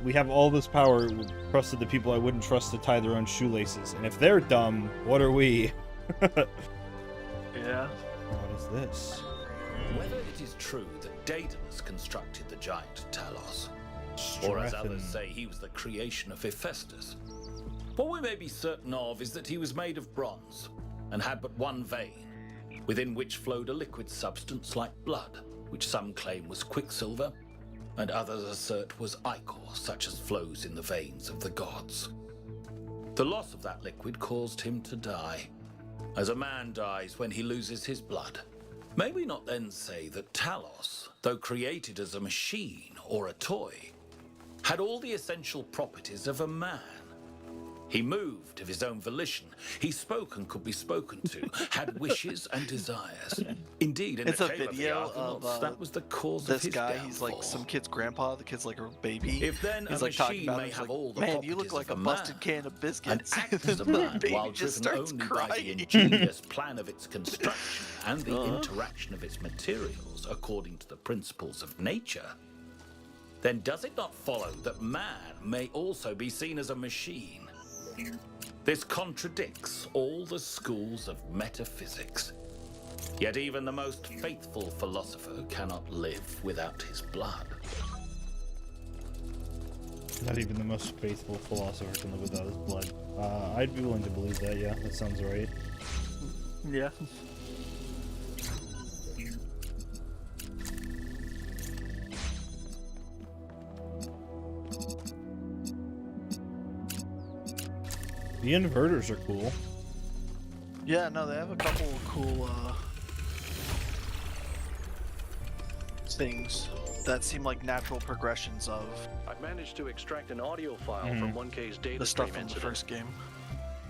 We have all this power. We trusted the people I wouldn't trust to tie their own shoelaces. And if they're dumb, what are we? Yeah. What is this? Whether it is true that Daedalus constructed the giant Talos, or as others say, he was the creation of Hephaestus, what we may be certain of is that he was made of bronze and had but one vein, within which flowed a liquid substance like blood, which some claim was quicksilver, and others assert was ichor, such as flows in the veins of the gods. The loss of that liquid caused him to die, as a man dies when he loses his blood. May we not then say that Talos, though created as a machine or a toy, had all the essential properties of a man? He moved of his own volition. He spoke and could be spoken to, had wishes and desires. Indeed, in It's the a tale of the video Argonauts, of that was the cause this of his guy. downfall. He's like some kid's grandpa. The kid's like a baby. If then he's a like talking machine about may it, he's have like, all the man, you look properties like a of a busted man, can of and biscuits. act as a The man baby while just driven starts only by the crying. ingenious plan of its construction and the interaction of its materials according to the principles of nature, then does it not follow that man may also be seen as a machine? This contradicts all the schools of metaphysics. Yet even the most faithful philosopher cannot live without his blood. Not even the most faithful philosopher can live without his blood. I'd be willing to believe that, yeah. That sounds right. Yeah. The inverters are cool. Yeah, no, they have a couple cool things that seem like natural progressions of I've managed to extract an audio file from 1K's data the stuff stream from the incident. first game.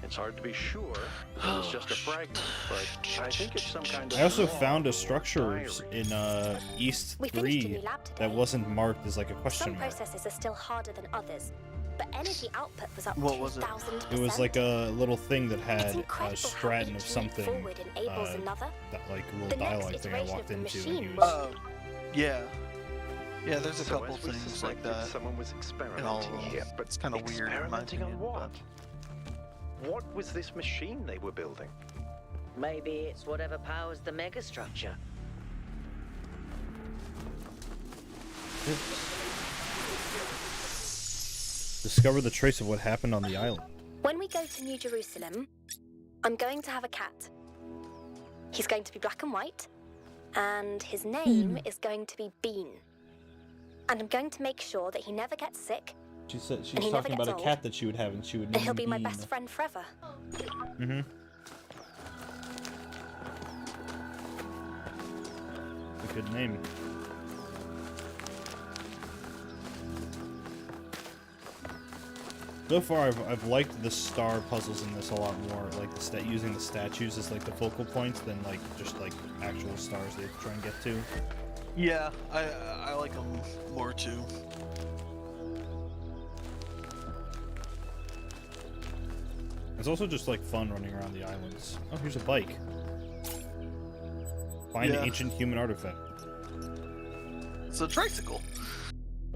It's hard to be sure if it was just a fragment, but I think it's some kind of. I also found a structure in East We finished a 3 new lab today. that wasn't marked as like a question Some mark. processes are still harder than others, but energy output was up What was it? 2,000%. It was like a little thing that It's had a incredible how stratum of each leap something, forward enables another. that like The little next dialogue thing I iteration walked of the into, and machine he was- was. Yeah. Yeah, there's a So couple as we things like suspected, that. someone was in all experimenting of them. here, but it's kind of weird in my experimenting on opinion. what? What was this machine they were building? Maybe it's whatever powers the megastructure. Discover the trace of what happened on the island. When we go to New Jerusalem, I'm going to have a cat. He's going to be black and white, and his name is going to be Bean. And I'm going to make sure that he never gets sick, She said she And was he never talking about a gets cat that she would have, and she would and name he'll be my Bean. best friend forever. Mm-hmm. A good name. So far, I've liked the star puzzles in this a lot more. Like using the statues as like the focal points than like just like actual stars they try and get to. Yeah, I like them more too. It's also just like fun running around the islands. Oh, here's a bike. Find Yeah. ancient human artifact. It's a tricycle.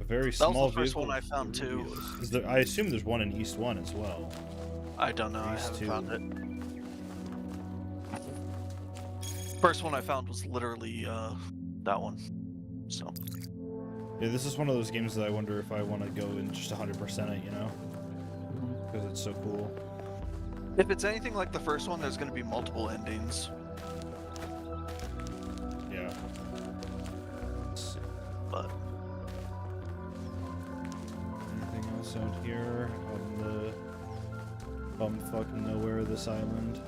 A very That was small the first vehicle one I with found too. wheels. Is there? I assume there's one in East 1 as well. I don't know. I These haven't two. found it. First one I found was literally that one. So Yeah, this is one of those games that I wonder if I want to go and just 100% it, you know? Because it's so cool. if it's anything like the first one, there's going to be multiple endings. Yeah. But anything else out here on the bumfuck nowhere of this island?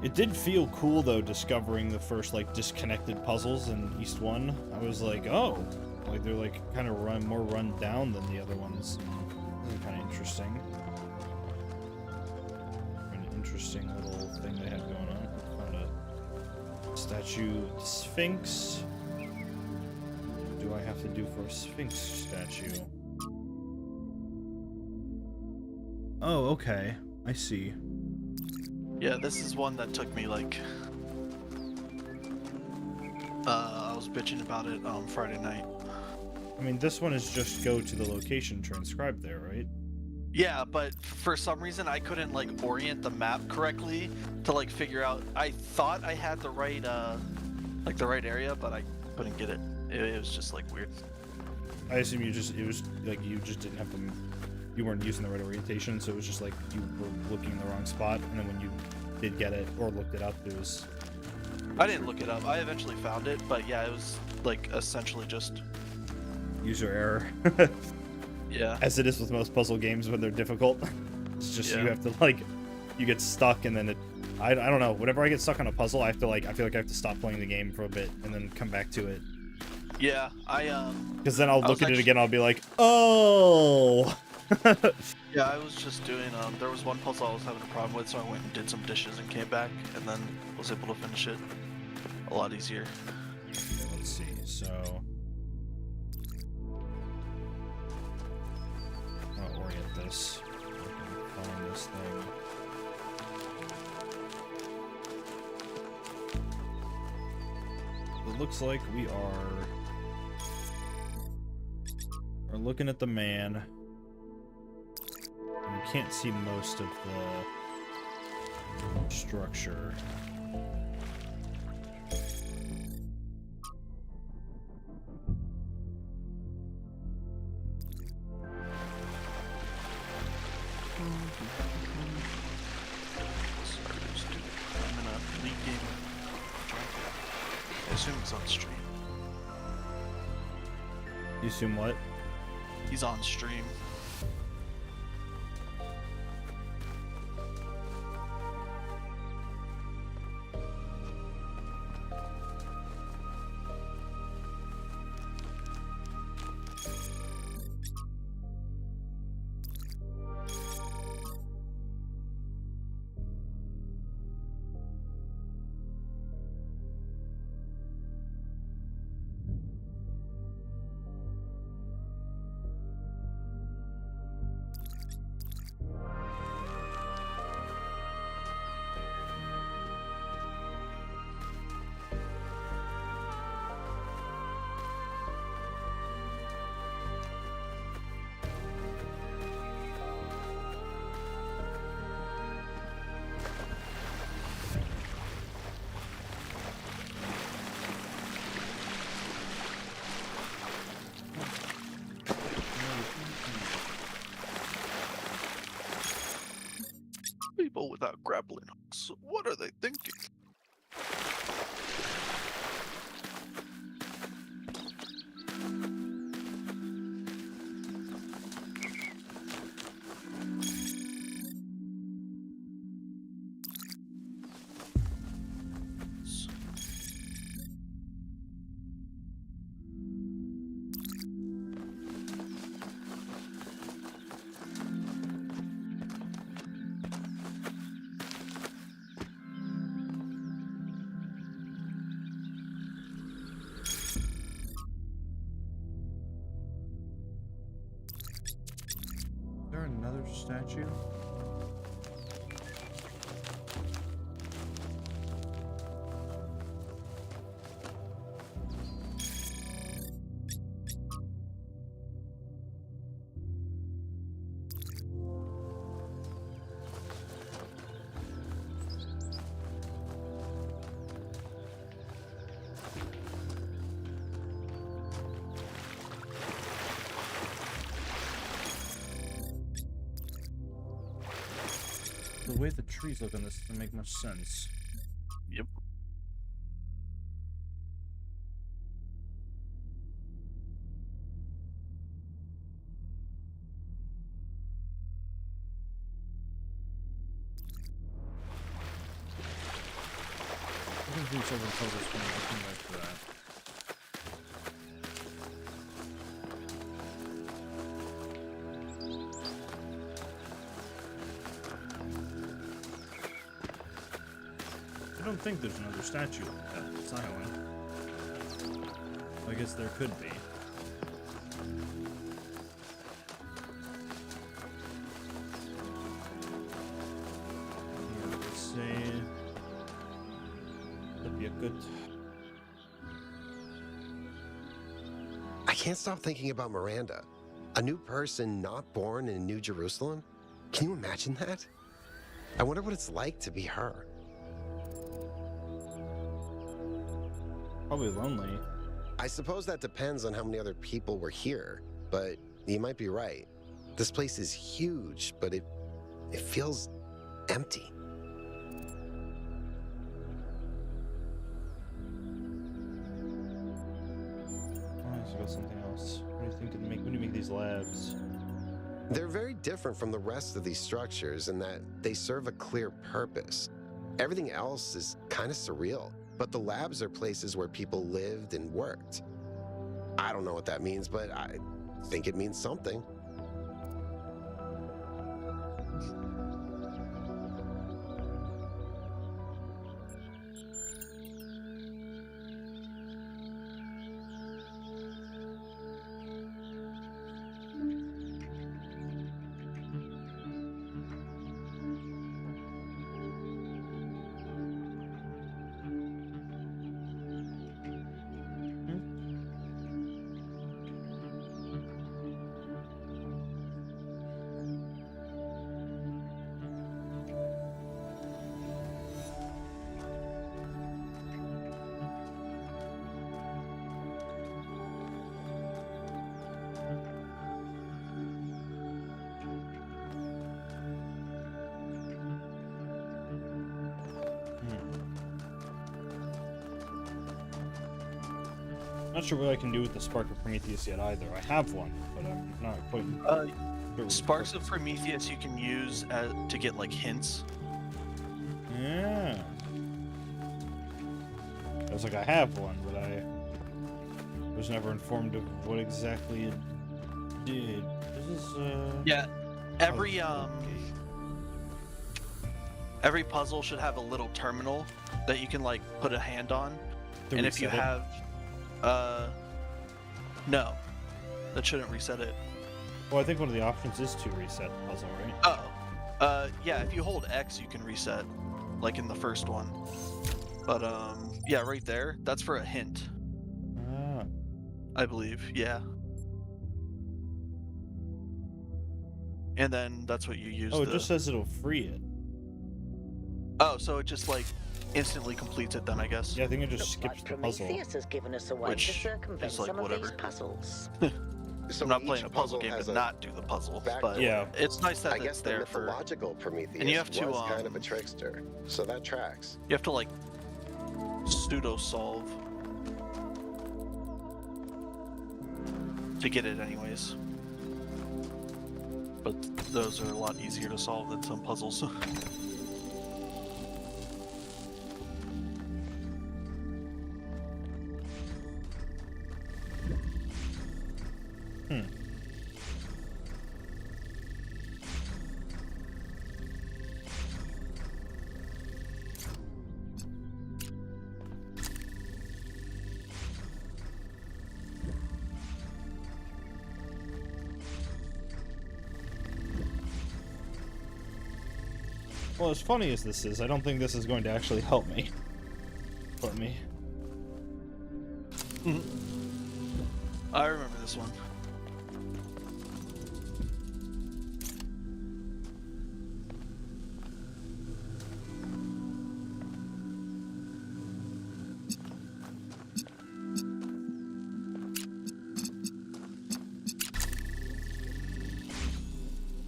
It did feel cool though, discovering the first like disconnected puzzles in East 1. I was like, oh, like they're like kind of more run down than the other ones. Kind of interesting. An interesting little thing they had going on. Found a statue Sphinx. What do I have to do for a Sphinx statue? Oh, okay. I see. Yeah, this is one that took me like I was bitching about it on Friday night. I mean, this one is just go to the location transcribed there, right? Yeah, but for some reason I couldn't like orient the map correctly to like figure out. I thought I had the right like the right area, but I couldn't get it. It was just like weird. I assume it was like you just didn't have you weren't using the right orientation, so it was just like you were looking in the wrong spot, and then when you did get it or looked it up, it was... I didn't look it up. I eventually found it, but yeah, it was like essentially just... user error. Yeah. As it is with most puzzle games when they're difficult. It's just you have to like, you get stuck and then it... I don't know, whenever I get stuck on a puzzle, I feel like I have to stop playing the game for a bit and then come back to it. Yeah, because then I'll look at it again, I'll be like, oh! Yeah, I was just doing, there was one puzzle I was having a problem with, so I went and did some dishes and came back, and then was able to finish it a lot easier. Let's see, so... I'm gonna orient this. I can find this thing. It looks like we are looking at the man. And we can't see most of the structure. I'm in a league game. I assume he's on stream. You assume what? He's on stream. People without grappling hooks, what are they thinking? Is there another statue? The way the trees look on this doesn't make much sense. Yep. think several puzzles can come back to that. I don't think there's another statue like that in this island. I guess there could be. Let's say that'd be a good. I can't stop thinking about Miranda. A new person not born in New Jerusalem? Can you imagine that? I wonder what it's like to be her. Probably lonely. I suppose that depends on how many other people were here, but you might be right. This place is huge, but it feels empty. Let's go something else. What do you think when you make these labs? They're very different from the rest of these structures in that they serve a clear purpose. Everything else is kind of surreal, but the labs are places where people lived and worked. I don't know what that means, but I think it means something. Not sure what I can do with the Spark of Prometheus yet either. I have one, but I'm not quite sure. Sparks of Prometheus you can use to get like hints. Yeah. I was like, I have one, but I was never informed of what exactly it did. This is Yeah. Every puzzle should have a little terminal that you can like put a hand on. And if you have no, that shouldn't reset it. Well, I think one of the options is to reset the puzzle, right? Oh, yeah. If you hold X, you can reset, like in the first one. But yeah, right there. That's for a hint. Ah. I believe, yeah. And then that's what you use. Oh, it just says it'll free it. Oh, so it just like instantly completes it then, I guess. Yeah, I think it just skips the puzzle. Prometheus has given us a way to circumvent some of these puzzles. So I'm not playing a puzzle puzzle game has to a not do the puzzle, but yeah, it's nice that I guess it's the there for. mythological Prometheus And you have to, was kind of a trickster, so that tracks. You have to like pseudo solve to get it, anyways. But those are a lot easier to solve than some puzzles. Well, as funny as this is, I don't think this is going to actually help me. Let me. I remember this one.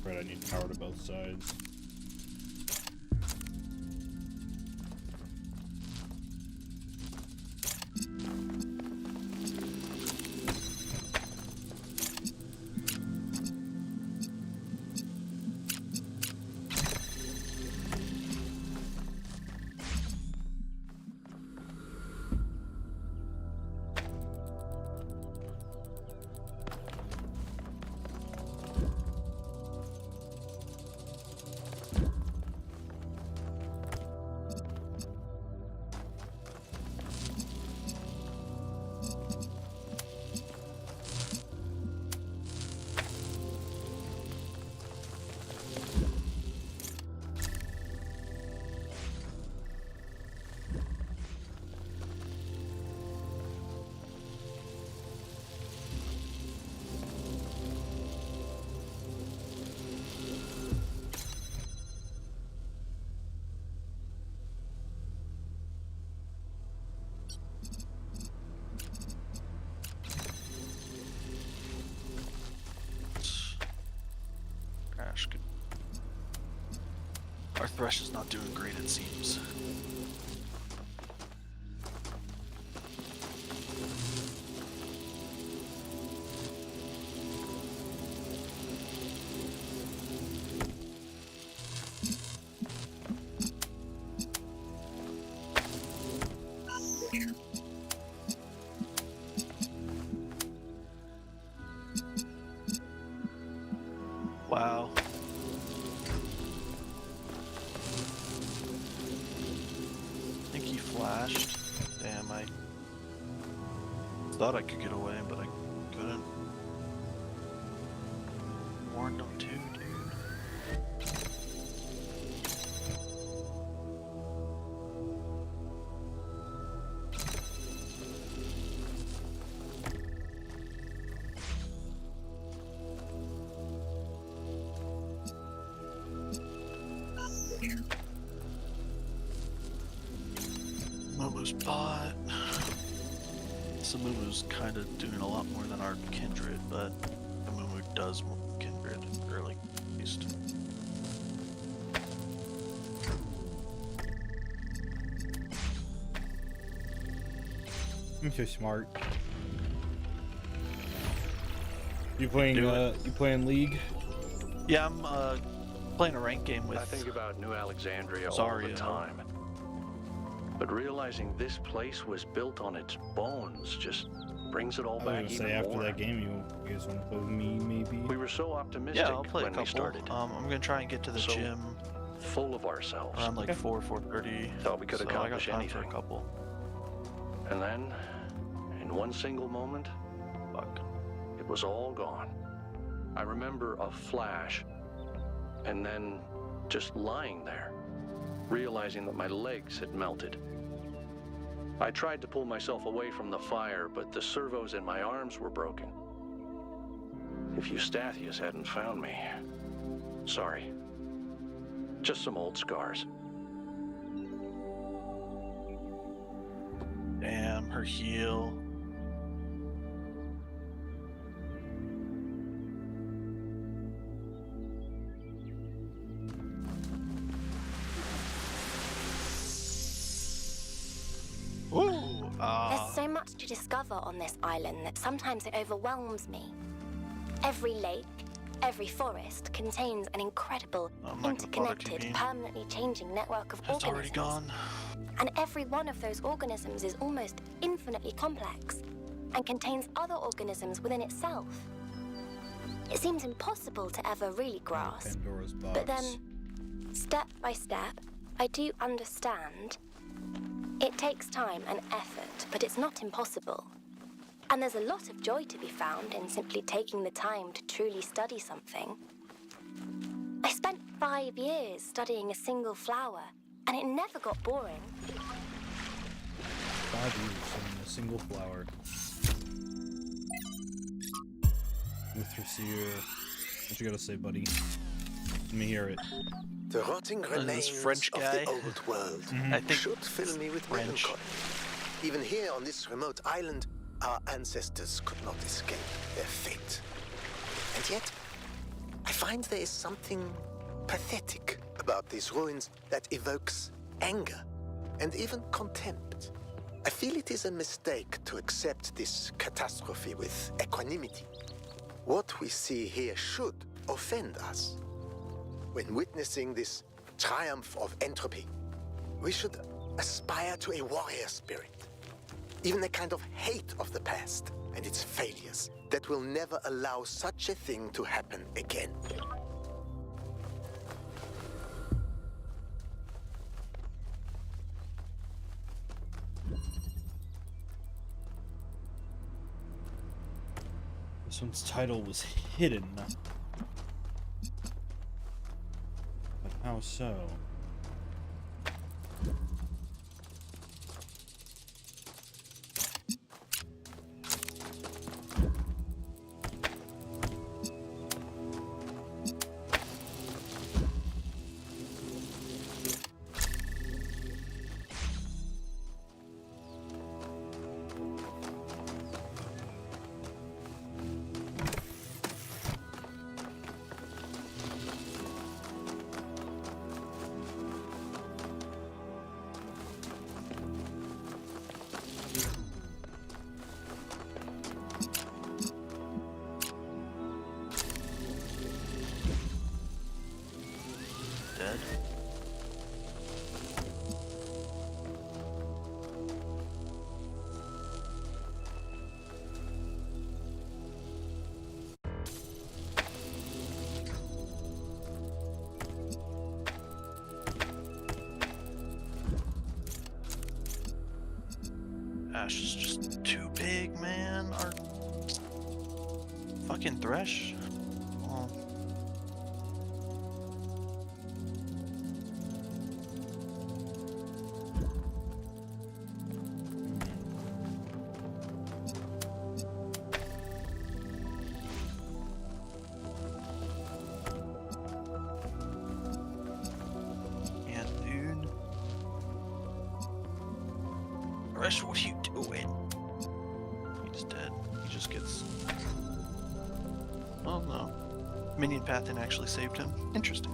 Right, I need power to both sides. Thresh is not doing great, it seems. Wow. I think he flashed. Damn, I thought I could get away, but I couldn't. Warned him too, dude. Momo's bot. Samumu's kind of doing a lot more than our Kindred, but Mumu does more than Kindred, or like at least. I'm so smart. You playing League? Yeah, I'm playing a ranked game with. I think about New Alexandria all Zarya. the time. But realizing this place was built on its bones just brings it all I back was even gonna say after more. that game, you guys want to play with me, maybe? We were so optimistic Yeah, I'll play a when couple. we started. I'm gonna try and get to the So gym full of ourselves. around like 4:30. Thought we could so accomplish I got time for anything. a couple. And then, in one single moment, fuck, it was all gone. I remember a flash, and then just lying there, realizing that my legs had melted. I tried to pull myself away from the fire, but the servos in my arms were broken. If Eustathius hadn't found me, sorry. Just some old scars. Damn, her heel. Ooh, There's so much to discover on this island that sometimes it overwhelms me. Every lake, every forest contains an incredible, I'm not gonna bother interconnected, TVing. permanently changing network of It's already organisms. gone. And every one of those organisms is almost infinitely complex and contains other organisms within itself. It seems impossible to ever really grasp. Pandora's box. But then, step by step, I do understand. It takes time and effort, but it's not impossible. And there's a lot of joy to be found in simply taking the time to truly study something. I spent 5 years studying a single flower, and it never got boring. 5 years in a single flower. Mithrasir. What you gotta say, buddy? Let me hear it. The rotting this remains French of guy. the old world I think should fill me with French. melancholy. Even here on this remote island, our ancestors could not escape their fate. And yet, I find there is something pathetic about these ruins that evokes anger and even contempt. I feel it is a mistake to accept this catastrophe with equanimity. What we see here should offend us. When witnessing this triumph of entropy, we should aspire to a warrior spirit, even a kind of hate of the past and its failures that will never allow such a thing to happen again. This one's title was hidden. But how so? Ash is just too big, man. Our fucking Thresh. Oh. Thresh, what are you doing? He's dead. He just gets... Oh no. Minion Pathin actually saved him. Interesting.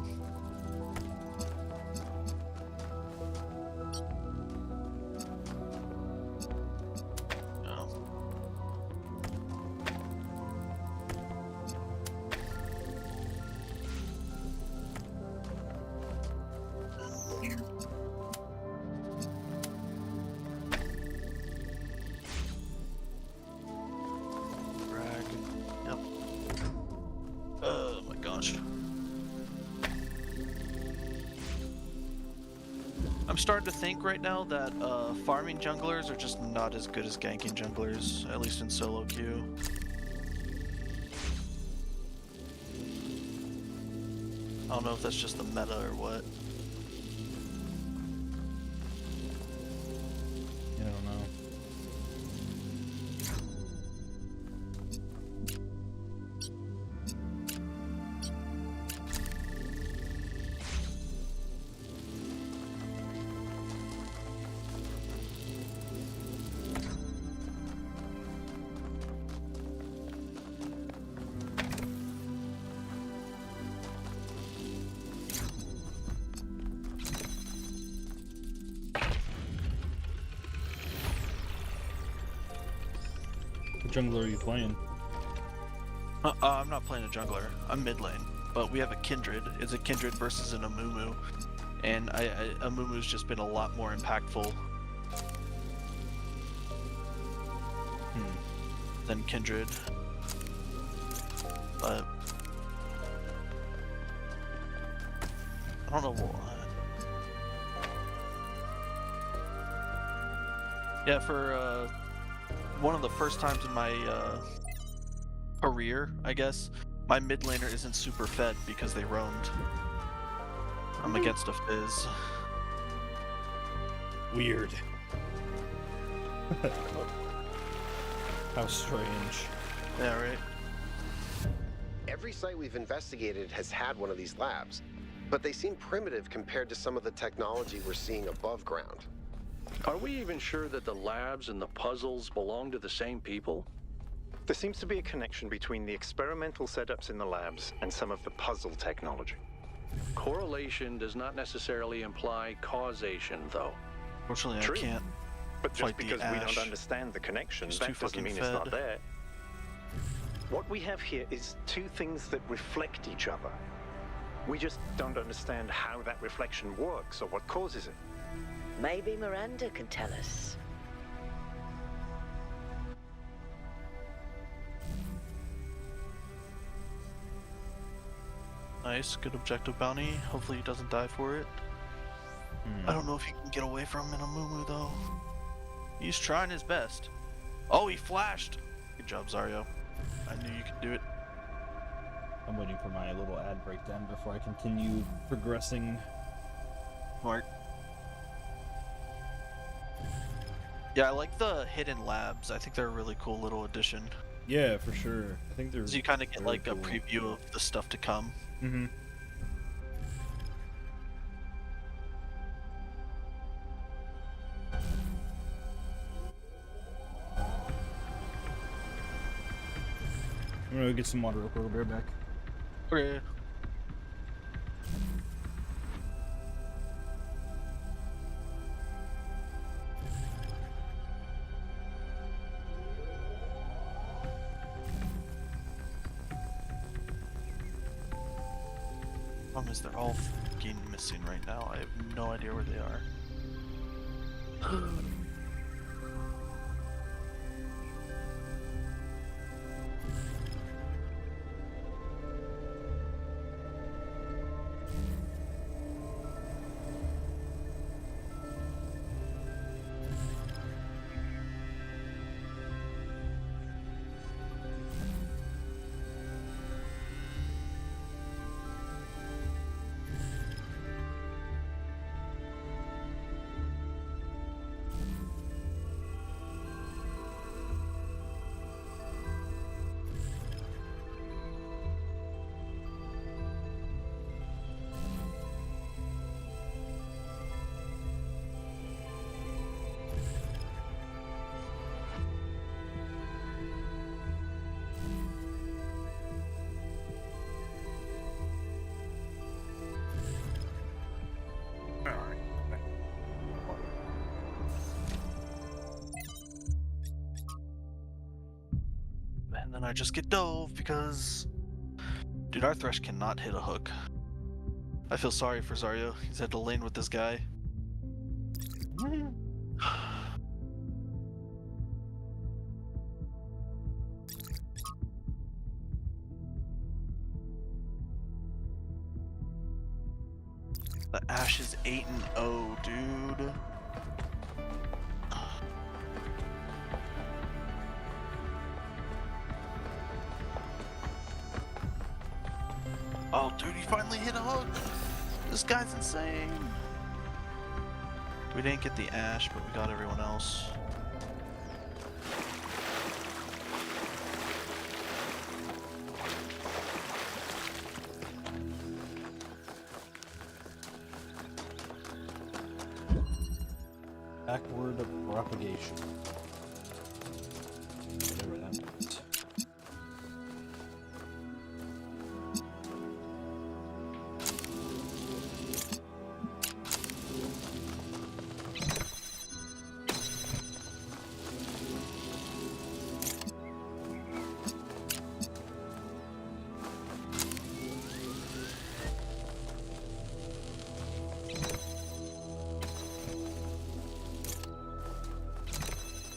I'm starting to think right now that farming junglers are just not as good as ganking junglers, at least in solo queue. I don't know if that's just the meta or what. I don't know. What jungler are you playing? I'm not playing a jungler. I'm mid lane, but we have a Kindred. It's a Kindred versus an Amumu, and Amumu's just been a lot more impactful than Kindred. But I don't know why. Yeah, for one of the first times in my career, I guess, my mid laner isn't super fed because they roamed. I'm against a Fizz. Weird. How strange. Yeah, right. Every site we've investigated has had one of these labs, but they seem primitive compared to some of the technology we're seeing above ground. Are we even sure that the labs and the puzzles belong to the same people? There seems to be a connection between the experimental setups in the labs and some of the puzzle technology. Correlation does not necessarily imply causation, though. Fortunately, True. I can't. But just fight the because we don't Ash. understand the connection, It's that too doesn't fucking mean it's not fed. there. What we have here is two things that reflect each other. We just don't understand how that reflection works or what causes it. Maybe Miranda can tell us. Nice, good objective bounty. Hopefully he doesn't die for it. I don't know if he can get away from Minamumu though. He's trying his best. Oh, he flashed! Good job, Zaryo. I knew you could do it. I'm waiting for my little ad breakdown before I continue progressing. Smart. Yeah, I like the hidden labs. I think they're a really cool little addition. Yeah, for sure. I think there's. So you kind of get very like a cool. preview of the stuff to come. Mm-hmm. I'm gonna go get some water real quick. I'll be right back. Okay. Problem is they're all fucking missing right now. I have no idea where they are. and I just get dove because, dude, our Thresh cannot hit a hook. I feel sorry for Zarya. He's had to lane with this guy. The Ashe is 8-0, dude. Oh, dude, he finally hit a hook. This guy's insane. We didn't get the Ashe, but we got everyone else. Backward propagation. Whatever that means.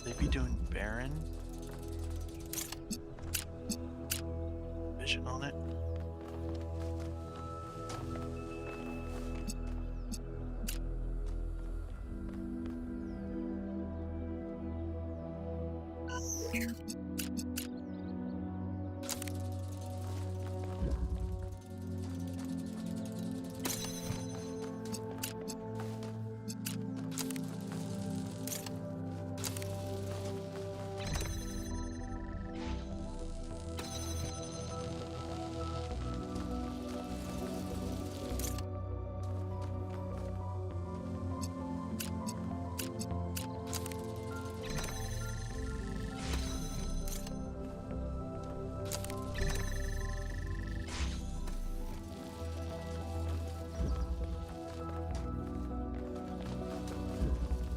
They be doing Baron? Vision on it.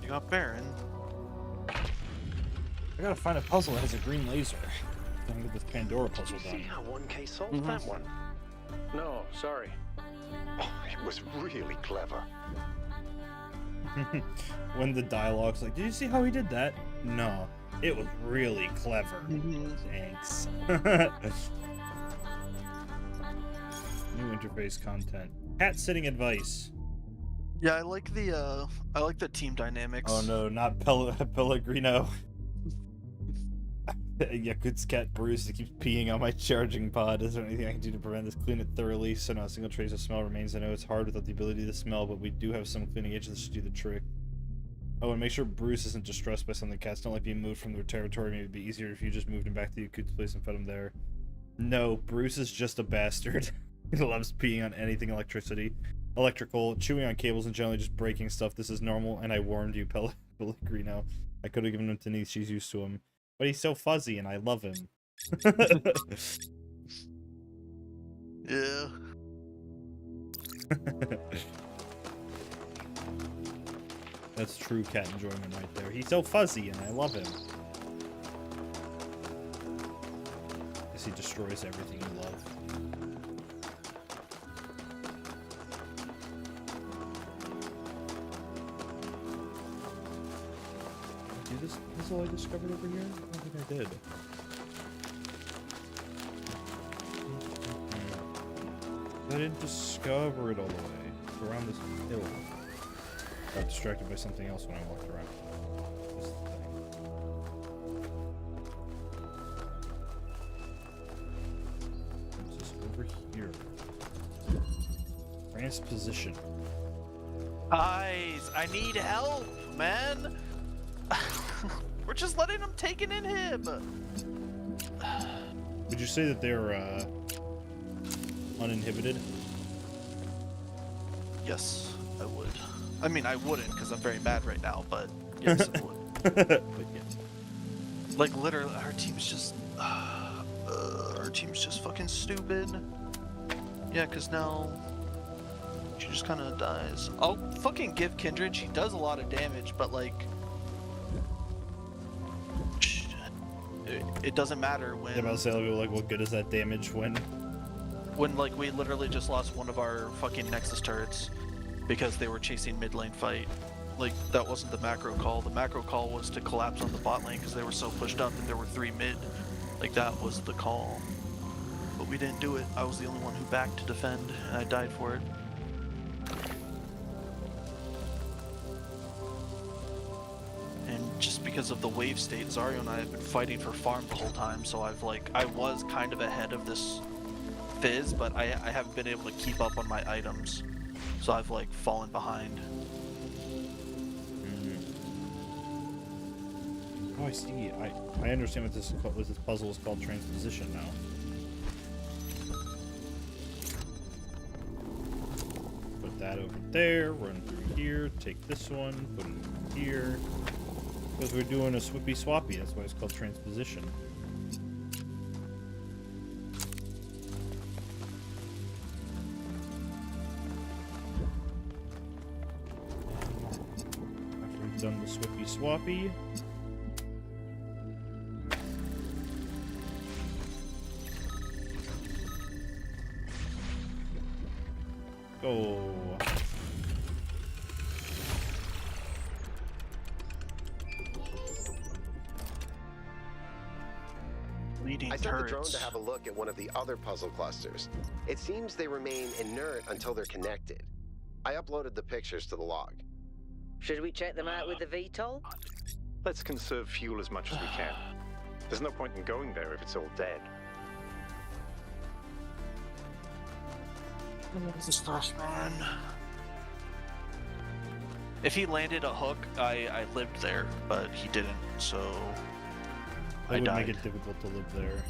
You got Baron. I gotta find a puzzle that has a green laser. I can get this Pandora puzzle done. See how 1K solved that one? No, sorry. Oh, it was really clever. When the dialogue's like, did you see how he did that? No, it was really clever. Thanks. New interface content. Cat sitting advice. Yeah, I like the team dynamics. Oh no, not Pellegrino. Yakut's cat Bruce keeps peeing on my charging pod. Is there anything I can do to prevent this? Clean it thoroughly so not a single trace of smell remains. I know it's hard without the ability to smell, but we do have some cleaning agents that should do the trick. Oh, and make sure Bruce isn't distressed by something. Cats don't like being moved from their territory. Maybe it'd be easier if you just moved him back to Yakut's place and fed him there. No, Bruce is just a bastard. He loves peeing on anything electrical, chewing on cables, and generally just breaking stuff. This is normal, and I warned you, Pellegrino. I could have given him to Denise. She's used to him. But he's so fuzzy, and I love him. Yeah. That's true cat enjoyment right there. He's so fuzzy, and I love him. Guess he destroys everything you love. Do this puzzle I discovered over here? I don't think I did. I didn't discover it all the way. It's around this hill. Got distracted by something else when I walked around. This thing. What's this over here? Transposition. Guys, I need help, man. We're just letting him take it in him. Would you say that they're uninhibited? Yes, I would. I mean, I wouldn't because I'm very mad right now, but yes, I would. But yes. Like literally, our team's just fucking stupid. Yeah, because now she just kind of dies. I'll fucking give Kindred. She does a lot of damage, but like, it doesn't matter when. Yeah, I was saying, like, what good is that damage when? When like we literally just lost one of our fucking Nexus turrets because they were chasing mid lane fight. Like that wasn't the macro call. The macro call was to collapse on the bot lane because they were so pushed up and there were 3 mid. Like that was the call. But we didn't do it. I was the only one who backed to defend and I died for it. And just because of the wave state, Zaryo and I have been fighting for farm the whole time, so I was kind of ahead of this Fizz, but I haven't been able to keep up on my items. So I've like fallen behind. Oh, I see. I understand what this puzzle is called. Transposition now. Put that over there. Run through here. Take this one. Put it here. Because we're doing a swippy swappy. That's why it's called transposition. After we've done the swippy swappy. Go. I sent the drone to have a look at one of the other puzzle clusters. It seems they remain inert until they're connected. I uploaded the pictures to the log. Should we check them out with the VTOL? Let's conserve fuel as much as we can. There's no point in going there if it's all dead. Man. If he landed a hook, I lived there, but he didn't, so I died. Make it difficult to live there.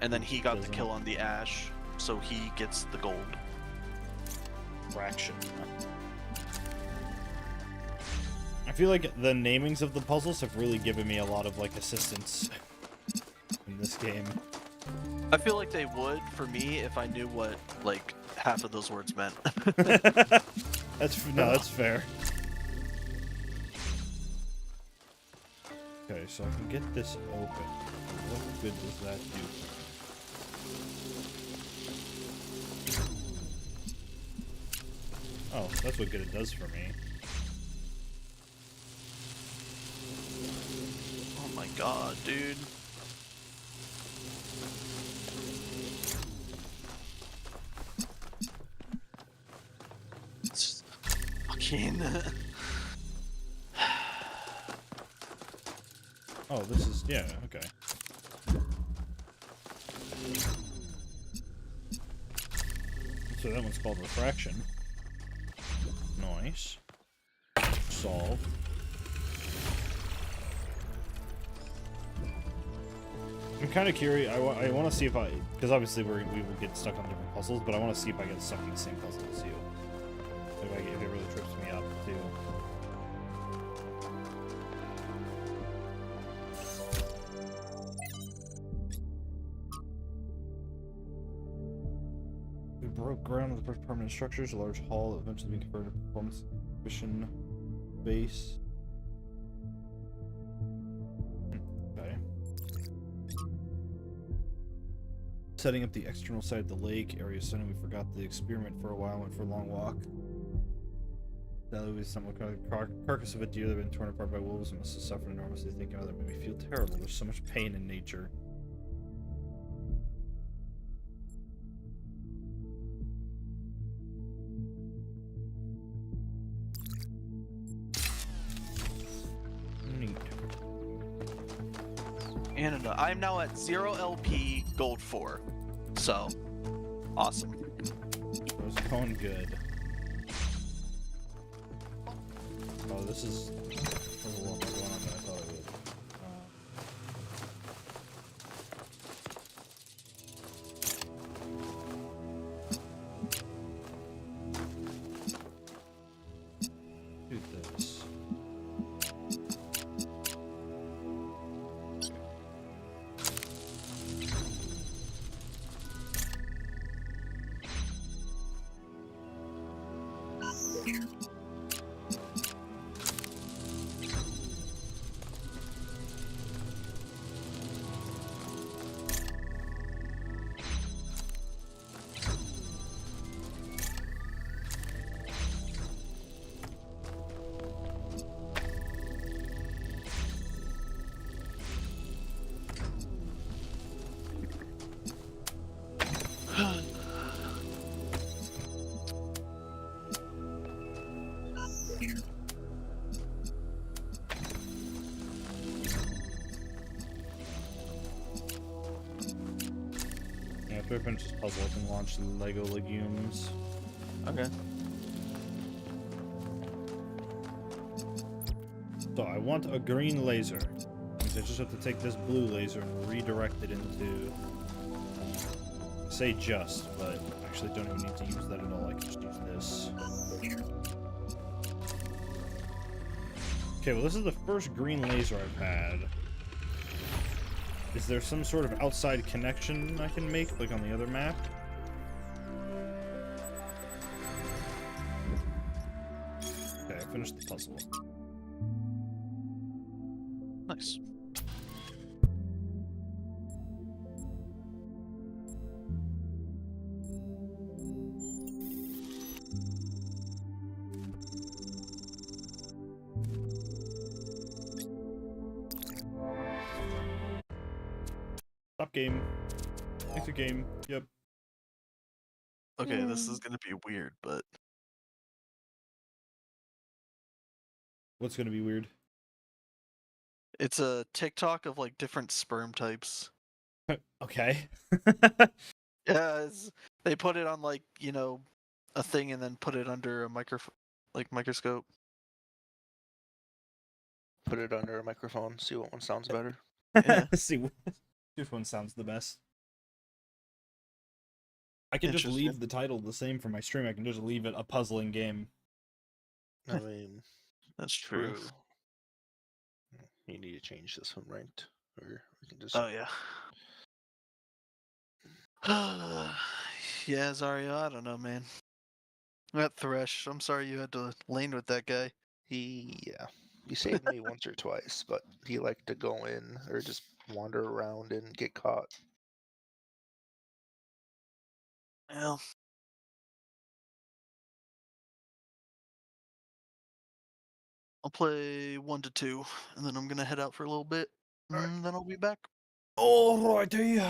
And then he got the kill on the Ash, so he gets the gold. Fraction. I feel like the namings of the puzzles have really given me a lot of like assistance in this game. I feel like they would for me if I knew what like half of those words meant. That's fair. Okay, so I can get this open. What good does that do? Oh, that's what good it does for me. Oh my god, dude. It's fucking... Oh, this is... yeah, okay. So that one's called refraction. Nice. Solved. I'm kind of curious. I want to see if because obviously we will get stuck on different puzzles, but I want to see if I get stuck in the same puzzle as you. If it really trips me up too. We broke ground with the first permanent structures, a large hall that eventually being converted to performance exhibition base. Okay. Setting up the external side of the lake area, suddenly we forgot the experiment for a while, went for a long walk. That was some kind of carcass of a deer that had been torn apart by wolves and must have suffered enormously. Thinking of it made me feel terrible. There's so much pain in nature. Neat. And I'm now at 0 LP gold 4. So, awesome. That was going good. Oh, this is... there's a lot more going on than I thought it would. Do this. After I finish this puzzle, I can launch the Lego legumes. Okay. So I want a green laser. I just have to take this blue laser and redirect it into... I say just, but I actually don't even need to use that at all. I can just use this. Okay, well this is the first green laser I've had. Is there some sort of outside connection I can make, like on the other map? Okay, I finished the puzzle. Nice. Stop game. Exit game. Yep. Okay, this is gonna be weird, but What's gonna be weird? it's a TikTok of like different sperm types. Okay. Yeah, they put it on like, you know, a thing and then put it under a microscope. Put it under a microphone, see what one sounds better. Yeah. See which one sounds the best. I can just leave the title the same for my stream. I can just leave it a puzzling game. I mean, that's true. You need to change this one, right? Or we can just. Oh yeah. Yeah, Zario, I don't know, man. That Thresh, I'm sorry you had to lane with that guy. He saved me once or twice, but he liked to go in or just wander around and get caught. Well. I'll play 1 to 2, and then I'm gonna head out for a little bit, and then I'll be back. Alrighty.